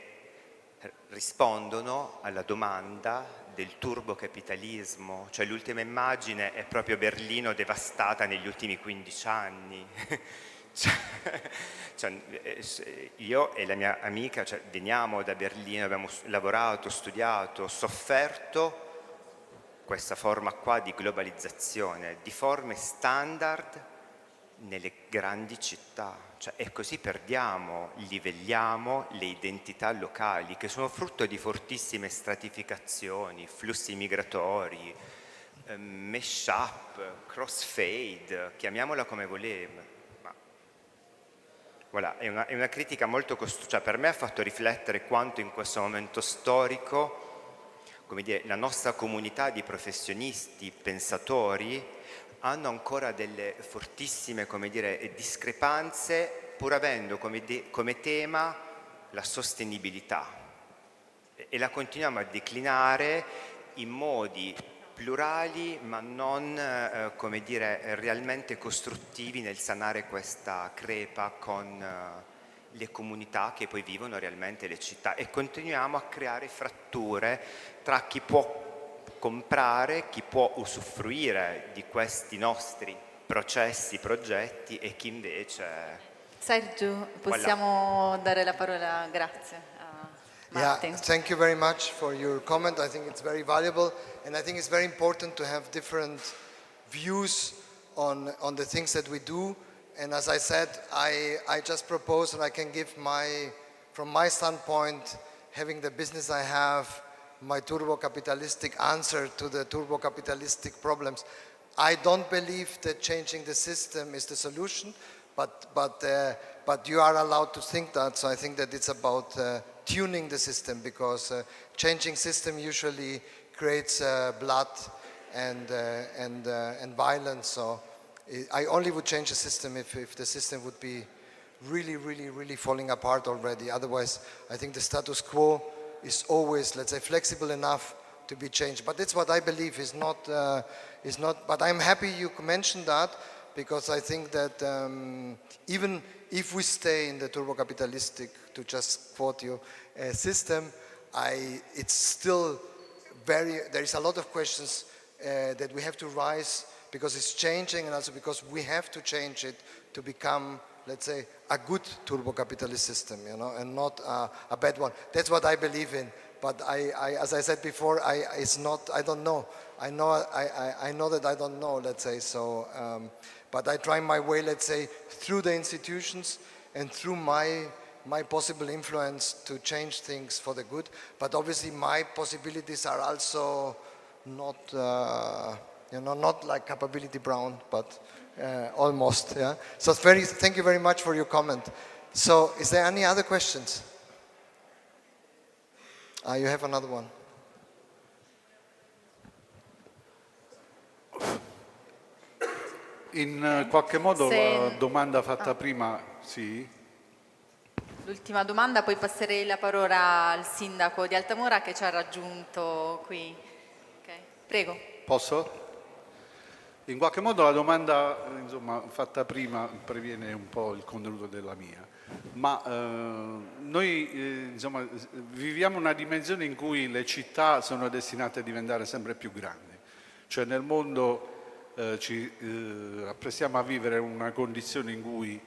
rispondono alla domanda del turbocapitalismo, cioè l'ultima immagine è proprio Berlino devastata negli ultimi 15 anni. Io e la mia amica veniamo da Berlino, abbiamo lavorato, studiato, sofferto questa forma qua di globalizzazione, di forme standard nelle grandi città, e così perdiamo, livelliamo le identità locali che sono frutto di fortissime stratificazioni, flussi migratori, mesh-up, crossfade, chiamiamola come volete. Voilà, è una critica molto costosa, per me ha fatto riflettere quanto in questo momento storico, come dire, la nostra comunità di professionisti, pensatori, hanno ancora delle fortissime, come dire, discrepanze, pur avendo come tema la sostenibilità. E la continuiamo a declinare in modi plurali, ma non, come dire, realmente costruttivi nel sanare questa crepa con le comunità che poi vivono realmente le città. E continuiamo a creare fratture tra chi può comprare, chi può usufruire di questi nostri processi, progetti e chi invece... Sergio, possiamo dare la parola, grazie a Martin. Yeah, thank you very much for your comment. I think it's very valuable, and I think it's very important to have different views on the things that we do. And as I said, I just propose, and I can give from my standpoint, having the business I have, my turbo-capitalistic answer to the turbo-capitalistic problems. I don't believe that changing the system is the solution, but you are allowed to think that. So I think that it's about tuning the system, because changing system usually creates blood and violence. So I only would change the system if the system would be really, really, really falling apart already. Otherwise, I think the status quo is always, let's say, flexible enough to be changed. But that's what I believe is not. But I'm happy you mentioned that, because I think that even if we stay in the turbo-capitalistic, to just quote you, system, it's still there is a lot of questions that we have to rise, because it's changing, and also because we have to change it to become, let's say, a good turbo-capitalist system, and not a bad one. That's what I believe in. But as I said before, it's not. I don't know. I know that I don't know. Let's say so. But I try my way. Let's say through the institutions and through my possible influence to change things for the good. But obviously, my possibilities are also not. Not like Capability Brown, but almost. Yeah. So thank you very much for your comment. So, is there any other questions? You have another one. In qualche modo la domanda fatta prima, sì. L'ultima domanda, poi passerei la parola al sindaco di Altamura che ci ha raggiunto qui. Okay. Prego. Posso? In qualche modo la domanda fatta prima previene un po' il contenuto della mia, ma noi viviamo una dimensione in cui le città sono destinate a diventare sempre più grandi, cioè nel mondo ci apprestiamo a vivere una condizione in cui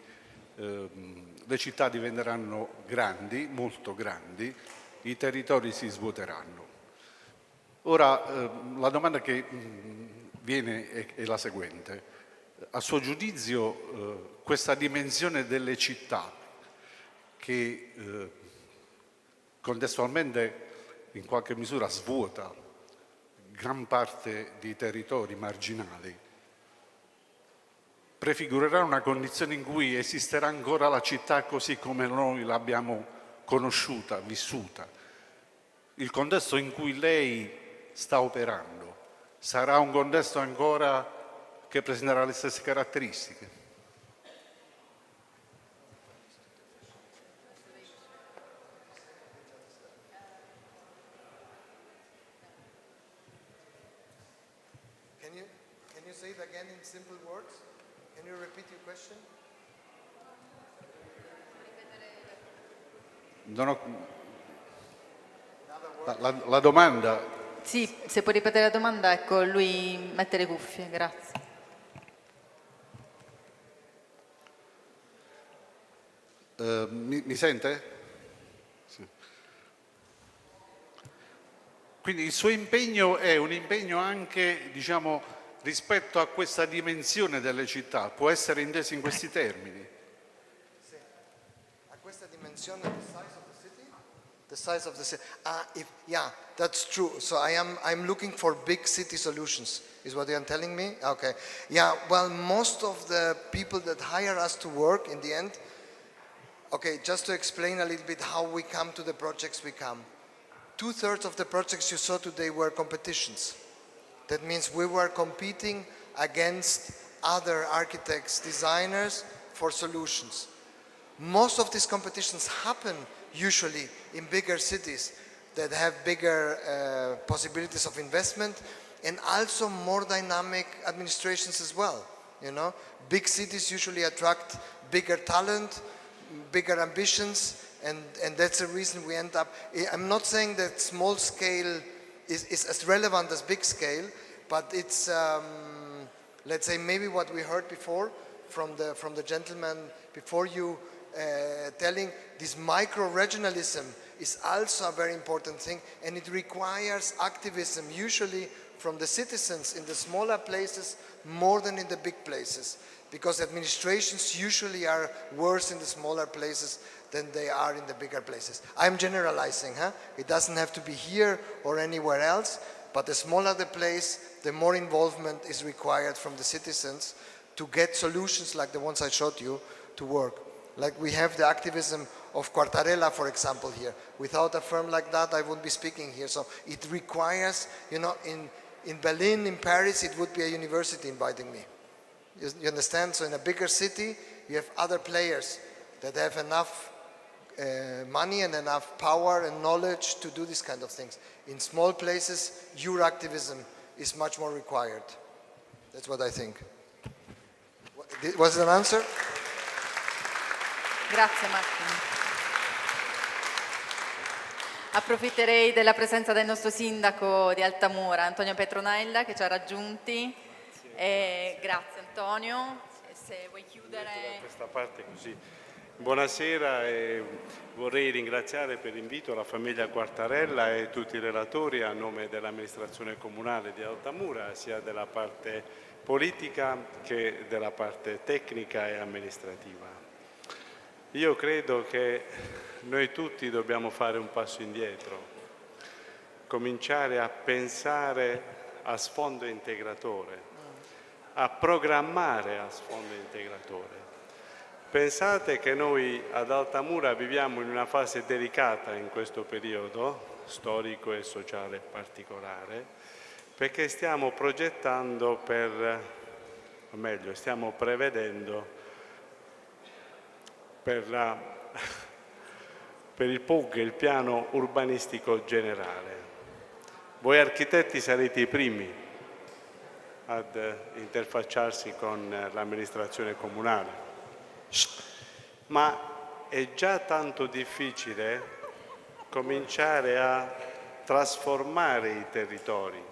le città diventeranno grandi, molto grandi, i territori si svuoteranno. Ora la domanda che viene è la seguente: a suo giudizio questa dimensione delle città che contestualmente in qualche misura svuota gran parte di territori marginali, prefigurerà una condizione in cui esisterà ancora la città così come noi l'abbiamo conosciuta, vissuta. Il contesto in cui lei sta operando sarà un contesto ancora che presenterà le stesse caratteristiche? Can you say it again in simple words? Can you repeat your question? La domanda. Sì, se puoi ripetere la domanda, ecco, lui mette le cuffie, grazie. Mi sente? Sì. Quindi il suo impegno è un impegno anche, diciamo, rispetto a questa dimensione delle città, può essere inteso in questi termini? Sì. A questa dimensione, the size of the city? The size of the city. Yeah, that's true. So I'm looking for big city solutions, is what you're telling me? Okay. Yeah, well, most of the people that hire us to work in the end, okay, just to explain a little bit how we come to the projects we come. 2/3 of the projects you saw today were competitions. That means we were competing against other architects, designers for solutions. Most of these competitions happen usually in bigger cities that have bigger possibilities of investment and also more dynamic administrations as well. You know, big cities usually attract bigger talent, bigger ambitions, and that's the reason we end up. I'm not saying that small scale is as relevant as big scale, but it's let's say maybe what we heard before from the gentleman before you, telling this micro-regionalism is also a very important thing, and it requires activism usually from the citizens in the smaller places more than in the big places, because administrations usually are worse in the smaller places than they are in the bigger places. I'm generalizing, huh? It doesn't have to be here or anywhere else, but the smaller the place, the more involvement is required from the citizens to get solutions like the ones I showed you to work. Like we have the activism of Quartarella, for example, here. Without a firm like that, I wouldn't be speaking here. So it requires, you know, in Berlin, in Paris, it would be a university inviting me. You understand? So in a bigger city, you have other players that have enough money and enough power and knowledge to do these kind of things. In small places, your activism is much more required. That's what I think. Was it an answer? Grazie Martin. Approfitterei della presenza del nostro sindaco di Altamura, Antonio Petronella, che ci ha raggiunti. Grazie Antonio. E se vuoi chiudere... Da questa parte così. Buonasera e vorrei ringraziare per l'invito la famiglia Quartarella e tutti i relatori a nome dell'amministrazione comunale di Altamura, sia della parte politica che della parte tecnica e amministrativa. Io credo che noi tutti dobbiamo fare un passo indietro, cominciare a pensare a sfondo integratore, a programmare a sfondo integratore. Pensate che noi ad Altamura viviamo in una fase delicata in questo periodo storico e sociale particolare, perché stiamo progettando o meglio, stiamo prevedendo per il PUG, il piano urbanistico generale. Voi architetti sarete i primi ad interfacciarsi con l'amministrazione comunale, ma è già tanto difficile cominciare a trasformare i territori,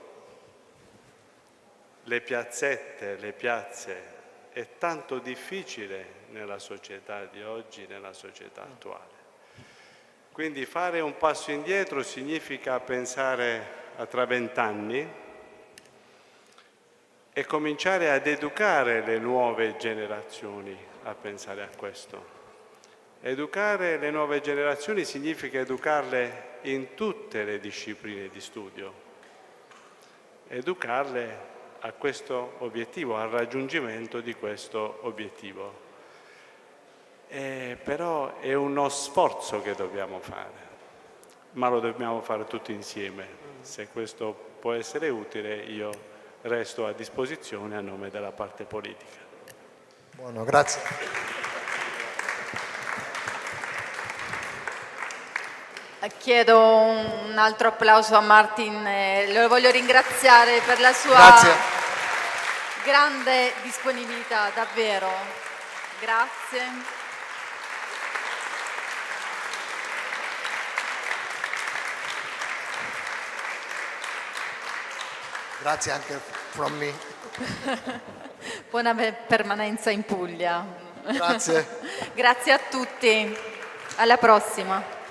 le piazzette, le piazze. È tanto difficile nella società di oggi, nella società attuale. Quindi fare un passo indietro significa pensare a tra 20 anni e cominciare ad educare le nuove generazioni a pensare a questo. Educare le nuove generazioni significa educarle in tutte le discipline di studio, educarle a questo obiettivo, al raggiungimento di questo obiettivo. Però è uno sforzo che dobbiamo fare, ma lo dobbiamo fare tutti insieme. Se questo può essere utile, io resto a disposizione a nome della parte politica. Buono, grazie. Chiedo un altro applauso a Martin, lo voglio ringraziare per la sua grande disponibilità, davvero. Grazie. Grazie anche from me. Buona permanenza in Puglia. Grazie. Grazie a tutti. Alla prossima.